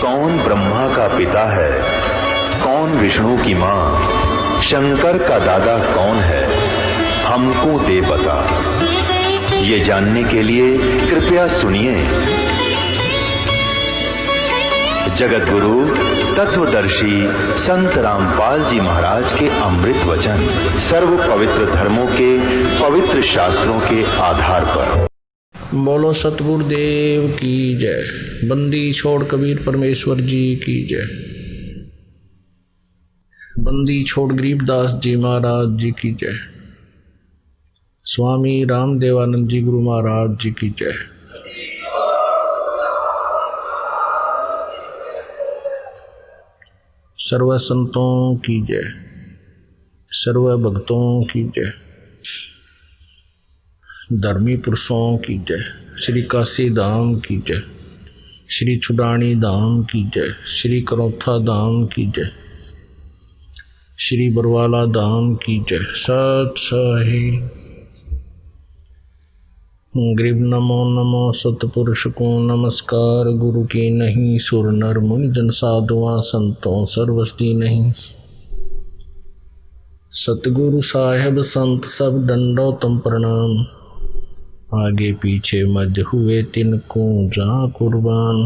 कौन ब्रह्मा का पिता है, कौन विष्णु की मां, शंकर का दादा कौन है, हमको दे पता। ये जानने के लिए कृपया सुनिए जगत गुरु तत्वदर्शी संत रामपाल जी महाराज के अमृत वचन सर्व पवित्र धर्मों के पवित्र शास्त्रों के आधार पर। बोलो सतगुरुदेव की जय। बंदी छोड़ कबीर परमेश्वर जी की जय। बंदी छोड़ गरीबदास जी महाराज जी की जय। स्वामी रामदेवानंद जी गुरु महाराज जी की जय। सर्व संतों की जय, सर्व भक्तों की जय, धर्मी पुरुषों की जय, श्री काशी धाम की जय, श्री छुडानी धाम की जय, श्री करौथा धाम की जय, श्री बरवाला धाम की जय। सत सही गरीब नमो नमो सतपुरुष को नमस्कार। गुरु की नहीं सुर नर मुनि जन साधुआ संतों सर्वस्ती नहीं। सतगुरु साहेब संत सब दंडोतम प्रणाम। आगे पीछे मध्य हुए तिनको जा कुर्बान।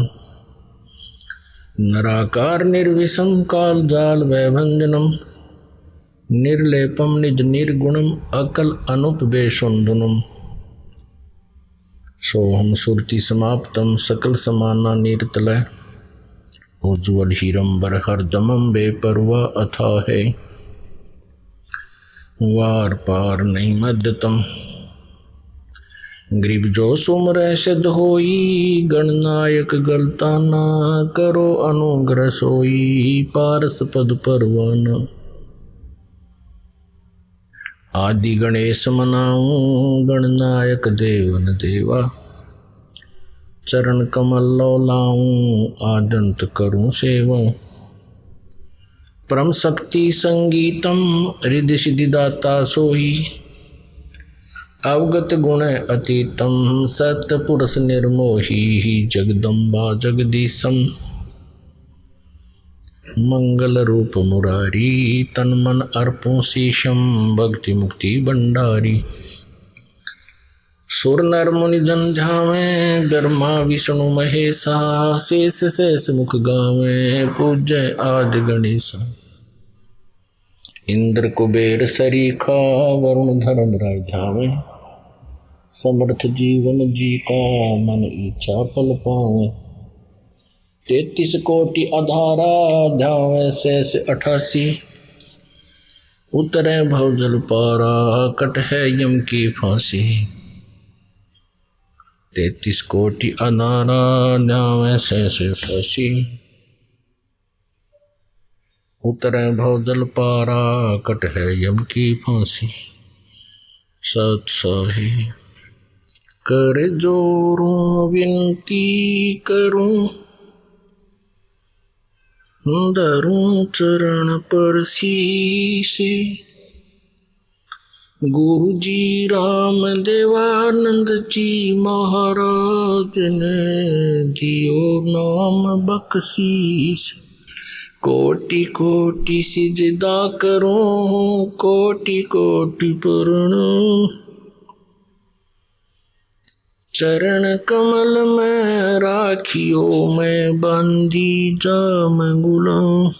नराकार निर्विषम काल जाल वैभंजनम। निर्लेपम निज निर्गुणम अकल अनुपवेशुंदनम। सोहम सुरति समाप्तम सकल समाना नीरतलय। उज्ज्वल हीरंबर हर दमम बेपरवा अथा है। वार पार नहीं मध्यतम। गरीब जो सुमर सिद्ध होई। गणनायक गलता ना करो अनुग्रह सोई। पारस पद परवाना। आदि गणेश मनाऊं गणनायक देवन देवा। चरण कमल लो लाऊं आदंत करूं सेवा। परम शक्ति संगीतम हृदय सिद्धिदाता सोई। अवगत गुण अतीतम सत पुरुष निर्मोही। जगदम्बा जगदीशम मंगल रूप मुरारी। तन मन अर्पों शीशम भक्ति मुक्ति भंडारी। सुर नर मुनि जन झावे ब्रह्मा विष्णु महेशा। शेष शेष मुख गावे पूज्य आद गणेशा। इंद्र कुबेर सरीखा वरुण धर्म राय झावे। समर्थ जीवन जी का मन इच्छा फल पावे। 33 कोटि अधारा झावे शेष 88। उतरे भवजल पारा कट है यम की फांसी। 33 कोटि अधारा झावे शेष 88। उतरे भवजल पारा कट है यम की फांसी। सत सही कर जोरों विनती करूं। धरूं चरण पर शीशे। गुरु जी राम देवानंद जी महाराज ने दियो नाम बख्शीश। कोटि कोटि सिजदा करूं कोटि कोटि प्रणाम। चरण कमल में राखियो मैं बंदी जाम गुलाम।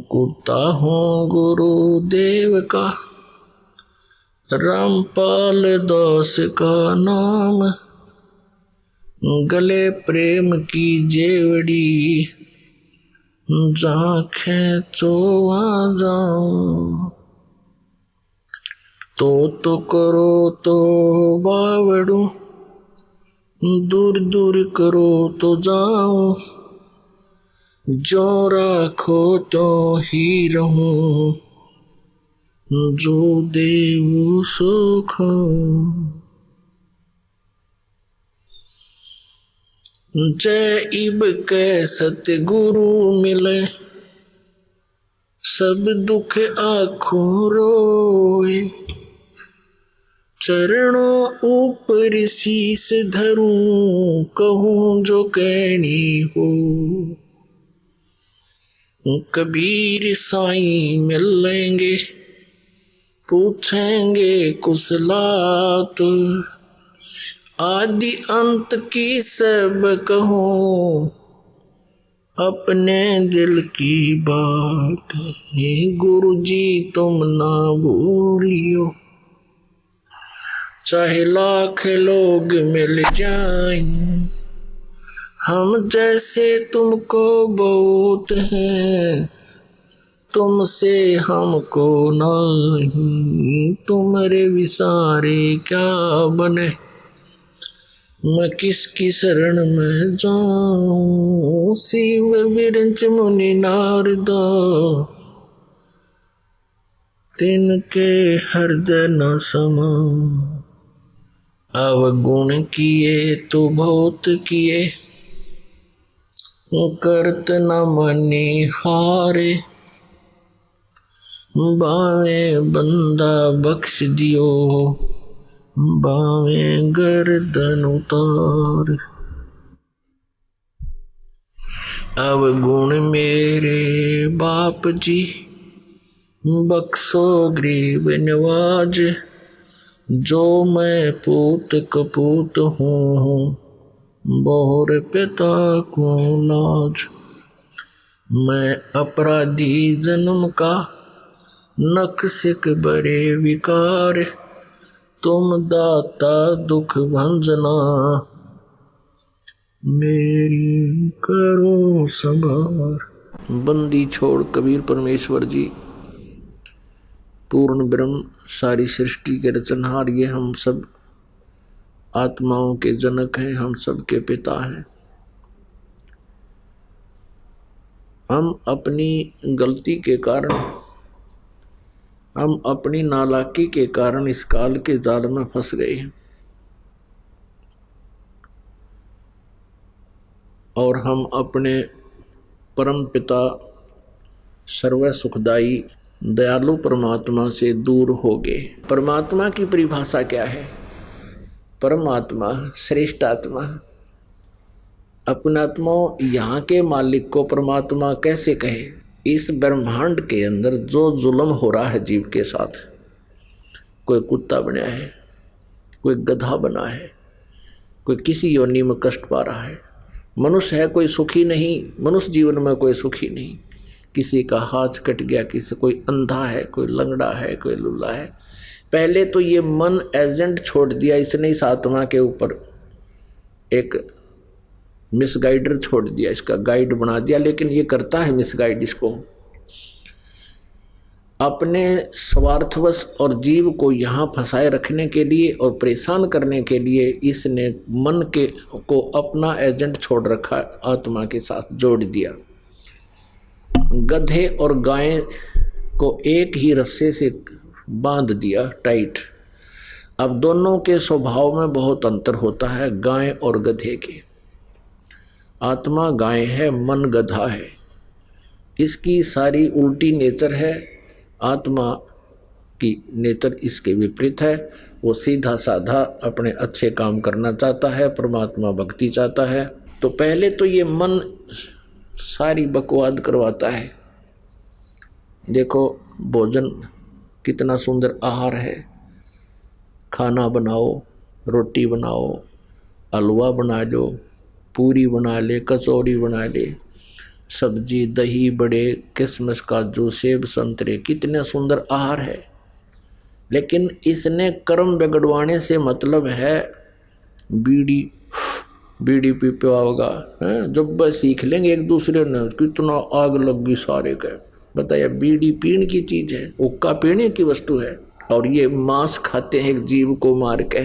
कुत्ता हूँ गुरुदेव का रामपाल दास का नाम। गले प्रेम की जेवड़ी जहाँ खेचो वहाँ जाऊं। तो करो तो बावड़ू दूर दूर करो तो जाऊं। जो राखो तो ही रहूं जो देव सुख। जय इब के सतगुरु मिले सब दुख आँखों रोए। चरणों ऊपर शीस धरूं, कहूं जो कहनी हो। कबीर साईं मिलेंगे, पूछेंगे कुशलात, आदि अंत की सब कहूं, अपने दिल की बात। हे गुरु जी तुम ना भूलियो, चाहे लाख लोग मिल जाएं, हम जैसे तुमको बहुत हैं, तुमसे हमको नहीं। तुम्हारे विसारे क्या बने, मैं किसकी शरण में जाऊं। शिव विरंच मुनि नारद, तिनके हृदय न समाऊं। अवगुण किए तो बहुत किए, करत न मनी हारे। बावे बंदा बख्श दियो, बावे गर्दन उतार। अवगुण मेरे बाप जी, बख्शो गरीब नवाज। जो मैं पूत कपूत हूँ, बहुर पिता को लाज। मैं अपराधी जन्म का, नक्सिक बड़े विकार। तुम दाता दुख भंजना, मेरी करो संभार। बंदी छोड़ कबीर परमेश्वर जी, पूर्ण ब्रह्म, सारी सृष्टि के रचनहार, ये हम सब आत्माओं के जनक हैं, हम सब के पिता हैं। हम अपनी गलती के कारण, हम अपनी नालायकी के कारण इस काल के जाल में फंस गए हैं, और हम अपने परम पिता सर्व सुखदाई दयालु परमात्मा से दूर हो गए। परमात्मा की परिभाषा क्या है? परमात्मा श्रेष्ठ आत्मा। अपनात्मा यहाँ के मालिक को परमात्मा कैसे कहे? इस ब्रह्मांड के अंदर जो जुल्म हो रहा है जीव के साथ, कोई कुत्ता बना है, कोई गधा बना है, कोई किसी योनि में कष्ट पा रहा है। मनुष्य है कोई सुखी नहीं, मनुष्य जीवन में कोई सुखी नहीं। किसी का हाथ कट गया, किसी कोई अंधा है, कोई लंगड़ा है, कोई लूला है। पहले तो ये मन एजेंट छोड़ दिया इसने, इस आत्मा के ऊपर एक मिसगाइडर छोड़ दिया, इसका गाइड बना दिया। लेकिन ये करता है मिसगाइड इसको, अपने स्वार्थवश और जीव को यहाँ फंसाए रखने के लिए और परेशान करने के लिए इसने मन के को अपना एजेंट छोड़ रखा, आत्मा के साथ जोड़ दिया। गधे और गाय को एक ही रस्से से बांध दिया टाइट। अब दोनों के स्वभाव में बहुत अंतर होता है, गाय और गधे के। आत्मा गाय है, मन गधा है। इसकी सारी उल्टी नेचर है, आत्मा की नेचर इसके विपरीत है। वो सीधा साधा अपने अच्छे काम करना चाहता है, परमात्मा भक्ति चाहता है। तो पहले तो ये मन सारी बकवाद करवाता है। देखो भोजन कितना सुंदर आहार है, खाना बनाओ, रोटी बनाओ, हलवा बना लो, पूरी बना ले, कचौरी बना ले, सब्जी, दही, बड़े, किशमिश, काजू, सेब, संतरे, कितने सुंदर आहार है। लेकिन इसने कर्म बिगड़वाने से मतलब है बीड़ी पी होगा। जब बस सीख लेंगे एक दूसरे ने, कितना आग लगी सारे का। बताया बीड़ी पीने की चीज है, हुक्का पीने की वस्तु है। और ये मांस खाते हैं, एक जीव को मार के,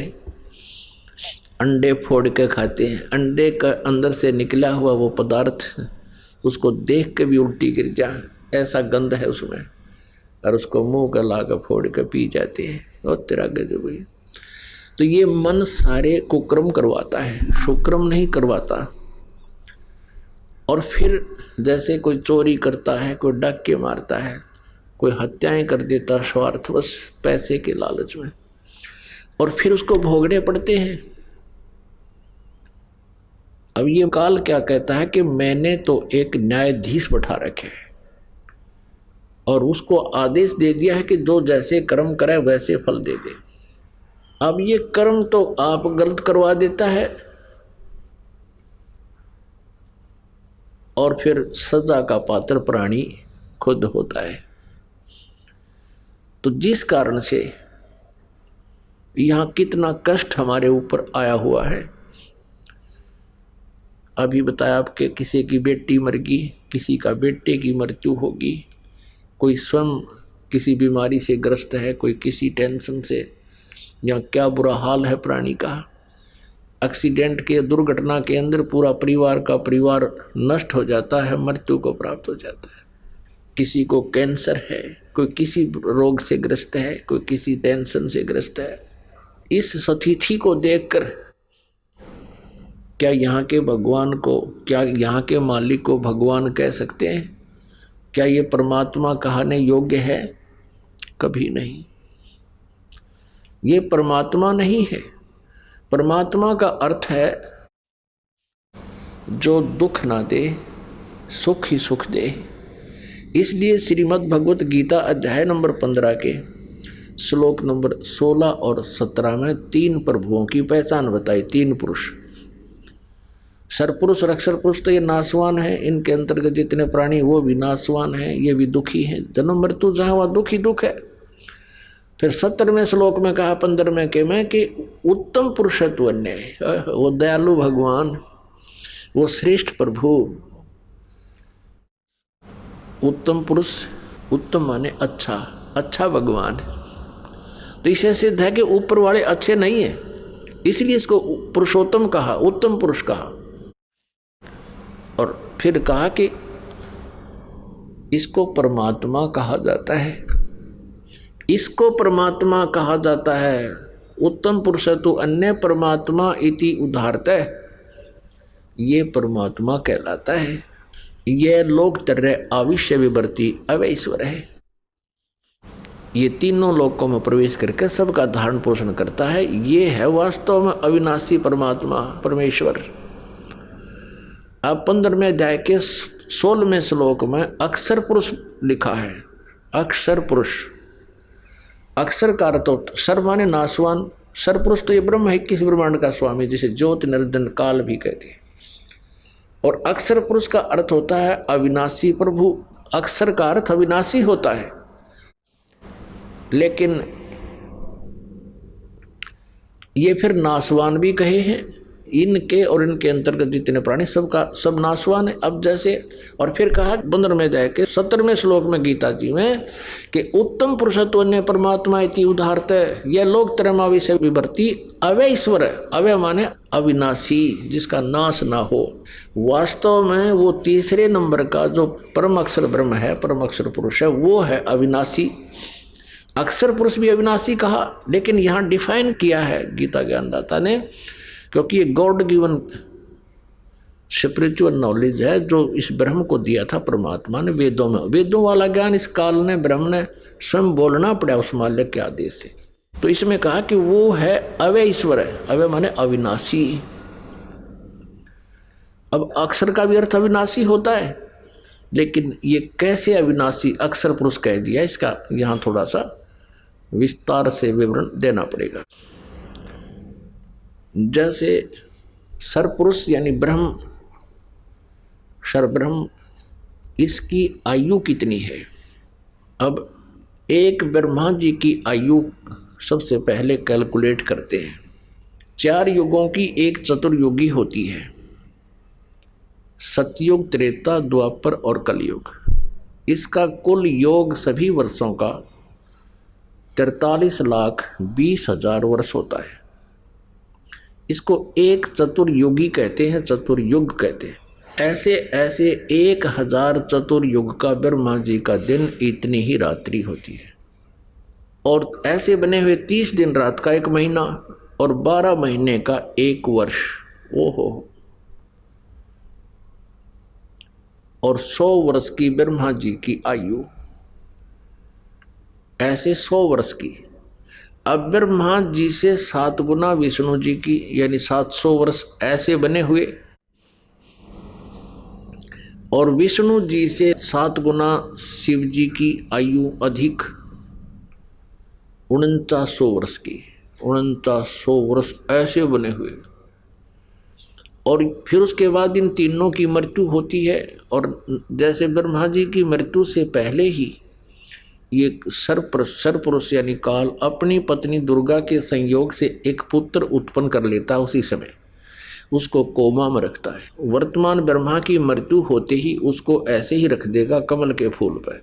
अंडे फोड़ के खाते हैं। अंडे का अंदर से निकला हुआ वो पदार्थ, उसको देख के भी उल्टी गिर जाए, ऐसा गंध है उसमें, और उसको मुंह का लाकर फोड़ के पी जाते हैं। और तेरा गजब है। तो ये मन सारे कुक्रम करवाता है, सुक्रम नहीं करवाता। और फिर जैसे कोई चोरी करता है, कोई डाके मारता है, कोई हत्याएं कर देता स्वार्थवश पैसे के लालच में। और फिर उसको भोगने पड़ते हैं। अब ये काल क्या कहता है कि मैंने तो एक न्यायाधीश बैठा रखे हैं और उसको आदेश दे दिया है कि जो जैसे कर्म करे वैसे फल दे दे। अब ये कर्म तो आप गलत करवा देता है और फिर सजा का पात्र प्राणी खुद होता है। तो जिस कारण से यहां कितना कष्ट हमारे ऊपर आया हुआ है। अभी बताया आपके किसी की बेटी मर गई, किसी का बेटे की मृत्यु होगी, कोई स्वयं किसी बीमारी से ग्रस्त है, कोई किसी टेंशन से, या क्या बुरा हाल है प्राणी का। एक्सीडेंट के दुर्घटना के अंदर पूरा परिवार का परिवार नष्ट हो जाता है, मृत्यु को प्राप्त हो जाता है। किसी को कैंसर है, कोई किसी रोग से ग्रस्त है, कोई किसी टेंशन से ग्रस्त है। इस स्थिति को देखकर क्या यहाँ के भगवान को, क्या यहाँ के मालिक को भगवान कह सकते हैं? क्या ये परमात्मा कहने योग्य है? कभी नहीं। ये परमात्मा नहीं है। परमात्मा का अर्थ है जो दुख ना दे, सुख ही सुख दे। इसलिए श्रीमद् भगवत गीता अध्याय नंबर 15 के श्लोक नंबर 16 और 17 में 3 प्रभुओं की पहचान बताई। 3 पुरुष, सरपुरुष और अक्षर पुरुष तो ये नासवान है, इनके अंतर्गत जितने प्राणी वो भी नासवान है, ये भी दुखी है। जन्म मृत्यु जहाँ हुआ दुख ही दुख है। फिर 17वें श्लोक में कहा 15वें के में कि उत्तम पुरुषत्व अन्य, वो दयालु भगवान, वो श्रेष्ठ प्रभु। उत्तम पुरुष, उत्तम माने अच्छा, अच्छा भगवान। तो इसे सिद्ध है कि ऊपर वाले अच्छे नहीं है, इसलिए इसको पुरुषोत्तम कहा, उत्तम पुरुष कहा। और फिर कहा कि इसको परमात्मा कहा जाता है, इसको परमात्मा कहा जाता है। उत्तम पुरुष तो अन्य परमात्मा इति उदाहरतः, ये परमात्मा कहलाता है। यह लोकत्रय आविश्य विवर्ती अवैश्वर है। ये तीनों लोकों में प्रवेश करके सबका धारण पोषण करता है। ये है वास्तव में अविनाशी परमात्मा परमेश्वर। अब 15वें अध्याय के 16वें श्लोक में अक्षर पुरुष लिखा है। अक्षर पुरुष, अक्षर का अर्थ तो सर माने नासवान, सर पुरुष तो ये ब्रह्म है, किस ब्रह्मांड का स्वामी, जिसे ज्योति निरंजन काल भी कहते हैं। और अक्षर पुरुष का अर्थ होता है अविनाशी प्रभु। अक्षर का अर्थ अविनाशी होता है, लेकिन ये फिर नासवान भी कहे हैं। इनके और इनके अंतर्गत जितने प्राणी सबका सब नासवान है। अब जैसे, और फिर कहा 15वें अध्याय के 17वें श्लोक में गीता जी में कि उत्तम पुरुषत्व ने परमात्मा इति उदाहरतः, यह लोक त्रयमा विषय विवर्ती अवैश्वर। अवय माने अविनाशी, जिसका नाश ना हो। वास्तव में वो तीसरे नंबर का जो परम अक्षर ब्रह्म है, परम अक्षर पुरुष है, वो है अविनाशी। अक्षर पुरुष भी अविनाशी कहा, लेकिन यहाँ डिफाइन किया है गीता ज्ञानदाता ने, क्योंकि ये गॉड गिवन स्पिरिचुअल नॉलेज है जो इस ब्रह्म को दिया था परमात्मा ने वेदों में। वेदों वाला ज्ञान इस काल ने ब्रह्म ने स्वयं बोलना पड़ा उस मालिक के आदेश से। तो इसमें कहा कि वो है अवय ईश्वर है। अवय माने अविनाशी। अब अक्षर का भी अर्थ अविनाशी होता है, लेकिन ये कैसे अविनाशी अक्षर पुरुष कह दिया, इसका यहाँ थोड़ा सा विस्तार से विवरण देना पड़ेगा। जैसे सरपुरुष यानी ब्रह्म, सरब्रह्म, इसकी आयु कितनी है? अब एक ब्रह्मा जी की आयु सबसे पहले कैलकुलेट करते हैं। 4 युगों की एक चतुर्युगी होती है, सतयुग, त्रेता, द्वापर और कलयुग। इसका कुल योग सभी वर्षों का 43,20,000 वर्ष होता है। इसको एक चतुर्युगी कहते हैं, चतुर्युग कहते हैं। ऐसे ऐसे 1000 चतुर्युग का ब्रह्मा जी का दिन इतनी ही रात्रि होती है। और ऐसे बने हुए 30 दिन रात का 1 महीना और 12 महीने का 1 वर्ष। ओहो। और 100 वर्ष की ब्रह्मा जी की आयु, ऐसे 100 वर्ष की। अब ब्रह्मा जी से 7 गुना विष्णु जी की यानी 700 वर्ष ऐसे बने हुए, और विष्णु जी से 7 गुना शिव जी की आयु अधिक 4900 वर्ष की, 4900 वर्ष ऐसे बने हुए। और फिर उसके बाद इन तीनों की मृत्यु होती है। और जैसे ब्रह्मा जी की मृत्यु से पहले ही ये सरपुरुष यानी काल अपनी पत्नी दुर्गा के संयोग से एक पुत्र उत्पन्न कर लेता है, उसी समय उसको कोमा में रखता है। वर्तमान ब्रह्मा की मृत्यु होते ही उसको ऐसे ही रख देगा कमल के फूल पर,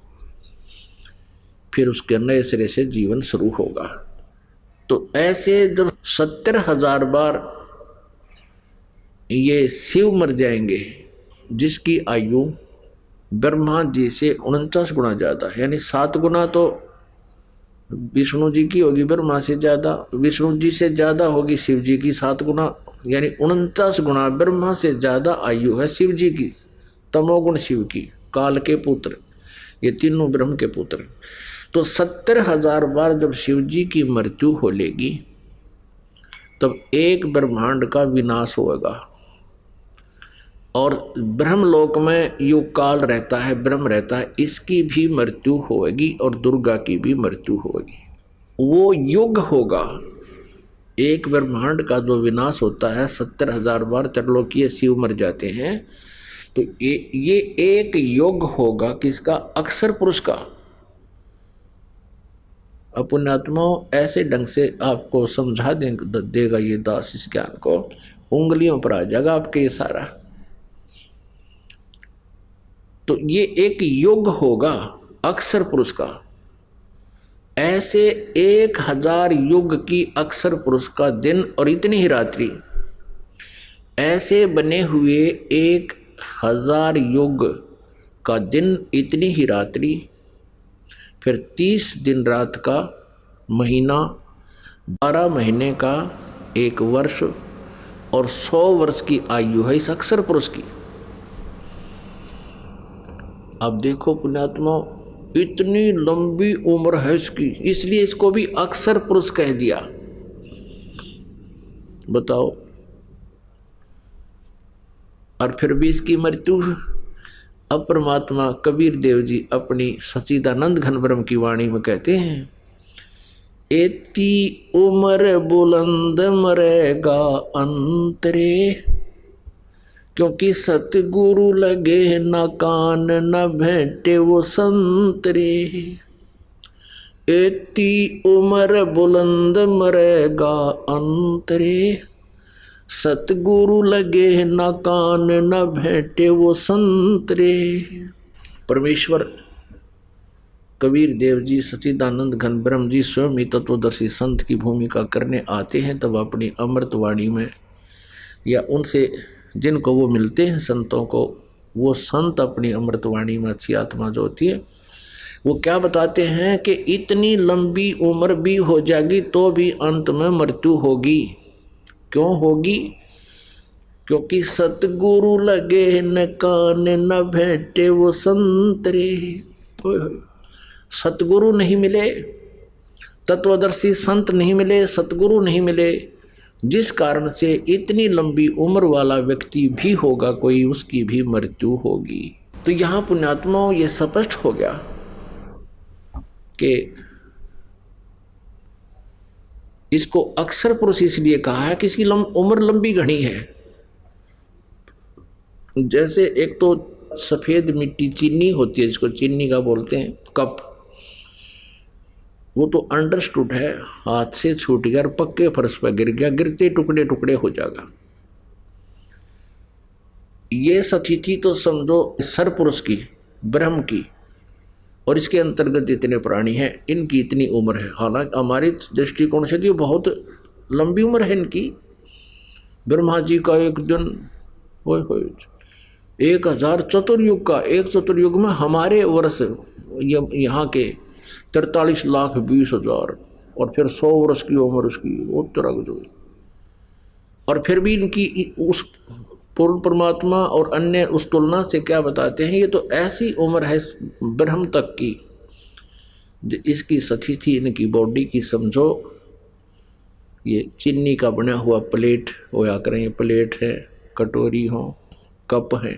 फिर उसके नए सिरे से जीवन शुरू होगा। तो ऐसे जब 70,000 बार ये शिव मर जाएंगे, जिसकी आयु ब्रह्मा जी से 49 गुना ज़्यादा, यानी 7 गुना तो विष्णु जी की होगी ब्रह्मा से ज़्यादा, विष्णु जी से ज़्यादा होगी शिव जी की 7 गुना, यानी 49 गुना ब्रह्मा से ज़्यादा आयु है शिव जी की, तमोगुण शिव की, काल के पुत्र, ये तीनों ब्रह्म के पुत्र। तो 70,000 बार जब शिव जी की मृत्यु हो लेगी तब एक ब्रह्मांड का विनाश होगा। और ब्रह्मलोक में युग काल रहता है, ब्रह्म रहता है, इसकी भी मृत्यु होगी और दुर्गा की भी मृत्यु होगी। वो युग होगा, एक ब्रह्मांड का जो विनाश होता है 70,000 बार त्रिलोकीय शिव मर जाते हैं, तो ये एक युग होगा किसका? अक्षर पुरुष का। पुण्यात्मा ऐसे ढंग से आपको समझा देगा ये दास, इस ज्ञान को उंगलियों पर आ जाएगा आपके ये सारा। तो ये एक युग होगा अक्षर पुरुष का। ऐसे 1000 युग की अक्षर पुरुष का दिन और इतनी ही रात्रि, ऐसे बने हुए 1000 युग का दिन, इतनी ही रात्रि, फिर 30 दिन रात का महीना, 12 महीने का 1 वर्ष और 100 वर्ष की आयु है इस अक्षर पुरुष की। अब देखो पुण्यात्मा, इतनी लंबी उम्र है इसकी, इसलिए इसको भी अक्षर पुरुष कह दिया। बताओ, और फिर भी इसकी मृत्यु। अब परमात्मा कबीर देव जी अपनी सच्चिदानंद घन ब्रह्म की वाणी में कहते हैं, एती उम्र बुलंद मरेगा अंतरे, क्योंकि सतगुरु लगे न कान न भेंटे वो संतरे। एती उम्र बुलंद मरेगा अंतरे, सतगुरु लगे न कान न भेंटे वो संतरे। परमेश्वर कबीर देव जी सच्चिदानंद घन ब्रह्म जी स्वयं ही तत्वदर्शी संत की भूमिका करने आते हैं, तब अपनी अमृत वाणी में या उनसे जिनको वो मिलते हैं संतों को, वो संत अपनी अमृतवाणी में अच्छी आत्मा जो होती है वो क्या बताते हैं कि इतनी लंबी उम्र भी हो जाएगी तो भी अंत में मृत्यु होगी। क्यों होगी? क्योंकि सतगुरु लगे न कान न भेंटे वो संतरे। सतगुरु नहीं मिले, तत्वदर्शी संत नहीं मिले, सतगुरु नहीं मिले, जिस कारण से इतनी लंबी उम्र वाला व्यक्ति भी होगा कोई, उसकी भी मृत्यु होगी। तो यहाँ पुण्यात्माओं ये स्पष्ट हो गया कि इसको अक्षर पुरुष इसलिए कहा है कि इसकी उम्र लंबी घनी है। जैसे एक तो सफेद मिट्टी चीनी होती है, जिसको चीनी का बोलते हैं, कप, वो तो अंडरस्टूड है, हाथ से छूट गया और पक्के फर्श पर गिर गया, गिरते टुकड़े टुकड़े हो जाएगा। ये स्थिति तो समझो सरपुरुष की, ब्रह्म की, और इसके अंतर्गत जितने प्राणी हैं इनकी इतनी उम्र है। हालांकि हमारे दृष्टिकोण से तो बहुत लंबी उम्र है इनकी। ब्रह्मा जी का एक दिन 1000 चतुर्युग का, एक चतुर्युग में हमारे वर्ष यहाँ के 43,20,000 और फिर 100 वर्ष की उम्र उसकी उत्तरा जो। और फिर भी इनकी उस पूर्ण परमात्मा और अन्य उस तुलना से क्या बताते हैं, ये तो ऐसी उम्र है ब्रह्म तक की, इसकी स्थिति इनकी बॉडी की समझो ये चीनी का बना हुआ प्लेट होया करें, ये प्लेट है, कटोरी हो, कप है।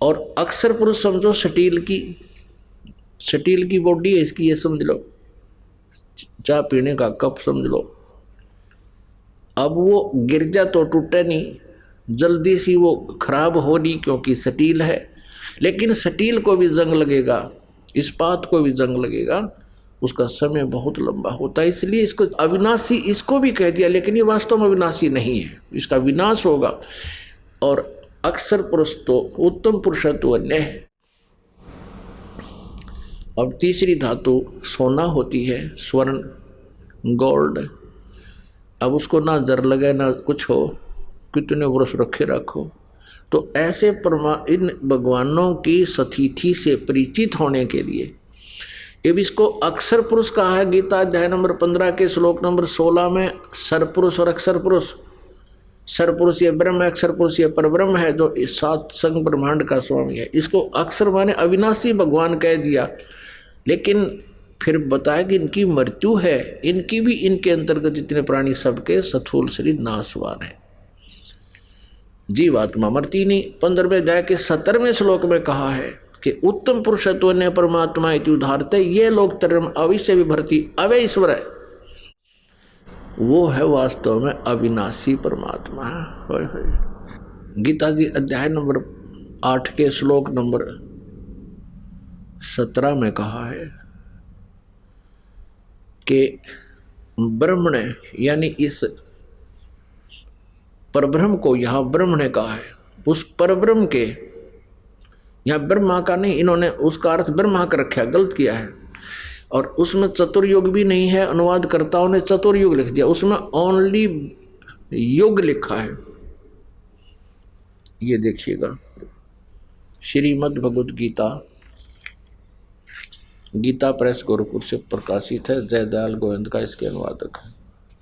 और अक्सर पुरुष समझो स्टील की बॉडी है इसकी, ये समझ लो, चाय पीने का कप समझ लो। अब वो गिर जा तो टूटे नहीं, जल्दी सी वो खराब हो नहीं क्योंकि स्टील है। लेकिन स्टील को भी जंग लगेगा, इस्पात को भी जंग लगेगा, उसका समय बहुत लंबा होता है। इसलिए इसको अविनाशी इसको भी कह दिया, लेकिन ये वास्तव में अविनाशी नहीं है, इसका विनाश होगा। और अक्सर पुरुष तो उत्तम पुरुषत्व अन्य है। अब तीसरी धातु सोना होती है, स्वर्ण, गोल्ड। अब उसको ना जर लगे ना कुछ हो, कितने वर्ष रखे रखो। तो ऐसे इन भगवानों की सतिथि से परिचित होने के लिए अब इसको अक्षर पुरुष कहा है। गीता अध्याय नंबर 15 के श्लोक नंबर 16 में सरपुरुष और अक्षर पुरुष। सरपुरुष ये ब्रह्म है, अक्षर पुरुष ये परब्रह्म है जो इस सात संग ब्रह्मांड का स्वामी है। इसको अक्षर माने अविनाशी भगवान कह दिया, लेकिन फिर बताया कि इनकी मृत्यु है, इनकी भी, इनके अंतर्गत जितने प्राणी सबके स्थूल शरीर नाशवान है, जीवात्मा मरती नहीं। 15वें अध्याय के 17वें श्लोक में कहा है कि उत्तम पुरुषत्व ने परमात्मा इति उदाहरते ये लोग तरम अविश्य विभर्ति अवय ईश्वर है। वो है वास्तव में अविनाशी परमात्मा। गीता जी अध्याय नंबर 8 के श्लोक नंबर 17 में कहा है कि ब्रह्मण यानी इस परब्रह्म को यहाँ ब्रह्म ने कहा है, उस परब्रह्म के, यहाँ ब्रह्मा का नहीं, इन्होंने उसका अर्थ ब्रह्मा कर रखा, गलत किया है। और उसमें चतुर्युग भी नहीं है, अनुवादकर्ताओं ने चतुर्युग लिख दिया, उसमें ओनली युग लिखा है। ये देखिएगा, श्रीमद् भगवद गीता, गीता प्रेस गोरखपुर से प्रकाशित है, जयदयाल गोविंद का इसके अनुवादक है।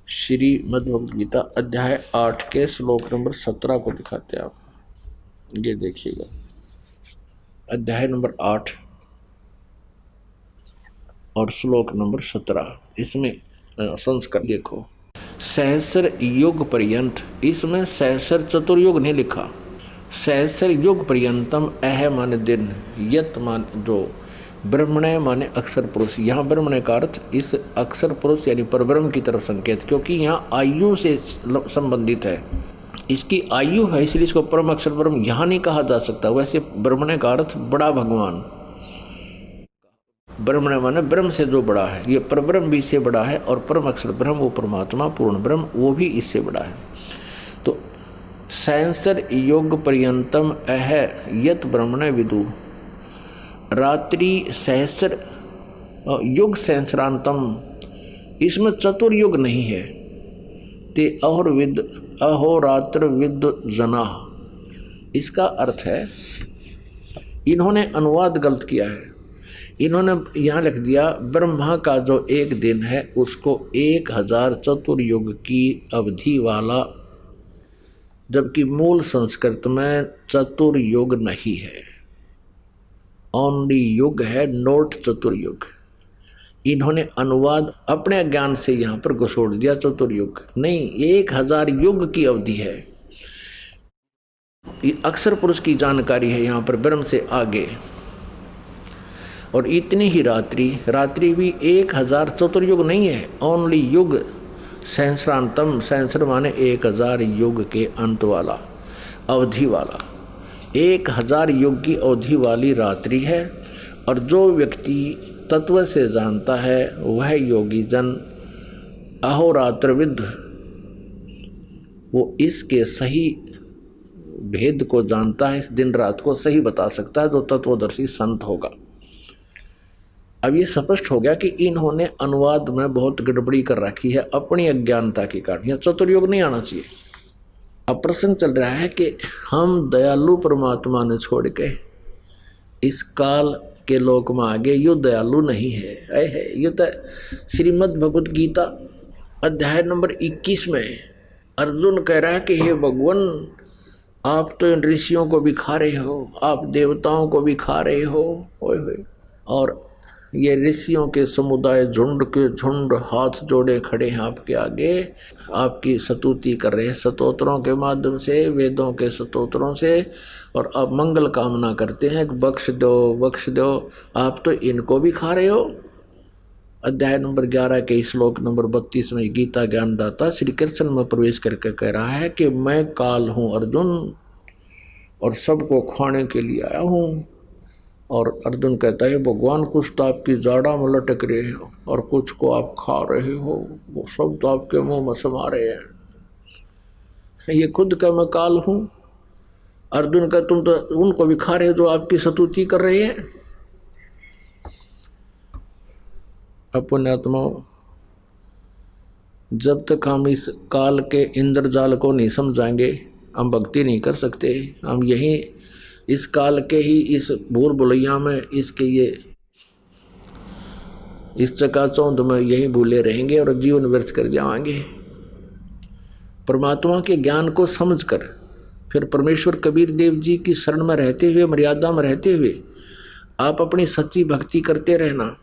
श्रीमद् भगवद गीता अध्याय 8 के श्लोक नंबर 17 को दिखाते हैं आप, ये देखिएगा। अध्याय नंबर 8 और श्लोक नंबर 17, इसमें संस्कार देखो, सहस्र युग पर्यंत, इसमें सहस्र चतुर्युग नहीं लिखा, सहस्र युग पर्यंतम, अह माने दिन, यत मान जो ब्रह्मण्य माने अक्षर पुरुष। यहाँ ब्रह्मण्य का अर्थ इस अक्षर पुरुष यानी परब्रह्म की तरफ संकेत, क्योंकि यहाँ आयु से संबंधित है, इसकी आयु है, इसलिए इसको परम अक्षर ब्रह्म यहाँ नहीं कहा जा सकता। वैसे ब्रह्मण्य का अर्थ बड़ा भगवान, ब्रह्मण्य माने ब्रह्म से जो बड़ा है, ये परब्रह्म भी इससे बड़ा है, और परम अक्षर ब्रह्म वो परमात्मा पूर्ण ब्रह्म वो भी इससे बड़ा है। तो सहस्र योग पर्यंतम अह यत ब्रह्मण्य विदु, रात्रि सहस्र युग सहस्रांतम, इसमें चतुर्युग नहीं है। ते अहोर्विद अहोरात्र विद जना, इसका अर्थ है, इन्होंने अनुवाद गलत किया है। इन्होंने यहाँ लिख दिया ब्रह्मा का जो एक दिन है उसको 1000 चतुर्युग की अवधि वाला, जबकि मूल संस्कृत में चतुर्युग नहीं है, ओनली युग है, नोट चतुर्युग। इन्होंने अनुवाद अपने ज्ञान से यहाँ पर घुसोड़ दिया, चतुर्युग नहीं, 1000 युग की अवधि है। ये अक्षर पुरुष की जानकारी है यहाँ पर ब्रह्म से आगे। और इतनी ही रात्रि भी 1000 चतुर्युग नहीं है, ओनली युग सहस्रांतम, सहस्र माने 1000 युग के अंत वाला, अवधि वाला, 1000 युग की अवधि वाली रात्रि है। और जो व्यक्ति तत्व से जानता है वह योगी जन अहोरात्रविद, वो इसके सही भेद को जानता है, इस दिन रात को सही बता सकता है, जो तत्वदर्शी संत होगा। अब ये स्पष्ट हो गया कि इन्होंने अनुवाद में बहुत गड़बड़ी कर रखी है अपनी अज्ञानता के कारण। यह चतुर्युग नहीं आना चाहिए। अब प्रश्न चल रहा है कि हम दयालु परमात्मा ने छोड़ के इस काल के लोक में आगे यो दयालु नहीं है। ये तो श्रीमद् भगवद गीता अध्याय नंबर 21 में अर्जुन कह रहा है कि हे भगवान, आप तो इन ऋषियों को भी खा रहे हो, आप देवताओं को भी खा रहे हो, और ये ऋषियों के समुदाय झुंड के झुंड हाथ जोड़े खड़े हैं आपके आगे, आपकी स्तुति कर रहे हैं स्तोत्रों के माध्यम से, वेदों के स्तोत्रों से, और अब मंगल कामना करते हैं कि बख्श दो बख्श दो। आप तो इनको भी खा रहे हो। अध्याय नंबर 11 के श्लोक नंबर 32 में गीता ज्ञानदाता श्री कृष्ण में प्रवेश करके कह रहा है कि मैं काल हूँ अर्जुन, और सबको खाने के लिए आया हूँ। और अर्जुन कहता है भगवान कुछ तो आपकी जाड़ा में लटक रहे हो और कुछ को आप खा रहे हो, वो सब तो आपके मुंह में समा रहे हैं। ये खुद का मैं काल हूँ। अर्जुन का तुम तो उनको भी खा रहे हो जो आपकी स्तुति कर रहे हैं। पुण्यात्मा, जब तक हम इस काल के इंद्रजाल को नहीं समझाएंगे हम भक्ति नहीं कर सकते। हम यही इस काल के ही इस भूल भुलैया में इसके ये इस चकाचौंध में यही भूले रहेंगे और जीवन व्यर्थ कर जाएंगे। परमात्मा के ज्ञान को समझकर फिर परमेश्वर कबीर देव जी की शरण में रहते हुए, मर्यादा में रहते हुए आप अपनी सच्ची भक्ति करते रहना।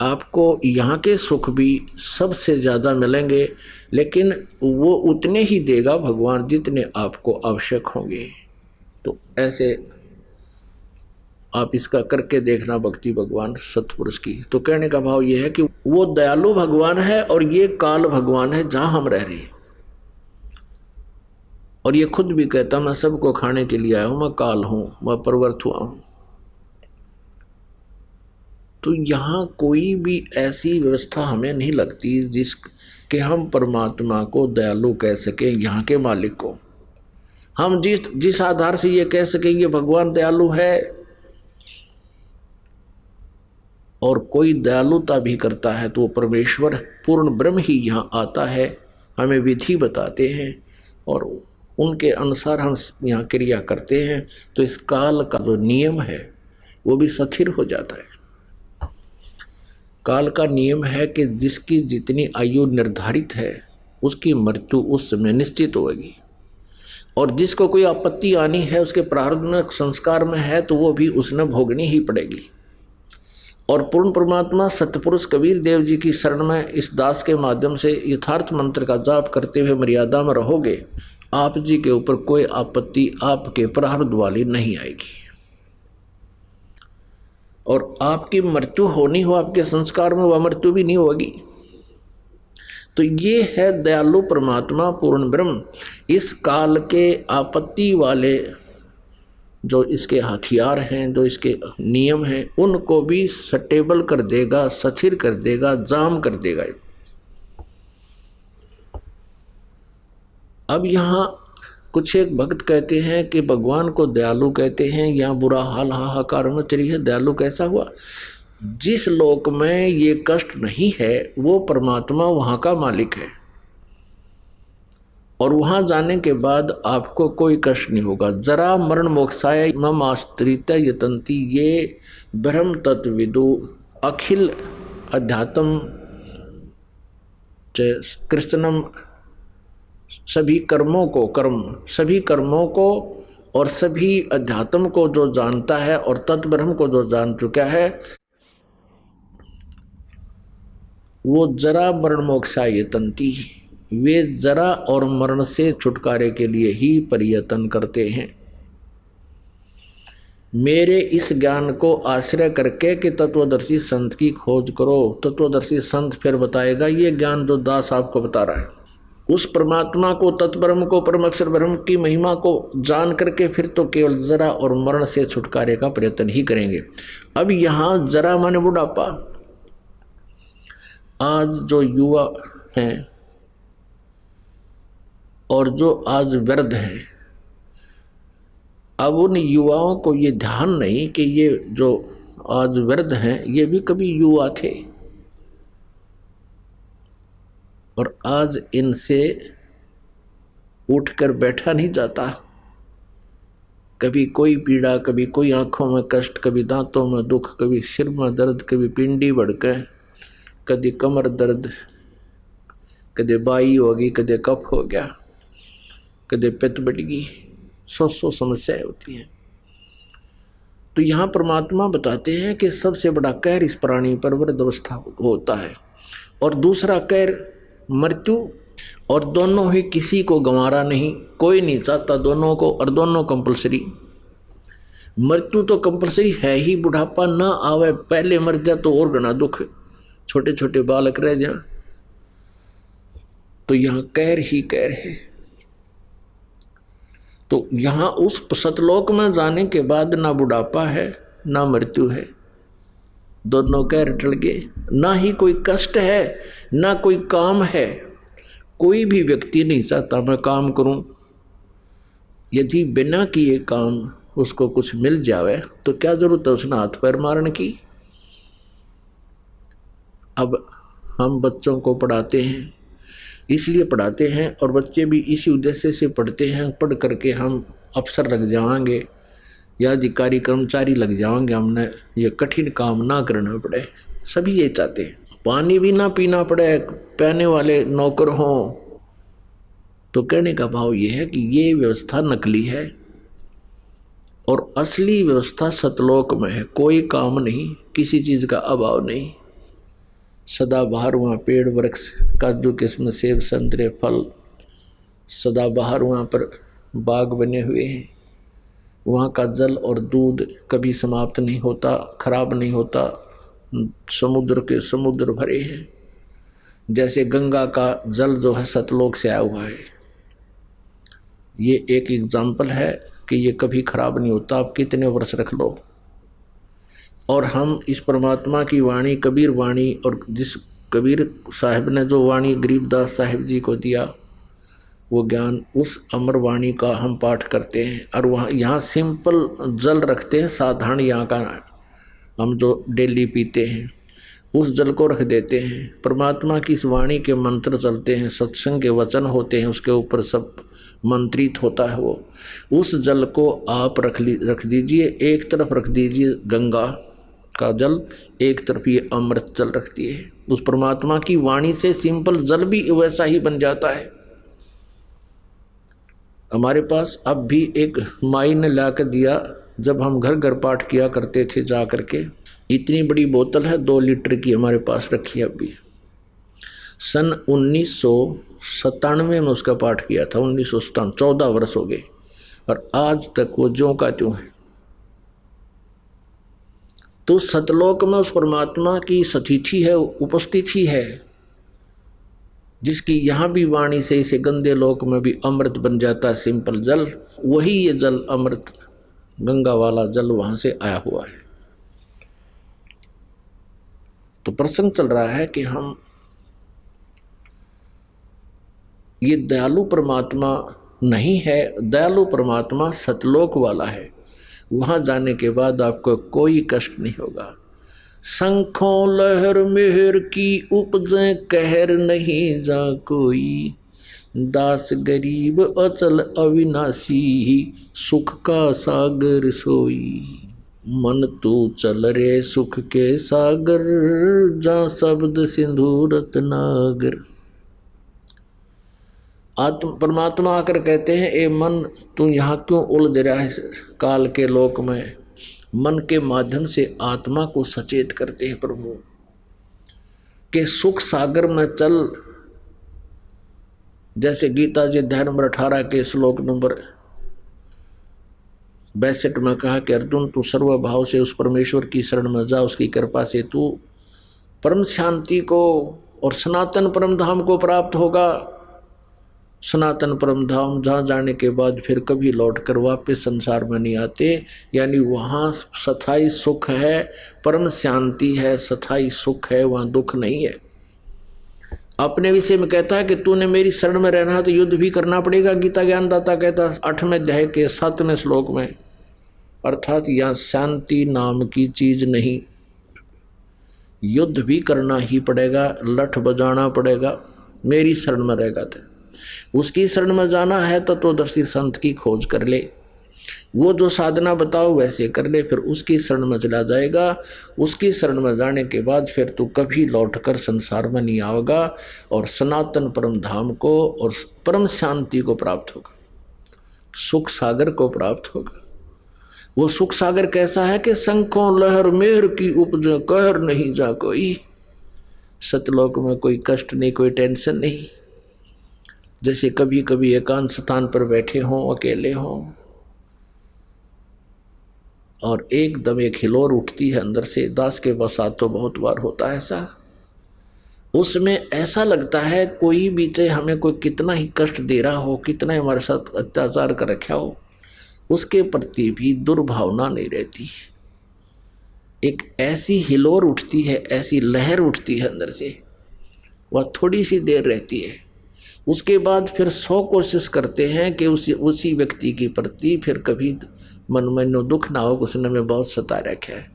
आपको यहाँ के सुख भी सबसे ज़्यादा मिलेंगे, लेकिन वो उतने ही देगा भगवान जितने आपको आवश्यक होंगे। तो ऐसे आप इसका करके देखना भक्ति भगवान सतपुरुष की। तो कहने का भाव ये है कि वो दयालु भगवान है और ये काल भगवान है जहाँ हम रह रहे हैं। और ये खुद भी कहता मैं सबको खाने के लिए आया हूँ, मैं काल हूँ, मैं प्रवृत्त हुआ हूँ। तो यहाँ कोई भी ऐसी व्यवस्था हमें नहीं लगती जिसके हम परमात्मा को दयालु कह सकें, यहाँ के मालिक को। हम जिस आधार से ये कह सकें ये भगवान दयालु है, और कोई दयालुता भी करता है तो वो परमेश्वर पूर्ण ब्रह्म ही यहाँ आता है, हमें विधि बताते हैं और उनके अनुसार हम यहाँ क्रिया करते हैं। तो इस काल का जो नियम है वो भी स्थिर हो जाता है। काल का नियम है कि जिसकी जितनी आयु निर्धारित है उसकी मृत्यु उस समय निश्चित होगी, और जिसको कोई आपत्ति आनी है उसके प्रारब्ध में संस्कार में है तो वो भी उसने भोगनी ही पड़ेगी। और पूर्ण परमात्मा सतपुरुष कबीर देव जी की शरण में इस दास के माध्यम से यथार्थ मंत्र का जाप करते हुए मर्यादा में रहोगे, आप जी के ऊपर कोई आपत्ति आपके प्रारब्ध वाली नहीं आएगी। और आपकी मृत्यु होनी हो आपके संस्कार में, वह मृत्यु भी नहीं होगी। तो ये है दयालु परमात्मा पूर्ण ब्रह्म। इस काल के आपत्ति वाले जो इसके हथियार हैं, जो इसके नियम हैं, उनको भी स्टेबल कर देगा, स्थिर कर देगा, जाम कर देगा। अब यहाँ कुछ एक भक्त कहते हैं कि भगवान को दयालु कहते हैं, यहाँ बुरा हाल हाहाकार मच रही है, दयालु कैसा हुआ? जिस लोक में ये कष्ट नहीं है वो परमात्मा वहाँ का मालिक है, और वहाँ जाने के बाद आपको कोई कष्ट नहीं होगा। जरा मरण मोक्षाय मम आश्रित यतंती ये ब्रह्म तत्विदु अखिल अध्यात्म कृष्णम, सभी कर्मों को और सभी अध्यात्म को जो जानता है और तत्ब्रह्म को जो जान चुका है वो जरा मरण मोक्षाय तंती, वे जरा और मरण से छुटकारे के लिए ही प्रयत्न करते हैं। मेरे इस ज्ञान को आश्रय करके कि तत्वदर्शी संत की खोज करो। तत्वदर्शी संत फिर बताएगा ये ज्ञान जो दास आपको बता रहा है, उस परमात्मा को, तत्ब्रह्म को, परम अक्षर ब्रह्म की महिमा को जान करके फिर तो केवल जरा और मरण से छुटकारे का प्रयत्न ही करेंगे। अब यहाँ जरा माने बुढ़ापा। आज जो युवा हैं और जो आज वृद्ध हैं, अब उन युवाओं को ये ध्यान नहीं कि ये जो आज वृद्ध हैं ये भी कभी युवा थे, और आज इनसे उठकर बैठा नहीं जाता। कभी कोई पीड़ा, कभी कोई आंखों में कष्ट, कभी दांतों में दुख, कभी सिर में दर्द, कभी पिंडी भड़के, कभी कमर दर्द, कभी बाई होगी, कभी कफ हो गया, कभी पित्त बढ़ गई, सौ समस्याएं होती हैं। तो यहाँ परमात्मा बताते हैं कि सबसे बड़ा कहर इस प्राणी पर वृद्धावस्था होता है, और दूसरा कहर मृत्यु, और दोनों ही किसी को गंवारा नहीं, कोई नहीं चाहता दोनों को, और दोनों कंपलसरी। मृत्यु तो कंपलसरी है ही, बुढ़ापा ना आवे पहले मर जा तो और घना दुख, छोटे छोटे बालक रह जाए, तो यहाँ कहर ही कहर है। तो यहाँ उस सतलोक में जाने के बाद ना बुढ़ापा है ना मृत्यु है, दोनों कहर टल गए। ना ही कोई कष्ट है ना कोई काम है, कोई भी व्यक्ति नहीं चाहता मैं काम करूं, यदि बिना किए काम उसको कुछ मिल जावे तो क्या जरूरत है उसने हाथ पैर मारने की। अब हम बच्चों को पढ़ाते हैं, इसलिए पढ़ाते हैं और बच्चे भी इसी उद्देश्य से पढ़ते हैं, पढ़ करके हम अफसर लग जाएंगे या अधिकारी कर्मचारी लग जाएंगे, हमने ये कठिन काम ना करना पड़े, सभी ये चाहते हैं। पानी भी ना पीना पड़े, पहने वाले नौकर हों। तो कहने का भाव ये है कि ये व्यवस्था नकली है और असली व्यवस्था सतलोक में है। कोई काम नहीं, किसी चीज़ का अभाव नहीं, सदा बाहर वहाँ पेड़ वृक्ष काजू किस्म सेब संतरे फल सदा बाहर वहाँ पर बाग बने हुए हैं। वहाँ का जल और दूध कभी समाप्त नहीं होता, खराब नहीं होता। समुद्र के समुद्र भरे हैं, जैसे गंगा का जल जो है सतलोक से आया हुआ है। ये एक एग्जाम्पल है कि ये कभी खराब नहीं होता, आप कितने वर्ष रख लो। और हम इस परमात्मा की वाणी कबीर वाणी, और जिस कबीर साहिब ने जो वाणी गरीबदास साहिब जी को दिया वो ज्ञान, उस अमर वाणी का हम पाठ करते हैं। और वहाँ यहाँ सिंपल जल रखते हैं, साधारण यहाँ का हम जो डेली पीते हैं उस जल को रख देते हैं। परमात्मा की इस वाणी के मंत्र चलते हैं, सत्संग के वचन होते हैं, उसके ऊपर सब मंत्रित होता है। वो उस जल को आप रख दीजिए, एक तरफ रख दीजिए गंगा का जल, एक तरफ ये अमृत जल रख दिए। उस परमात्मा की वाणी से सिंपल जल भी वैसा ही बन जाता है। हमारे पास अब भी एक माई ने ला कर दिया, जब हम घर घर पाठ किया करते थे जा करके, इतनी बड़ी बोतल है 2 लीटर की हमारे पास रखी है। अभी सन 1997 में उसका पाठ किया था, 1997, 14 वर्ष हो गए और आज तक वो ज्यों का त्यों है। तो सतलोक में उस परमात्मा की सतिथि है, उपस्थिति है, जिसकी यहाँ भी वाणी से इसे गंदे लोक में भी अमृत बन जाता है सिंपल जल। वही ये जल अमृत गंगा वाला जल वहाँ से आया हुआ है। तो प्रसंग चल रहा है कि हम ये दयालु परमात्मा नहीं है, दयालु परमात्मा सतलोक वाला है। वहाँ जाने के बाद आपको कोई कष्ट नहीं होगा। शंखों लहर मेहर की उपजे कहर नहीं जा कोई, दास गरीब अचल अविनाशी सुख का सागर सोई। मन तू चल रे सुख के सागर, जा शब्द सिंधु रत्नागर। आत्म परमात्मा आकर कहते हैं, ए मन तू यहाँ क्यों उलझ रहा है काल के लोक में। मन के माध्यम से आत्मा को सचेत करते हैं प्रभु के सुख सागर में चल। जैसे गीता जी अध्याय नंबर 18 के श्लोक नंबर 62 में कहा कि अर्जुन तू सर्वभाव से उस परमेश्वर की शरण में जा, उसकी कृपा से तू परम शांति को और सनातन परम धाम को प्राप्त होगा। सनातन परम धाम जहाँ जाने के बाद फिर कभी लौट कर वापस संसार में नहीं आते, यानी वहाँ स्थायी सुख है, परम शांति है, स्थायी सुख है, वहाँ दुख नहीं है। अपने विषय में कहता है कि तूने मेरी शरण में रहना है तो युद्ध भी करना पड़ेगा। गीता ज्ञानदाता कहता है 8वें अध्याय के 7वें श्लोक में, अर्थात यहाँ शांति नाम की चीज नहीं, युद्ध भी करना ही पड़ेगा, लठ बजाना पड़ेगा। मेरी शरण में रहेगा तो उसकी शरण में जाना है तो तत्वदर्शी संत की खोज कर ले, वो जो साधना बताओ वैसे कर ले, फिर उसकी शरण में चला जाएगा। उसकी शरण में जाने के बाद फिर तू कभी लौटकर संसार में नहीं आएगा और सनातन परम धाम को और परम शांति को प्राप्त होगा, सुख सागर को प्राप्त होगा। वो सुख सागर कैसा है कि शंखों लहर मेहर की उपज कहर नहीं जा कोई। सतलोक में कोई कष्ट नहीं, कोई टेंशन नहीं। जैसे कभी कभी एकांत स्थान पर बैठे हों, अकेले हों, और एकदम एक हिलोर उठती है अंदर से। दास के साथ तो बहुत बार होता है ऐसा। उसमें ऐसा लगता है कोई भी चाहे हमें कोई कितना ही कष्ट दे रहा हो, कितना ही हमारे साथ अत्याचार कर रखा हो, उसके प्रति भी दुर्भावना नहीं रहती। एक ऐसी हिलोर उठती है, ऐसी लहर उठती है अंदर से, वह थोड़ी सी देर रहती है। उसके बाद फिर 100 कोशिश करते हैं कि उसी व्यक्ति के प्रति फिर कभी मन में दुख ना हो। उसने हमें बहुत सता रखा है,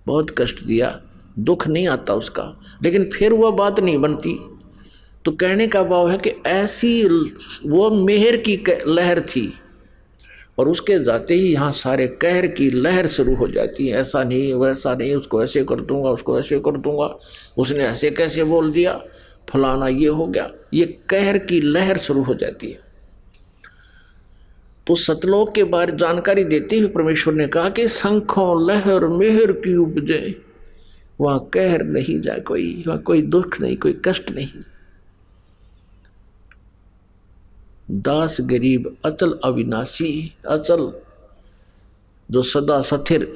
बहुत कष्ट दिया, दुख नहीं आता उसका, लेकिन फिर वह बात नहीं बनती। तो कहने का भाव है कि ऐसी वो मेहर की लहर थी, और उसके जाते ही यहाँ सारे कहर की लहर शुरू हो जाती है। ऐसा नहीं, वैसा नहीं, उसको ऐसे कर दूंगा, उसको ऐसे कर दूंगा, उसने ऐसे कैसे बोल दिया, फलाना ये हो गया। ये कहर की लहर शुरू हो जाती है। तो सतलोक के बारे जानकारी देते हुए परमेश्वर ने कहा कि शंखों लहर मेहर की उपजे, वहां कहर नहीं जा कोई, वहां कोई दुख नहीं, कोई कष्ट नहीं। दास गरीब अचल अविनाशी, अचल जो सदा स्थिर,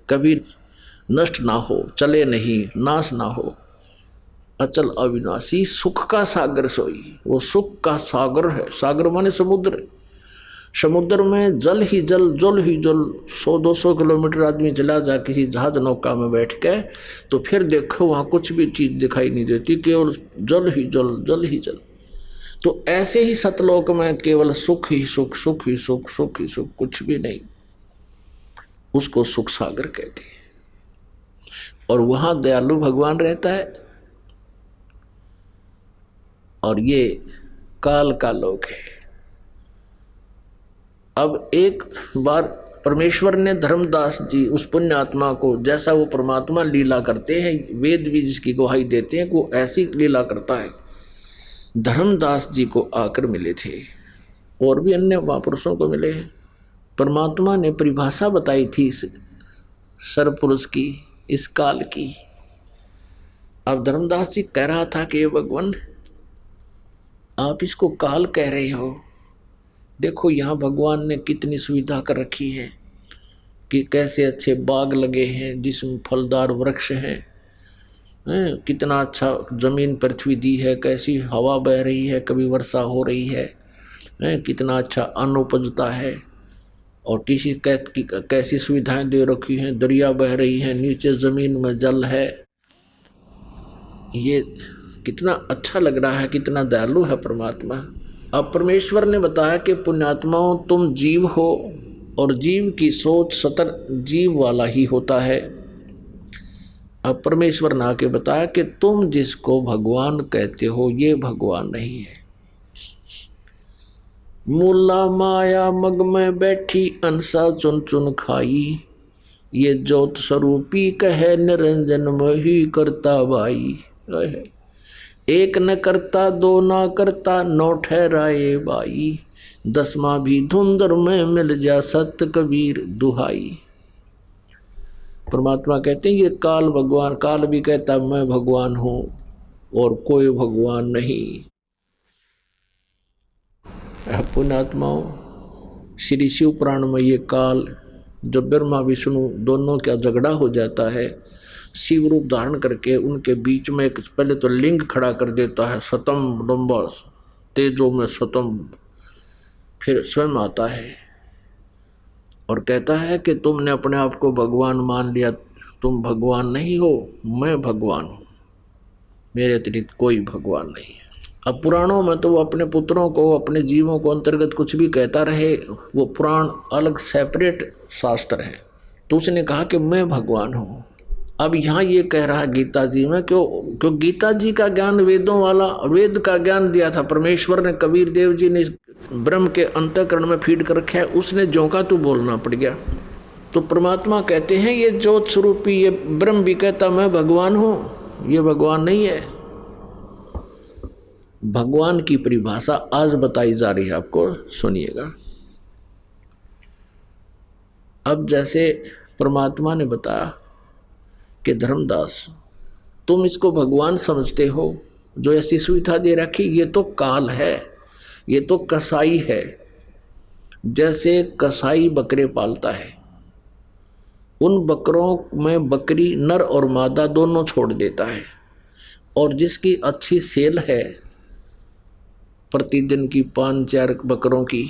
कभी नष्ट ना हो, चले नहीं, नाश ना हो, अचल अविनाशी, सुख का सागर सोई। वो सुख का सागर है। सागर माने समुद्र। समुद्र में जल ही जल, जल ही जल। 100-200 किलोमीटर आदमी चला जा किसी जहाज नौका में बैठ के, तो फिर देखो वहाँ कुछ भी चीज़ दिखाई नहीं देती, केवल जल ही जल, जल ही जल। तो ऐसे ही सतलोक में केवल सुख ही सुख, सुख ही सुख, सुख ही सुख, कुछ भी नहीं। उसको सुख सागर कहते हैं। और वहाँ दयालु भगवान रहता है। और ये काल का लोक है। अब एक बार परमेश्वर ने धर्मदास जी उस पुण्य आत्मा को, जैसा वो परमात्मा लीला करते हैं, वेद भी जिसकी गवाही देते हैं, वो ऐसी लीला करता है। धर्मदास जी को आकर मिले थे, और भी अन्य महापुरुषों को मिले हैं। परमात्मा ने परिभाषा बताई थी इस सर्वपुरुष की, इस काल की। अब धर्मदास जी कह रहा था कि भगवान आप इसको काल कह रहे हो, देखो यहाँ भगवान ने कितनी सुविधा कर रखी है, कि कैसे अच्छे बाग लगे हैं जिसमें फलदार वृक्ष हैं, कितना अच्छा जमीन पृथ्वी दी है, कैसी हवा बह रही है, कभी वर्षा हो रही है, कितना अच्छा अन्न उपजता है, और कैसी सुविधाएं दे रखी हैं, दरिया बह रही है, नीचे जमीन में जल है। ये कितना अच्छा लग रहा है, कितना दयालु है परमात्मा। अब परमेश्वर ने बताया कि पुण्यात्माओं तुम जीव हो, और जीव की सोच सतर जीव वाला ही होता है। अब परमेश्वर ने आके बताया कि तुम जिसको भगवान कहते हो ये भगवान नहीं है। मूला माया मग में बैठी अंसा चुन चुन खाई, ये ज्योत स्वरूपी कहे निरंजन मोही करता बाई। एक न करता दो ना करता नौ ठहराए बाई, 10वां भी धुंधर में मिल जा सत्य कबीर दुहाई। परमात्मा कहते हैं ये काल भगवान, काल भी कहता मैं भगवान हूं और कोई भगवान नहीं। पुण्यात्माओं, श्री शिव पुराण में ये काल जब ब्रह्मा विष्णु दोनों का झगड़ा हो जाता है, शिव रूप धारण करके उनके बीच में एक पहले तो लिंग खड़ा कर देता है, सतम लंबा तेजो में सतम, फिर स्वयं आता है और कहता है कि तुमने अपने आप को भगवान मान लिया, तुम भगवान नहीं हो, मैं भगवान हूँ, मेरे अतिरिक्त कोई भगवान नहीं है। अब पुराणों में तो वो अपने पुत्रों को, अपने जीवों को अंतर्गत कुछ भी कहता रहे, वो पुराण अलग सेपरेट शास्त्र है। तो उसने कहा कि मैं भगवान हूँ। अब यहाँ ये कह रहा है गीता जी में, क्यों गीता जी का ज्ञान वेदों वाला, वेद का ज्ञान दिया था परमेश्वर ने, कबीर देव जी ने ब्रह्म के अंतःकरण में फीड कर रखा है, उसने जोंका तो बोलना पड़ गया। तो परमात्मा कहते हैं ये ज्योत स्वरूपी, ये ब्रह्म भी कहता मैं भगवान हूँ, ये भगवान नहीं है। भगवान की परिभाषा आज बताई जा रही है, आपको सुनिएगा। अब जैसे परमात्मा ने बताया कि धर्मदास तुम इसको भगवान समझते हो, जो ऐसी सुविधा दे रखी, ये तो काल है, ये तो कसाई है। जैसे कसाई बकरे पालता है, उन बकरों में बकरी नर और मादा दोनों छोड़ देता है, और जिसकी अच्छी सेल है प्रतिदिन की 5-4 बकरों की,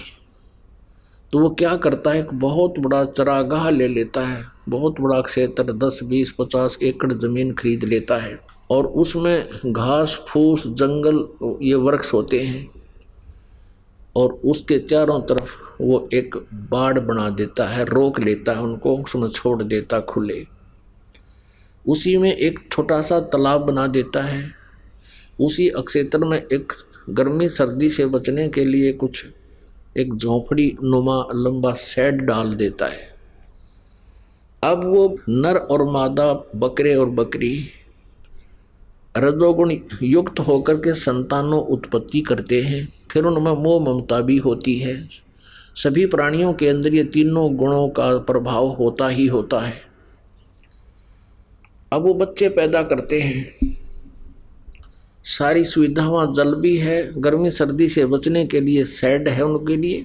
तो वो क्या करता है, एक बहुत बड़ा चरागाह ले लेता है, बहुत बड़ा क्षेत्र 10, 20, 50 एकड़ ज़मीन खरीद लेता है, और उसमें घास फूस जंगल ये वृक्ष होते हैं, और उसके चारों तरफ वो एक बाड़ बना देता है, रोक लेता है उनको, उसमें छोड़ देता खुले। उसी में एक छोटा सा तालाब बना देता है, उसी क्षेत्र में एक गर्मी सर्दी से बचने के लिए कुछ एक झोंपड़ी नुमा लंबा शेड डाल देता है। अब वो नर और मादा बकरे और बकरी रजोगुण युक्त होकर के संतानों उत्पत्ति करते हैं, फिर उनमें मोह ममता भी होती है। सभी प्राणियों के अंदर ये तीनों गुणों का प्रभाव होता ही होता है। अब वो बच्चे पैदा करते हैं, सारी सुविधा वहाँ जल भी है, गर्मी सर्दी से बचने के लिए शेड है उनके लिए,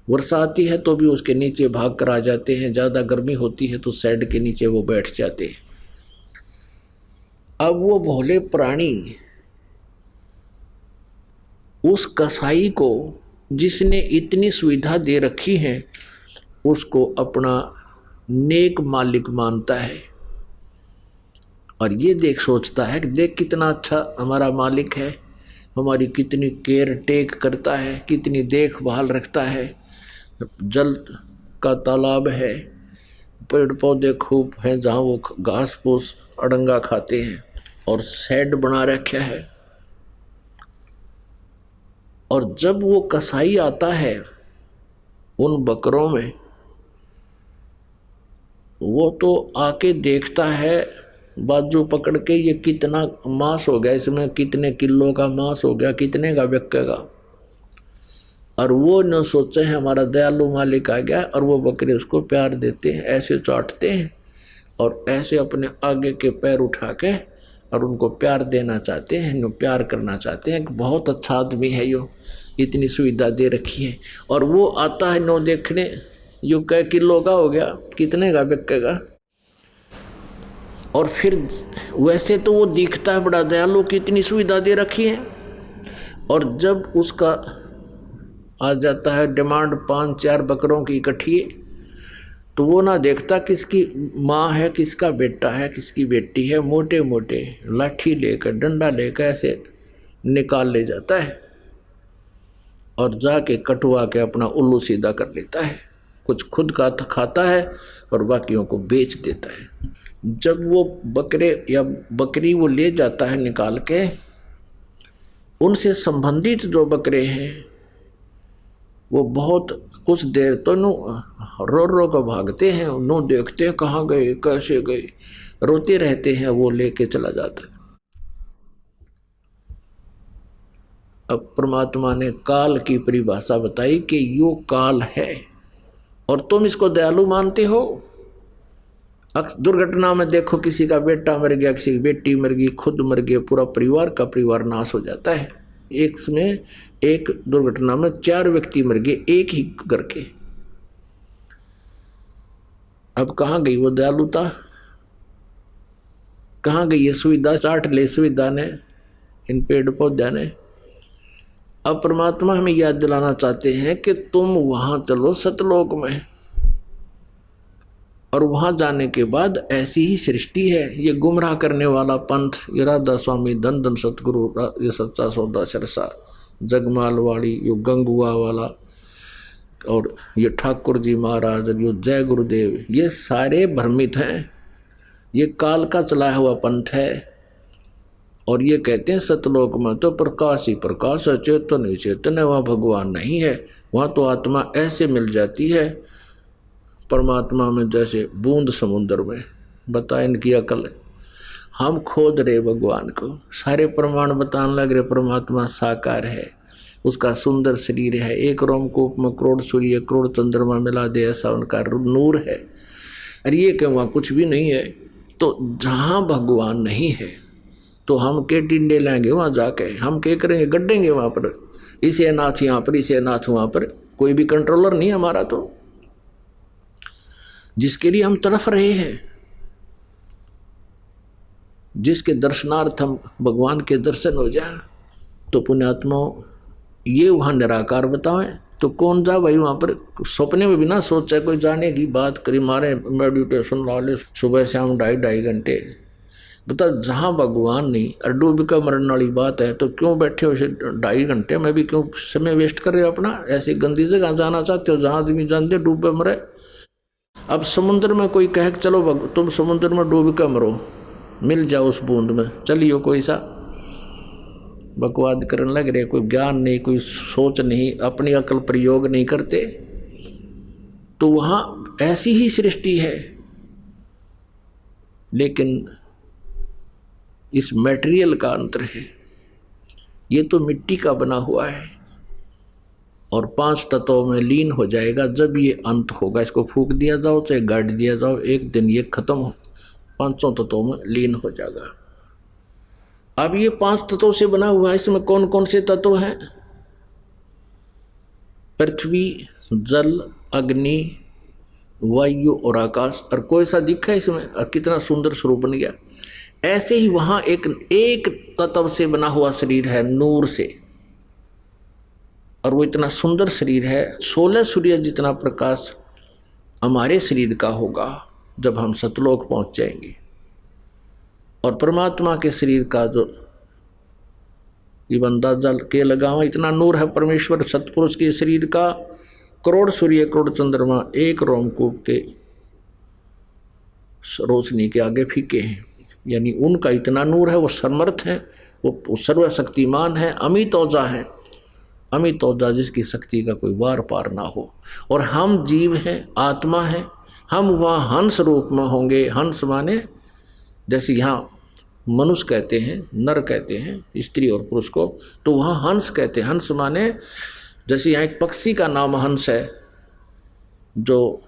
वर्षा आती है तो भी उसके नीचे भाग कर आ जाते हैं, ज़्यादा गर्मी होती है तो शेड के नीचे वो बैठ जाते हैं। अब वो भोले प्राणी उस कसाई को जिसने इतनी सुविधा दे रखी है उसको अपना नेक मालिक मानता है, और ये देख सोचता है कि देख कितना अच्छा हमारा मालिक है, हमारी कितनी केयर टेक करता है, कितनी देखभाल रखता है, जल का तालाब है, पेड़ पौधे खूब हैं जहाँ वो घास फूस अड़ंगा खाते हैं, और शेड बना रखा है। और जब वो कसाई आता है उन बकरों में, वो तो आके देखता है बाजू पकड़ के, ये कितना मांस हो गया, इसमें कितने किलो का मांस हो गया, कितने का बिकेगा, और वो न सोचे है हमारा दयालु मालिक आ गया, और वो बकरे उसको प्यार देते हैं, ऐसे चाटते हैं और ऐसे अपने आगे के पैर उठा के और उनको प्यार देना चाहते हैं, प्यार करना चाहते हैं कि बहुत अच्छा आदमी है, यो इतनी सुविधा दे रखी है। और वो आता है नो देखने, यो कै किलो का हो गया, कितने का बिकेगा, और फिर वैसे तो वो दिखता है बड़ा दयालु की इतनी सुविधा दे रखी है, और जब उसका आ जाता है डिमांड 5-4 बकरों की इकट्ठी, तो वो ना देखता किसकी माँ है, किसका बेटा है, किसकी बेटी है, मोटे मोटे लाठी लेकर डंडा लेकर ऐसे निकाल ले जाता है और जाके कटवा के अपना उल्लू सीधा कर लेता है, कुछ खुद का खाता है और बाकियों को बेच देता है। जब वो बकरे या बकरी वो ले जाता है निकाल के, उनसे संबंधित जो बकरे हैं वो बहुत कुछ देर तो नो रो रो कर भागते हैं, नो देखते हैं कहाँ गए कैसे गए, रोते रहते हैं, वो लेके चला जाता है। अब परमात्मा ने काल की परिभाषा बताई कि यो काल है और तुम इसको दयालु मानते हो। दुर्घटना में देखो किसी का बेटा मर गया, किसी की बेटी मर गई, खुद मर गए, पूरा परिवार का परिवार नाश हो जाता है। एक दुर्घटना में 4 व्यक्ति मर गए एक ही घर के। अब कहाँ गई वो दयालुता, कहाँ गई ये सुविधा, चाट ले सुविधा ने, इन पेड़ पौधे ने। अब परमात्मा हमें याद दिलाना चाहते हैं कि तुम वहां चलो सतलोक में, और वहां जाने के बाद ऐसी ही सृष्टि है। ये गुमराह करने वाला पंथ, ये राधा स्वामी धन धन सतगुरु, ये सच्चा सौदा सरसा जगमालवाड़ी, यो गंगुआ वाला, और ये ठाकुर जी महाराज, यो जय गुरुदेव, ये सारे भ्रमित हैं। ये काल का चलाया हुआ पंथ है। और ये कहते हैं सतलोक में तो प्रकाश ही प्रकाश है, चेतन ही चेतन है, वहाँ भगवान नहीं है। वहाँ तो आत्मा ऐसे मिल जाती है परमात्मा में जैसे बूंद समुद्र में। बता इनकी अकल है। हम खोद रहे भगवान को, सारे प्रमाण बताने लग रहे परमात्मा साकार है, उसका सुंदर शरीर है, एक रोमकूप में करोड़ सूर्य करोड़ चंद्रमा मिला दे ऐसा उनका नूर है। अरे ये कि वहाँ कुछ भी नहीं है, तो जहाँ भगवान नहीं है तो हम के टिंडे लेंगे वहाँ जाके, हम क्या करेंगे, गड्ढेंगे वहाँ पर, इसे नाथ यहाँ पर, इसे नाथ वहाँ पर। कोई भी कंट्रोलर नहीं हमारा, तो जिसके लिए हम तड़फ रहे हैं, जिसके दर्शनार्थ हम भगवान के दर्शन हो जाए, तो पुण्यात्मा ये वहाँ निराकार बताएं तो कौन जा भाई वहाँ पर। सपने में भी ना सोचा कोई जाने की बात करी, मारे मेडिटेशन वाले सुबह शाम 2.5 घंटे, बता जहाँ भगवान नहीं और डूब का मरने वाली बात है, तो क्यों बैठे हो 2.5 घंटे में भी, क्यों समय वेस्ट कर रहे हो अपना। ऐसी गंदी जगह जाना चाहते हो जहाँ आदमी जानते डूबे मरे। अब समुद्र में कोई कहे चलो तुम समुद्र में डूब कर मरो, मिल जाओ उस बूंद में, चलियो, कोई सा बकवाद करने लग रहे, कोई ज्ञान नहीं, कोई सोच नहीं, अपनी अकल प्रयोग नहीं करते। तो वहाँ ऐसी ही सृष्टि है, लेकिन इस मटेरियल का अंतर है। ये तो मिट्टी का बना हुआ है और 5 तत्वों में लीन हो जाएगा जब ये अंत होगा। इसको फूंक दिया जाओ चाहे गाड़ दिया जाओ, एक दिन ये खत्म हो, 5 तत्वों में लीन हो जाएगा। अब ये 5 तत्वों से बना हुआ है, इसमें कौन कौन से तत्व हैं? पृथ्वी, जल, अग्नि, वायु और आकाश। और कोई सा दिखा है इसमें, और कितना सुंदर स्वरूप बन गया। ऐसे ही वहां एक तत्व से बना हुआ शरीर है, नूर से, और वो इतना सुंदर शरीर है, 16 सूर्य जितना प्रकाश हमारे शरीर का होगा जब हम सतलोक पहुंच जाएंगे। और परमात्मा के शरीर का जो ये बंदा जल के लगावा, इतना नूर है परमेश्वर सतपुरुष के शरीर का, करोड़ सूर्य करोड़ चंद्रमा एक रोमकूप के रोशनी के आगे फीके हैं। यानी उनका इतना नूर है, वो समर्थ है, वो सर्वशक्तिमान है, अमित औजा है, अमित औजा जिसकी शक्ति का कोई वार पार ना हो। और हम जीव हैं, आत्मा है, हम वहाँ हंस रूप में होंगे। हंस माने जैसे यहाँ मनुष्य कहते हैं, नर कहते हैं स्त्री और पुरुष को, तो वहाँ हंस कहते हैं। हंस माने जैसे यहाँ एक पक्षी का नाम हंस है, जो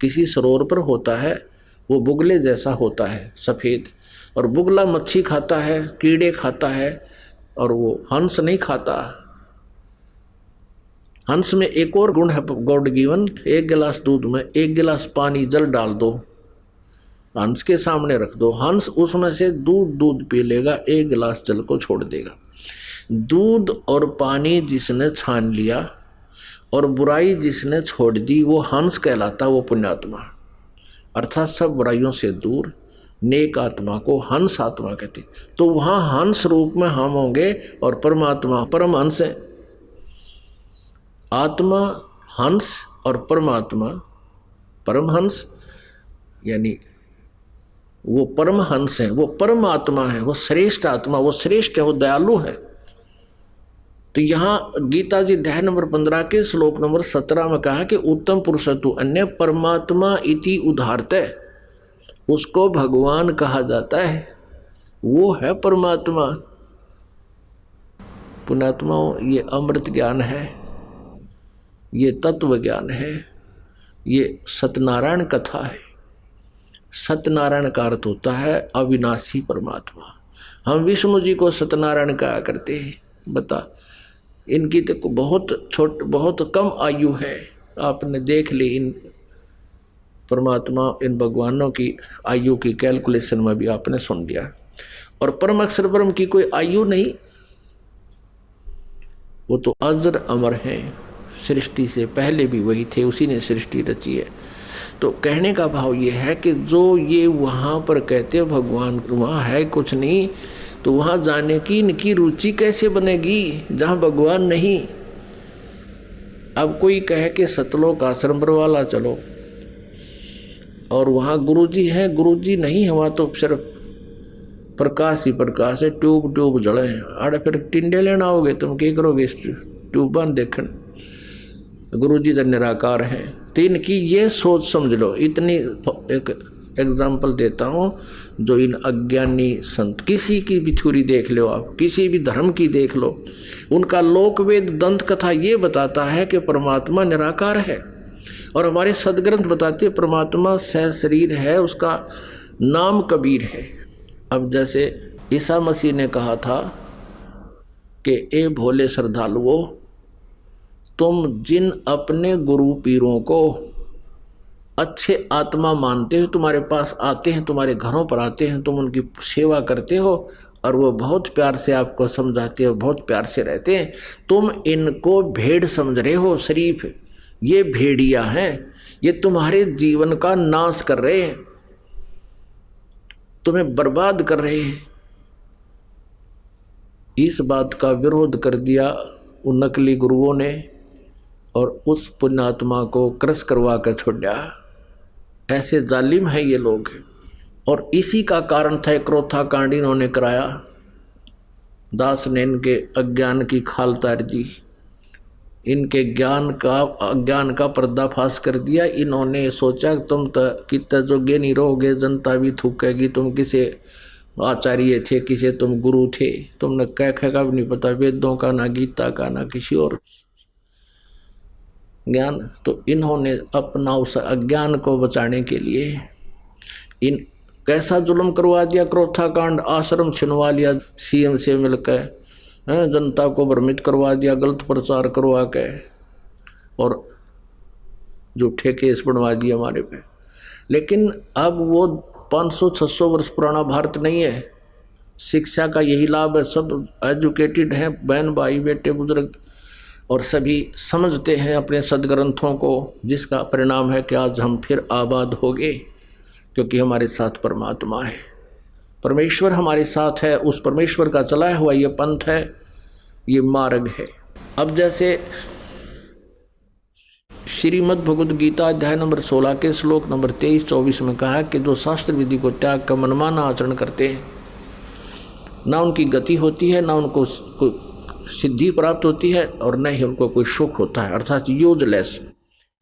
किसी सरोवर पर होता है, वो बुगले जैसा होता है सफ़ेद, और बुगला मच्छी खाता है, कीड़े खाता है, और वो हंस नहीं खाता। हंस में एक और गुण है गॉड गिवन, 1 गिलास दूध में 1 गिलास पानी जल डाल दो, हंस के सामने रख दो, हंस उसमें से दूध पी लेगा, 1 गिलास जल को छोड़ देगा। दूध और पानी जिसने छान लिया और बुराई जिसने छोड़ दी, वो हंस कहलाता, वो पुण्यात्मा। अर्थात सब बुराइयों से दूर नेक आत्मा को हंस आत्मा कहते। तो वहाँ हंस रूप में हम होंगे, और परमात्मा परमहंस है। आत्मा हंस और परमात्मा परमहंस, यानी वो परमहंस है, वो परमात्मा है, वो श्रेष्ठ आत्मा, वो श्रेष्ठ है, वो दयालु है। तो यहाँ गीता जी अध्याय नंबर 15 के श्लोक नंबर 17 में कहा कि उत्तम पुरुषत्व अन्य परमात्मा इति उदाहरते, उसको भगवान कहा जाता है, वो है परमात्मा। पुण्यात्मा, ये अमृत ज्ञान है, ये तत्व ज्ञान है, ये सत्यनारायण कथा है। सत्यनारायण का अर्थ होता है अविनाशी परमात्मा। हम विष्णु जी को सत्यनारायण कहा करते हैं। बता, इनकी तो बहुत कम आयु है, आपने देख ली इन परमात्मा, इन भगवानों की आयु की कैलकुलेशन में भी आपने सुन लिया। और परम अक्षर ब्रह्म की कोई आयु नहीं, वो तो अजर अमर हैं, सृष्टि से पहले भी वही थे, उसी ने सृष्टि रची है। तो कहने का भाव ये है कि जो ये वहाँ पर कहते हैं भगवान वहाँ है कुछ नहीं, तो वहाँ जाने की इनकी रुचि कैसे बनेगी जहाँ भगवान नहीं। अब कोई कहे कि सतलोक आश्रम वाला चलो, और वहाँ गुरुजी है, गुरुजी नहीं, वहाँ तो सिर्फ प्रकाश ही प्रकाश है, ट्यूब जड़े हैं। अरे फिर टिंडे लेना होगे, तुम क्या करोगे इस ट्यूबान देखन, गुरुजी तो निराकार हैं। तो इनकी ये सोच समझ लो, इतनी एक एग्जाम्पल देता हूँ, जो इन अज्ञानी संत, किसी की भी थ्योरी देख लो आप, किसी भी धर्म की देख लो, उनका लोकवेद दंत कथा ये बताता है कि परमात्मा निराकार है, और हमारे सदग्रंथ बताते परमात्मा सह शरीर है, उसका नाम कबीर है। अब जैसे ईसा मसीह ने कहा था कि ए भोले श्रद्धालुओं, तुम जिन अपने गुरु पीरों को अच्छे आत्मा मानते हो, तुम्हारे पास आते हैं, तुम्हारे घरों पर आते हैं, तुम उनकी सेवा करते हो और वो बहुत प्यार से आपको समझाते हो, बहुत प्यार से रहते हैं, तुम इनको भेड़ समझ रहे हो। शरीफ ये भेड़िया हैं, ये तुम्हारे जीवन का नाश कर रहे हैं, तुम्हें बर्बाद कर रहे हैं। इस बात का विरोध कर दिया उन नकली गुरुओं ने और उस पुण्यात्मा को क्रश करवा कर छोड़ा। ऐसे जालिम है ये लोग, और इसी का कारण था क्रोथा कांड इन्होंने कराया। दास ने इनके अज्ञान की खाल तार दी, इनके अज्ञान का पर्दाफाश कर दिया। इन्होंने सोचा तुम तो कितना जोगे नहीं रहोगे, जनता भी थूकेगी, तुम किसे आचार्य थे, किसे तुम गुरु थे, तुमने कह का भी नहीं पता, वेदों का ना गीता का ना किसी और ज्ञान। तो इन्होंने अपना उस अज्ञान को बचाने के लिए इन कैसा जुल्म करवा दिया। क्रोथा कांड, आश्रम छिनवा लिया सीएम से मिलकर, जनता को भ्रमित करवा दिया, गलत प्रचार करवा के, और झूठे केस बनवा दिए हमारे पे। लेकिन अब वो 500-600 वर्ष पुराना भारत नहीं है। शिक्षा का यही लाभ है, सब एजुकेटेड हैं, बहन भाई बेटे बुजुर्ग, और सभी समझते हैं अपने सदग्रंथों को, जिसका परिणाम है कि आज हम फिर आबाद हो गए, क्योंकि हमारे साथ परमात्मा है, परमेश्वर हमारे साथ है। उस परमेश्वर का चलाया हुआ ये पंथ है, ये मार्ग है। अब जैसे श्रीमद् भगवद गीता अध्याय नंबर 16 के श्लोक नंबर 23-24 में कहा है कि जो शास्त्र विधि को त्याग कर मनमाना आचरण करते हैं, ना उनकी गति होती है, ना उनको सिद्धि प्राप्त होती है, और न ही उनको कोई सुख होता है, अर्थात यूजलेस।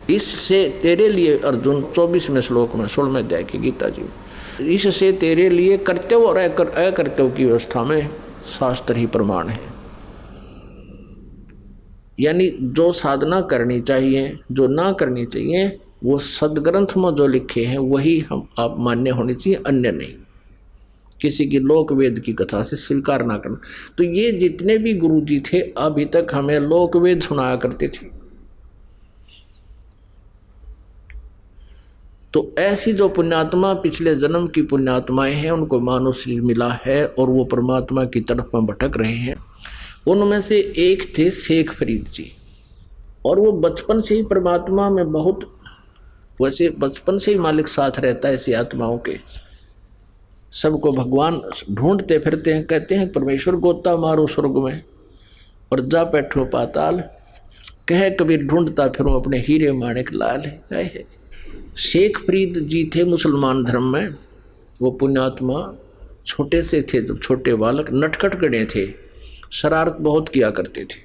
इससे तेरे लिए अर्जुन 24वें श्लोक में 16वें अध्याय की गीता जी, इससे तेरे लिए कर्तव्य और अकर्तव्य की व्यवस्था में शास्त्र ही प्रमाण है। यानी जो साधना करनी चाहिए, जो ना करनी चाहिए, वो सदग्रंथ में जो लिखे हैं वही हम आप मान्य होनी चाहिए, अन्य नहीं। किसी की लोक वेद की कथा से स्वीकार ना करना। तो ये जितने भी गुरु जी थे अभी तक हमें लोक वेद सुनाया करते थे। तो ऐसी जो पुण्यात्मा पिछले जन्म की पुण्यात्माएं हैं, उनको मानव शरीर मिला है और वो परमात्मा की तरफ में भटक रहे हैं। उनमें से एक थे शेख फरीद जी, और वो बचपन से ही परमात्मा में बहुत, वैसे बचपन से ही मालिक साथ रहता है ऐसी आत्माओं के। सबको भगवान ढूंढते फिरते हैं, कहते हैं परमेश्वर गोता मारो स्वर्ग में और जा बैठो पाताल, कहे कबीर ढूंढता फिरूं अपने हीरे माणिक लाल है। शेख फरीद जी थे मुसलमान धर्म में। वो पुण्यात्मा छोटे से थे, जब छोटे बालक नटखट गणे थे, शरारत बहुत किया करते थे।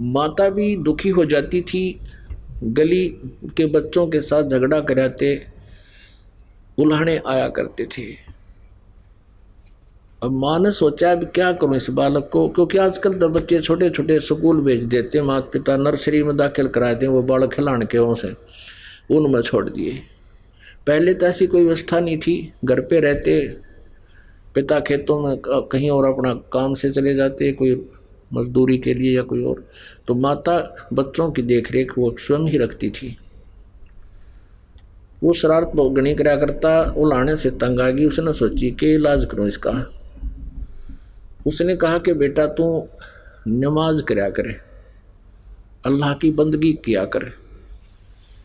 माता भी दुखी हो जाती थी, गली के बच्चों के साथ झगड़ा कराते, उल्हाने आया करते थे। अब माँ ने सोचा अब क्या करूं इस बालक को, क्योंकि आजकल तो बच्चे छोटे छोटे स्कूल भेज देते, माता पिता नर्सरी में दाखिल कराते हैं, वो बालक खिलाने के वहाँ से उनमें छोड़ दिए। पहले तो ऐसी कोई व्यवस्था नहीं थी, घर पे रहते, पिता खेतों में कहीं और अपना काम से चले जाते, कोई मजदूरी के लिए या कोई और, तो माता बच्चों की देखरेख वो स्वयं ही रखती थी। वो शरारत बहुत गणी करा करता, उलाने से तंग आ गई। उसने सोची कि इलाज करूं इसका। उसने कहा कि बेटा तू नमाज करा करे, अल्लाह की बंदगी किया करे।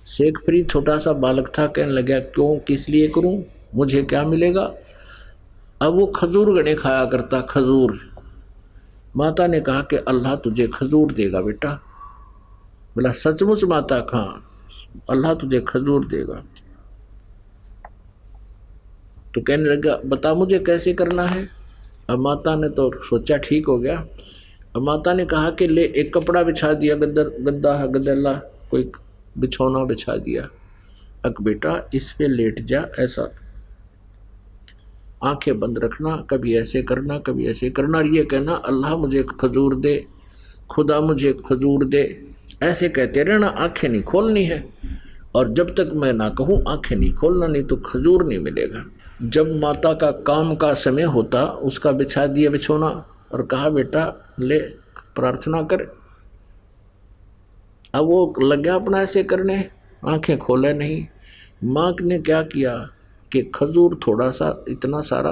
शेख फरीद छोटा सा बालक था, कहने लगा क्यों, किस लिए करूं, मुझे क्या मिलेगा। अब वो खजूर गणे खाया करता, खजूर। माता ने कहा कि अल्लाह तुझे खजूर देगा बेटा। बोला सचमुच माता, कहाँ, अल्लाह तुझे खजूर देगा। तो कहने लगा बता मुझे कैसे करना है। अब माता ने तो सोचा ठीक हो गया। अब माता ने कहा कि ले एक कपड़ा बिछा दिया, गद्दा गद्दला कोई बिछौना बिछा दिया। अक बेटा इस पे लेट जा, ऐसा आंखें बंद रखना, कभी ऐसे करना कभी ऐसे करना, और ये कहना अल्लाह मुझे एक खजूर दे, खुदा मुझे एक खजूर दे, ऐसे कहते रहना, आंखें नहीं खोलनी है। और जब तक मैं ना कहूँ आंखें नहीं खोलना, नहीं तो खजूर नहीं मिलेगा। जब माता का काम का समय होता, उसका बिछा दिया बिछोना और कहा बेटा ले प्रार्थना कर। अब वो लग गया अपना ऐसे करने, आंखें खोले नहीं। माँ ने क्या किया कि खजूर थोड़ा सा इतना सारा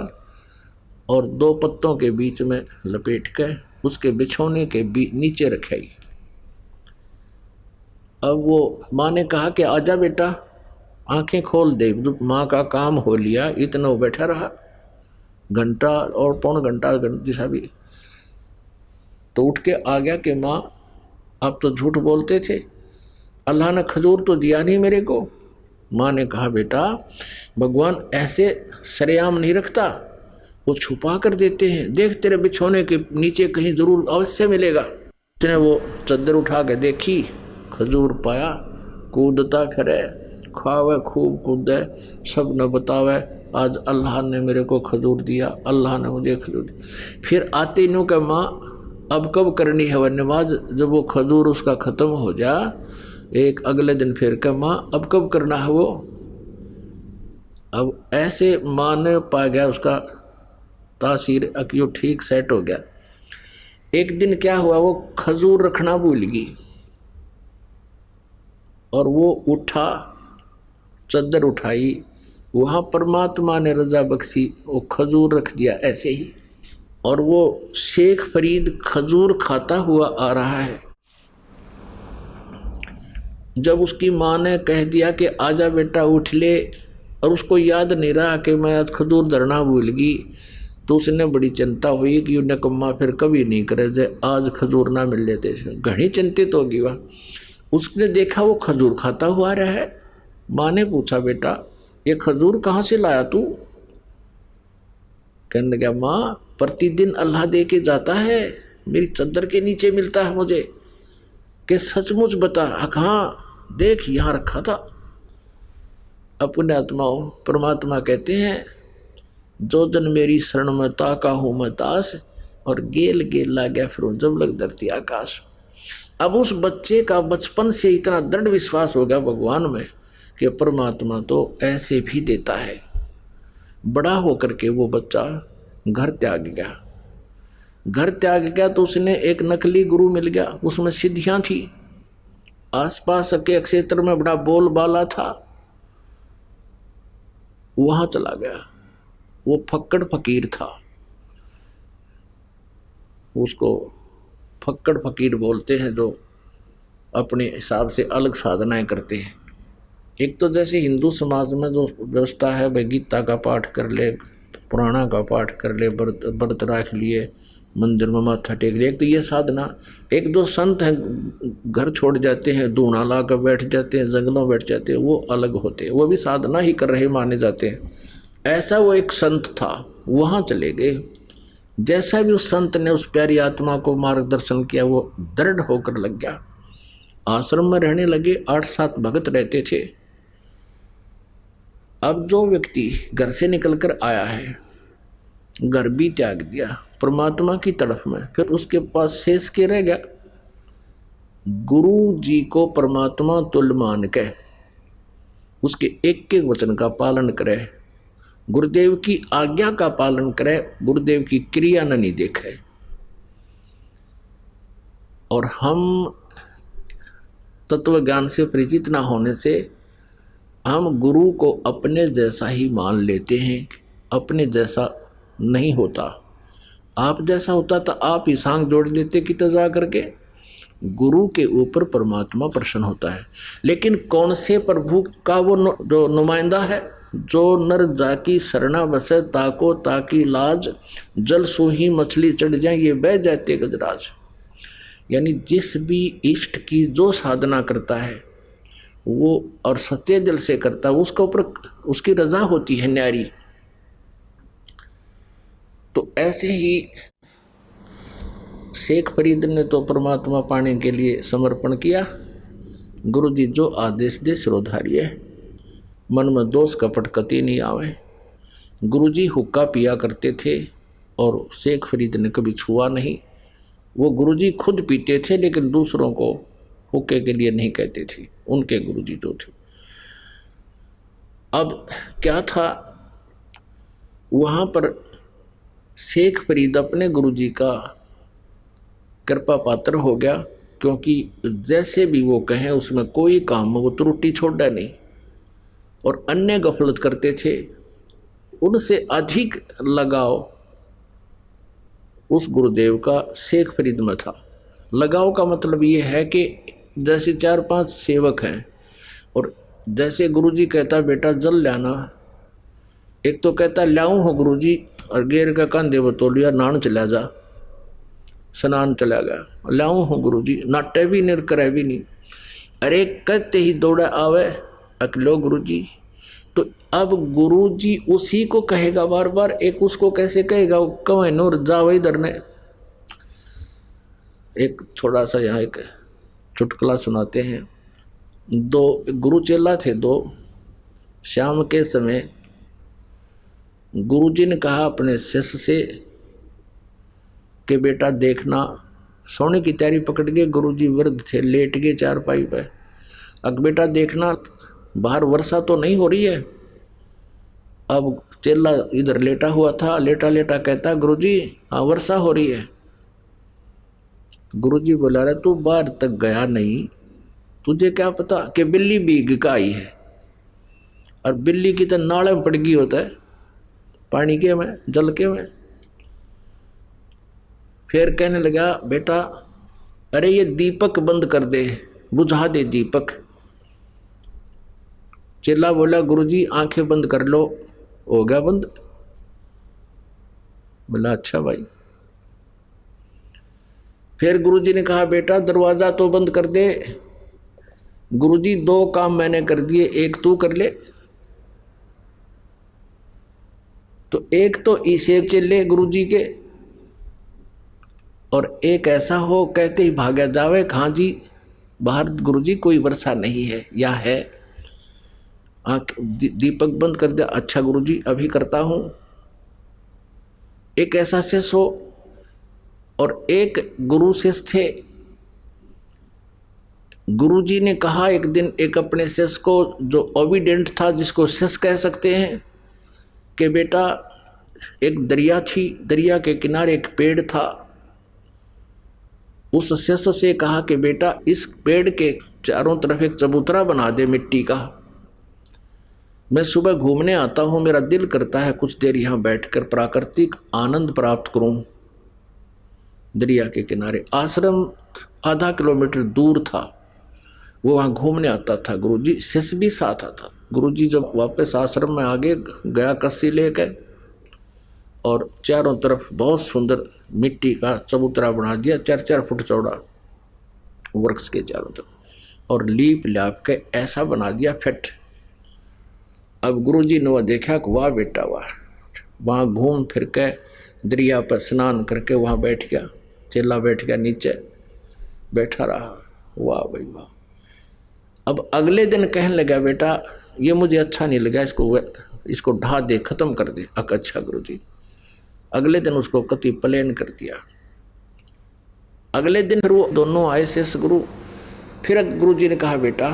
और 2 पत्तों के बीच में लपेट के उसके बिछोने के नीचे रखाई। अब वो माँ ने कहा कि आजा बेटा आंखें खोल दे। माँ का काम हो लिया, इतना वो बैठा रहा, घंटा और पौन घंटा जैसा भी। तो उठ के आ गया कि माँ आप तो झूठ बोलते थे, अल्लाह ने खजूर तो दिया नहीं मेरे को। माँ ने कहा बेटा भगवान ऐसे सरेआम नहीं रखता, वो छुपा कर देते हैं, देख तेरे बिछोने के नीचे कहीं जरूर अवश्य मिलेगा। उसने वो चद्दर उठा के देखी, खजूर पाया, कूदता फिरे, खावे खूब कूदे, सब न बतावे आज अल्लाह ने मेरे को खजूर दिया, अल्लाह ने मुझे खजूर दिया। फिर आते नो का माँ अब कब करनी है वह नमाज, जब वो खजूर उसका ख़त्म हो जा, एक अगले दिन फिर का माँ अब कब करना है वो। अब ऐसे माँ ने पा गया उसका तासीर, अकियो ठीक सेट हो गया। एक दिन क्या हुआ, वो खजूर रखना भूल गई और वो उठा, चद्दर उठाई, वहाँ परमात्मा ने रजा बख्शी, वो खजूर रख दिया ऐसे ही। और वो शेख फरीद खजूर खाता हुआ आ रहा है। जब उसकी माँ ने कह दिया कि आजा बेटा उठ ले, और उसको याद नहीं रहा कि मैं आज खजूर धरना भूल गई, तो उसने बड़ी चिंता हुई कि उन्हें कम्मा फिर कभी नहीं करे जे आज खजूर ना मिल लेते, घनी चिंतित होगी वह। उसने देखा वो खजूर खाता हुआ रहा है। माँ ने पूछा बेटा ये खजूर कहाँ से लाया तू। कहने लगा माँ प्रतिदिन अल्लाह दे के जाता है, मेरी चद्दर के नीचे मिलता है मुझे। कि सचमुच बता। हाँ देख यहाँ रखा था। अपने आत्माओं परमात्मा कहते हैं जो जन मेरी शरण में ताका हूँ मैं दास, और गेल गेल ला गया फिर जब लग धरती आकाश। अब उस बच्चे का बचपन से इतना दृढ़ विश्वास हो गया भगवान में कि परमात्मा तो ऐसे भी देता है। बड़ा होकर के वो बच्चा घर त्याग गया। घर त्याग गया तो उसने एक नकली गुरु मिल गया, उसमें सिद्धियां थी, आसपास के क्षेत्र में बड़ा बोलबाला था। वहां चला गया। वो फक्कड़ फकीर था, उसको फक्कड़ फकीर बोलते हैं जो अपने हिसाब से अलग साधनाएं करते हैं। एक तो जैसे हिंदू समाज में जो व्यवस्था है भाई गीता का पाठ कर ले, पुराना का पाठ कर ले, व्रत रख लिए, मंदिर में माथा टेक लिया। एक तो ये साधना। एक दो संत हैं घर छोड़ जाते हैं, धूना ला कर बैठ जाते हैं, जंगलों बैठ जाते हैं, वो अलग होते हैं, वो भी साधना ही कर रहे माने जाते हैं। ऐसा वो एक संत था, वहाँ चले गए। जैसा भी उस संत ने उस प्यारी आत्मा को मार्गदर्शन किया वो दृढ़ होकर लग गया। आश्रम में रहने लगे। 8-7 भगत रहते थे। अब जो व्यक्ति घर से निकलकर आया है, घर भी त्याग दिया परमात्मा की तरफ में, फिर उसके पास शेष के रह गया गुरु जी को परमात्मा तुल्य मान के उसके एक एक वचन का पालन करे, गुरुदेव की आज्ञा का पालन करे, गुरुदेव की क्रिया न नहीं देखे। और हम तत्व ज्ञान से परिचित ना होने से हम गुरु को अपने जैसा ही मान लेते हैं, अपने जैसा नहीं होता। आप जैसा होता तो आप ही सांग जोड़ लेते कि तजा करके। गुरु के ऊपर परमात्मा प्रसन्न होता है। लेकिन कौन से प्रभु का वो जो नुमाइंदा है, जो नर जाकी शरणा बसे ताको ताकी लाज, जल सूही मछली चढ़ जाए ये बह जाते गजराज। यानी जिस भी इष्ट की जो साधना करता है वो और सच्चे दिल से करता है, उसके ऊपर उसकी रजा होती है न्यारी। तो ऐसे ही शेख फरीद ने तो परमात्मा पाने के लिए समर्पण किया। गुरु जी जो आदेश दे सिरोधार्य है। मन में दोष कपट कति नहीं आवे। गुरुजी हुक्का पिया करते थे और शेख फरीद ने कभी छुआ नहीं। वो गुरुजी खुद पीते थे लेकिन दूसरों को हुक्के के लिए नहीं कहते थे, उनके गुरुजी जो थे। अब क्या था, वहाँ पर शेख फरीद अपने गुरुजी का कृपा पात्र हो गया, क्योंकि जैसे भी वो कहें उसमें कोई काम वो त्रुटि छोड़ा नहीं। और अन्य गफलत करते थे, उनसे अधिक लगाव उस गुरुदेव का शेख फरीद में था। लगाव का मतलब ये है कि जैसे 4-5 सेवक हैं और जैसे गुरुजी कहता बेटा जल लाना, एक तो कहता लाऊं हो गुरुजी और गेर का कंधे वो तो लिया, नान चला जा, स्नान चला गया, लाऊं हो गुरुजी, नाटे भी नहीं करे भी नहीं। अरे कहते ही दौड़ा आवे अकलो गुरुजी। तो अब गुरुजी उसी को कहेगा बार बार, एक उसको कैसे कहेगा, कवे नूर जाओ इधर ने। एक थोड़ा सा यहाँ एक चुटकुला सुनाते हैं। दो गुरु चेला थे दो। शाम के समय गुरुजी ने कहा अपने शिष्य से कि बेटा देखना, सोने की तैयारी पकड़ के गुरुजी वृद्ध थे, लेट गए चारपाई पे। अब बेटा देखना बाहर वर्षा तो नहीं हो रही है। अब चेला इधर लेटा हुआ था, लेटा लेटा कहता गुरुजी हाँ वर्षा हो रही है। गुरुजी बोला रहा तू बाहर तक गया नहीं, तुझे क्या पता कि बिल्ली भीग का आई है, और बिल्ली की तो नाले में पड़ गई होता है, पानी के में जल के में। फिर कहने लगा बेटा अरे ये दीपक बंद कर दे, बुझा दे दीपक। चेला बोला गुरुजी आंखें बंद कर लो, हो गया बंद। बोला अच्छा भाई। फिर गुरुजी ने कहा बेटा दरवाजा तो बंद कर दे। गुरुजी 2 काम मैंने कर दिए, एक तू कर ले। तो एक तो इसे चले गुरुजी के, और एक ऐसा हो कहते ही भागा जावे कहाँ जी बाहर गुरुजी कोई वर्षा नहीं है या है। आँख दीपक बंद कर दिया, अच्छा गुरुजी अभी करता हूँ। एक ऐसा शिष्य हो, और एक गुरु शिष्य थे। गुरुजी ने कहा एक दिन एक अपने शिष्य को जो ओबीडेंट था, जिसको शिष्य कह सकते हैं, कि बेटा एक दरिया थी, दरिया के किनारे एक पेड़ था। उस शिष्य से कहा कि बेटा इस पेड़ के चारों तरफ एक चबूतरा बना दे मिट्टी का। मैं सुबह घूमने आता हूँ, मेरा दिल करता है कुछ देर यहाँ बैठकर प्राकृतिक आनंद प्राप्त करूँ। दरिया के किनारे आश्रम आधा किलोमीटर दूर था, वो वहाँ घूमने आता था। गुरुजी शिष्य भी साथ आता। गुरुजी जब वापस आश्रम में आगे गया कस्सी लेकर, और चारों तरफ बहुत सुंदर मिट्टी का चबूतरा बना दिया, 4-4 फुट चौड़ा वृक्ष के चारों तरफ, और लीप लाप के ऐसा बना दिया फिट। अब गुरुजी ने वह देखा कि वाह बेटा वाह, वहाँ घूम फिर के दरिया पर स्नान करके वहाँ बैठ गया। चेला बैठ गया नीचे, बैठा रहा, वाह भाई वाह। अब अगले दिन कहने लगा बेटा ये मुझे अच्छा नहीं लगा, इसको ढा दे, खत्म कर दे। अच्छा गुरुजी। अगले दिन उसको कति प्लेन कर दिया। अगले दिन फिर वो दोनों आए शेष गुरु। फिर गुरुजी ने कहा बेटा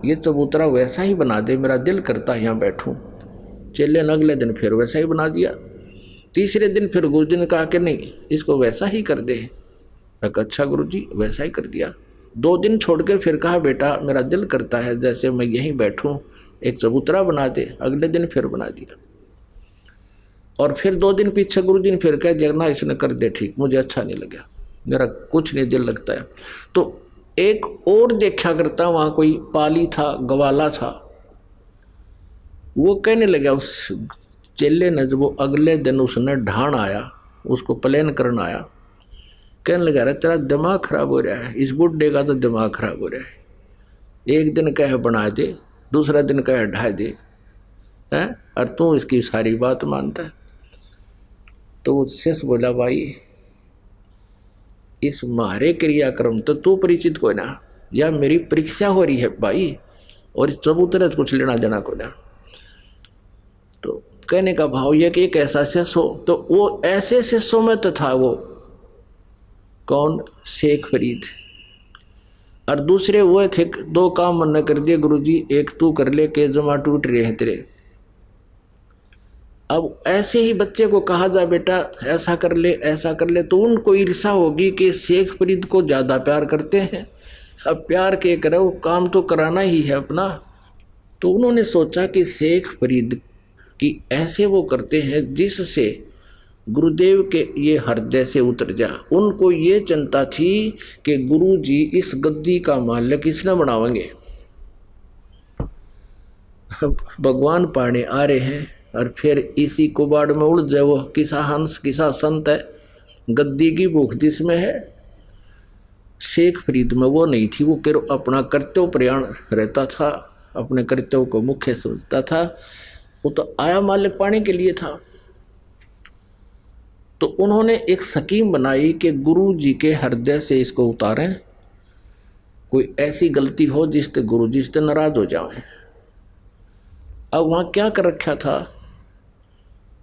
ये चबूतरा वैसा ही बना दे, मेरा दिल करता है यहाँ बैठूं। चेले ने अगले दिन फिर वैसा ही बना दिया। तीसरे दिन फिर गुरुजी ने कहा कि नहीं इसको वैसा ही कर दे। अच्छा गुरुजी, वैसा ही कर दिया। 2 दिन छोड़ के फिर कहा बेटा मेरा दिल करता है जैसे मैं यहीं बैठूं, एक चबूतरा बना दे। अगले दिन फिर बना दिया। और फिर 2 दिन पीछे गुरुजी ने फिर कह जगना इसने कर दे ठीक, मुझे अच्छा नहीं लगा, मेरा कुछ नहीं दिल लगता है। तो एक और देखा करता, वहाँ कोई पाली था, गवाला था। वो कहने लगा उस चेले ने, जब वो अगले दिन उसने ढाण आया, उसको प्लेन करना आया, कहने लगा अरे तेरा दिमाग खराब हो रहा है, इस बुढ़े का तो दिमाग खराब हो रहा है। एक दिन कहे बना दे, दूसरा दिन कहे ढा दे, हैं, और तू इसकी सारी बात मानता है। तो वो शिष्य बोला भाई इस मारे क्रियाक्रम तो तू परिचित कोई ना, या मेरी परीक्षा हो रही है भाई, और इस चबूतरे से कुछ लेना देना को ना। तो कहने का भाव यह कि एक ऐसा शिष्य हो, तो वो ऐसे शिष्यों में तो था वो कौन, शेख फरीद। और दूसरे वो थे, दो काम मन कर दिए गुरुजी, एक तू कर ले के जमा टूट रहे हैं तेरे। अब ऐसे ही बच्चे को कहा जा बेटा ऐसा कर ले ऐसा कर ले, तो उनको ईर्षा होगी कि शेख फरीद को ज़्यादा प्यार करते हैं। अब प्यार के करो, काम तो कराना ही है अपना। तो उन्होंने सोचा कि शेख फरीद की ऐसे वो करते हैं जिससे गुरुदेव के ये हृदय से उतर जा। उनको ये चिंता थी कि गुरु जी इस गद्दी का मालिक इसने बनावेंगे। भगवान पाने आ रहे हैं और फिर इसी कुबाड़ में उड़ जाए। वो किसा हंस किसा संत है, गद्दी की भूख जिसमें है। शेख फरीद में वो नहीं थी, वो केवल अपना कर्तव्य प्रयाण रहता था, अपने कर्तव्य को मुख्य समझता था। वो तो आया मालिक पाने के लिए था। तो उन्होंने एक स्कीम बनाई कि गुरु जी के हृदय से इसको उतारें, कोई ऐसी गलती हो जिससे गुरु जी से नाराज हो जाए। अब वहाँ क्या कर रखा था,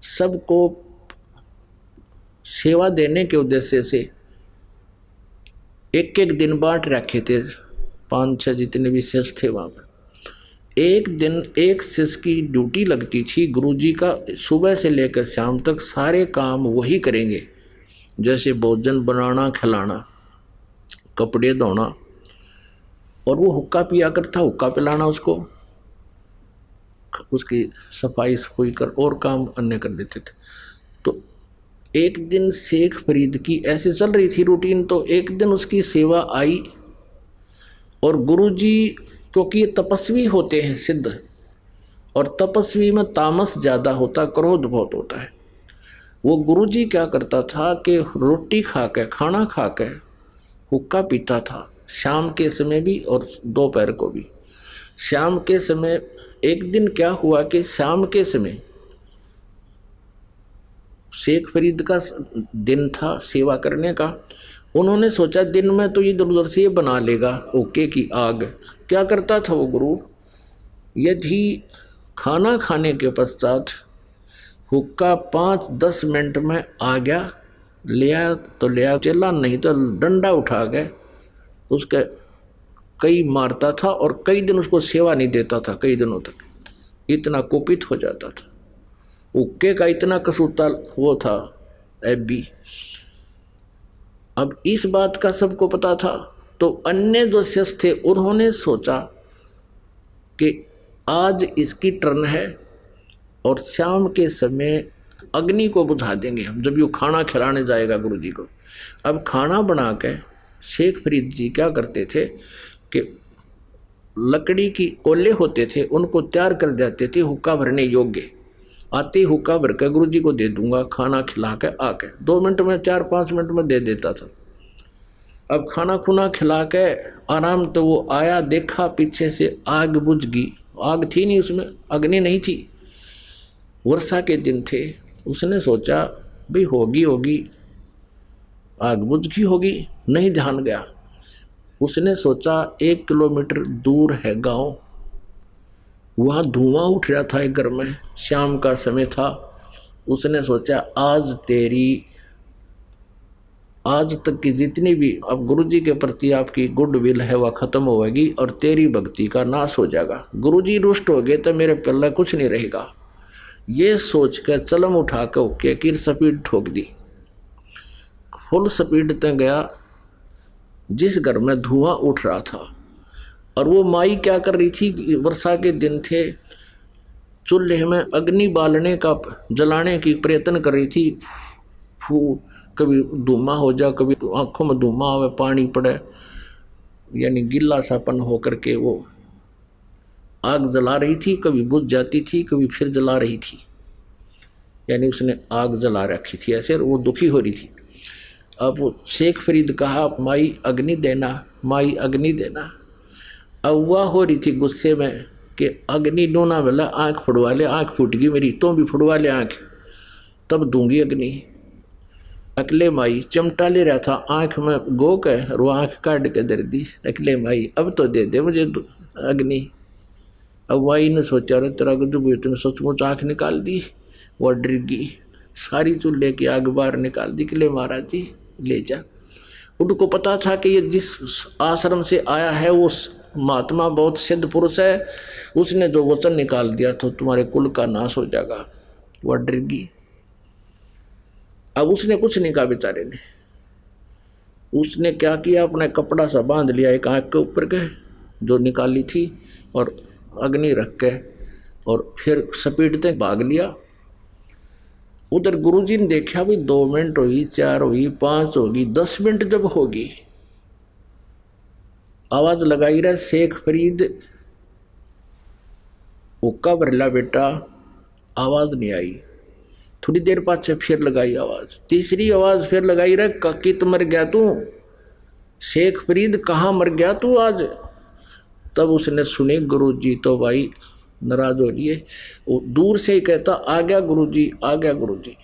सबको सेवा देने के उद्देश्य से एक एक दिन बांट रखे थे। 5-6 जितने भी शिष्य थे वहाँ पर एक दिन एक शिष्य की ड्यूटी लगती थी। गुरुजी का सुबह से लेकर शाम तक सारे काम वही करेंगे, जैसे भोजन बनाना, खिलाना, कपड़े धोना, और वो हुक्का पिया करता, हुक्का पिलाना उसको, उसकी सफाई सफाई कर और काम अन्य कर देते थे। तो एक दिन शेख फरीद की ऐसे चल रही थी रूटीन। तो एक दिन उसकी सेवा आई और गुरुजी, क्योंकि ये तपस्वी होते हैं सिद्ध, और तपस्वी में तामस ज़्यादा होता, क्रोध बहुत होता है। वो गुरुजी क्या करता था कि रोटी खा के, खाना खा के हुक्का पीता था, शाम के समय भी और दोपहर को भी। शाम के समय एक दिन क्या हुआ कि शाम के समय शेख फरीद का दिन था सेवा करने का। उन्होंने सोचा दिन में तो इधर उधर से ये बना लेगा ओके की आग। क्या करता था वो गुरु, यदि खाना खाने के पश्चात हुक्का 5-10 मिनट में आ गया, लिया तो लिया, चला नहीं तो डंडा उठा के उसके कई मारता था और कई दिन उसको सेवा नहीं देता था, कई दिनों तक। इतना कुपित हो जाता था, हुक्के का इतना कसूता वो था एबी। अब इस बात का सबको पता था। तो अन्य जो शिष्य थे उन्होंने सोचा कि आज इसकी टर्न है और शाम के समय अग्नि को बुझा देंगे हम, जब ये खाना खिलाने जाएगा गुरु जी को। अब खाना बना के शेख फरीद जी क्या करते थे कि लकड़ी की कोले होते थे, उनको तैयार कर देते थे हुक्का भरने योग्य। आते हुक्का भर के गुरु जी को दे दूंगा, खाना खिला के आके 2 मिनट में 4-5 मिनट में दे देता था। अब खाना खुना खिला के आराम, तो वो आया, देखा पीछे से आग बुझ गई। आग थी नहीं उसमें, अग्नि नहीं थी, वर्षा के दिन थे। उसने सोचा भाई होगी आग बुझ गई होगी, नहीं ध्यान गया। उसने सोचा 1 किलोमीटर दूर है गांव, वहाँ धुआं उठ रहा था एक घर में, शाम का समय था। उसने सोचा आज तक की जितनी भी अब गुरुजी के प्रति आपकी गुडविल है वह खत्म होगी और तेरी भक्ति का नाश हो जाएगा। गुरुजी रुष्ट हो गए तो मेरे पल्ले कुछ नहीं रहेगा। ये सोच कर चलम उठा के की स्पीड ठोक दी, फुल स्पीड तक गया जिस घर में धुआं उठ रहा था। और वो माई क्या कर रही थी, वर्षा के दिन थे, चूल्हे में अग्नि बालने का जलाने की प्रयत्न कर रही थी। कभी धुआं हो जा, कभी आंखों में धुआं आवे, पानी पड़े, यानी गिल्ला सापन हो करके वो आग जला रही थी। कभी बुझ जाती थी, कभी फिर जला रही थी, यानी उसने आग जला रखी थी ऐसे, और वो दुखी हो रही थी। अब शेख फरीद कहा माई अग्नि देना, माई अग्नि देना। अब वह हो रही थी गुस्से में कि अग्नि डोना वाला, आँख फुड़वा ले, आँख फूट गई मेरी, तो भी फुड़वा ले आँख, तब दूंगी अग्नि। अकले माई चिमटा ले रहा था, आँख में गोक है और वो आँख काट के दे दी। अकले माई अब तो दे दे मुझे अग्नि। अब वाई ने सोचा रे तेरा गजब इतने सचमुच आँख निकाल दी। वह डर गई, सारी चूल्हे की आग बाहर निकाल दी कि ले महाराज जी ले जा। उनको पता था कि ये जिस आश्रम से आया है वो महात्मा बहुत सिद्ध पुरुष है, उसने जो वचन निकाल दिया तो तुम्हारे कुल का नाश हो जाएगा। वह डर गई। अब उसने कुछ नहीं कहा बेचारे ने। उसने क्या किया, अपना कपड़ा सा बांध लिया एक आँख के ऊपर के जो निकाली थी और अग्नि रख के और फिर सपीटते भाग लिया। उधर गुरुजी ने देखा भी 2 मिनट हुई, 4 हुई, 5 होगी, 10 मिनट जब होगी आवाज लगाई रहा शेख फरीद हुक्का भरला बेटा, आवाज नहीं आई। थोड़ी देर पाछे फिर लगाई आवाज, तीसरी आवाज फिर लगाई रहा कित मर गया तू शेख फरीद, कहाँ मर गया तू आज। तब उसने सुने गुरुजी तो भाई नाराज हो लिए, वो दूर से ही कहता आ गया गुरुजी, आ गया गुरुजी।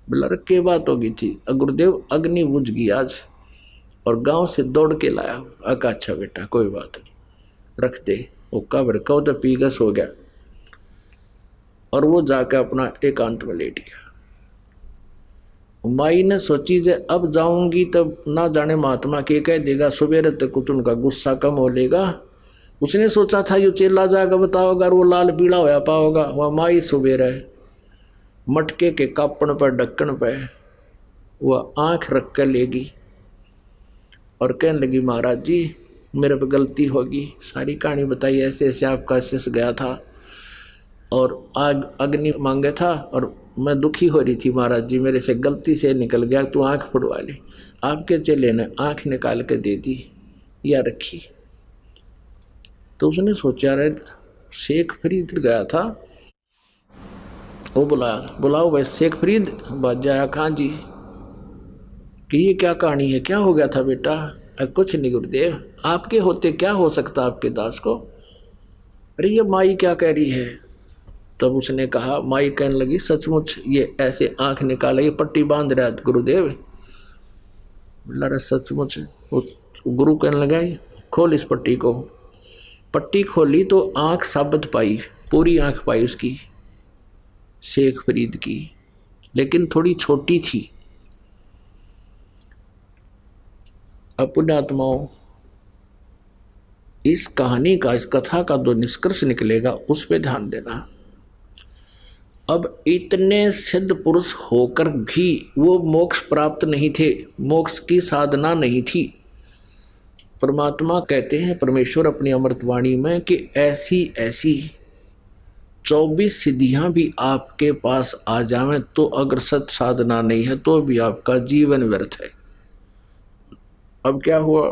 बोला के बात होगी थी, गुरुदेव अग्नि बुझ गई आज और गांव से दौड़ के लाया। अका अच्छा बेटा कोई बात नहीं, रख दे। वो कब्र कहो तो पीगस हो गया और वो जाकर अपना एकांत में लेट गया। माई ने सोची जे अब जाऊंगी तब ना जाने महात्मा के कह देगा, सुबेरे तक कुछ उनका गुस्सा कम हो लेगा। उसने सोचा था यो चेला जाकर बताओगा वो लाल पीला होया पाओगा। वह माई सुबेरे मटके के कापण पर ढक्कन पे वह आंख रख कर लेगी और कहने लगी महाराज जी मेरे पे गलती होगी। सारी कहानी बताई, ऐसे ऐसे आपका शिष्य गया था और आग अग्नि मांगे था और मैं दुखी हो रही थी महाराज जी, मेरे से गलती से निकल गया, तू आंख फुड़वा ले। आपके चेले ने आंख निकाल के दे दी या रखी। तो उसने सोचा रहे शेख फरीद गया था, वो बुलाओ भाई शेख फरीद। बाज जाया खां जी कि ये क्या कहानी है, क्या हो गया था बेटा। कुछ नहीं गुरुदेव, आपके होते क्या हो सकता आपके दास को। अरे ये माई क्या कह रही है। तब उसने कहा, माई कहने लगी सचमुच ये ऐसे आंख निकाले, ये पट्टी बांध रहा है गुरुदेव। बोला रहा सचमुच। वो गुरु कहने लगा खोल इस पट्टी को। पट्टी खोली तो आंख साबित पाई, पूरी आंख पाई उसकी शेख फरीद की, लेकिन थोड़ी छोटी थी। अब पुण्यात्माओं इस कहानी का, इस कथा का जो निष्कर्ष निकलेगा उस पे ध्यान देना। अब इतने सिद्ध पुरुष होकर भी वो मोक्ष प्राप्त नहीं थे, मोक्ष की साधना नहीं थी। परमात्मा कहते हैं, परमेश्वर अपनी अमृतवाणी में कि ऐसी ऐसी 24 सिद्धियां भी आपके पास आ जावें तो अगर सत साधना नहीं है तो भी आपका जीवन व्यर्थ है। अब क्या हुआ,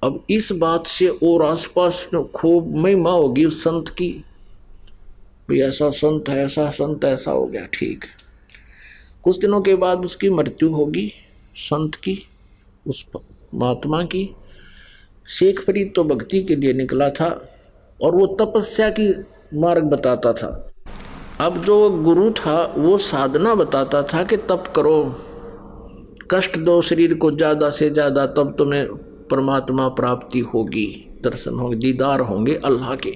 अब इस बात से और आसपास खूब महिमा होगी उस संत की, भाई ऐसा संत है, ऐसा संत, ऐसा हो गया। ठीक, कुछ दिनों के बाद उसकी मृत्यु होगी संत की, उस महात्मा की। शेख फरीद तो भक्ति के लिए निकला था और वो तपस्या की मार्ग बताता था। अब जो गुरु था वो साधना बताता था कि तप करो, कष्ट दो शरीर को ज़्यादा से ज़्यादा, तब तुम्हें परमात्मा प्राप्ति होगी, दर्शन होंगे, दीदार होंगे अल्लाह के।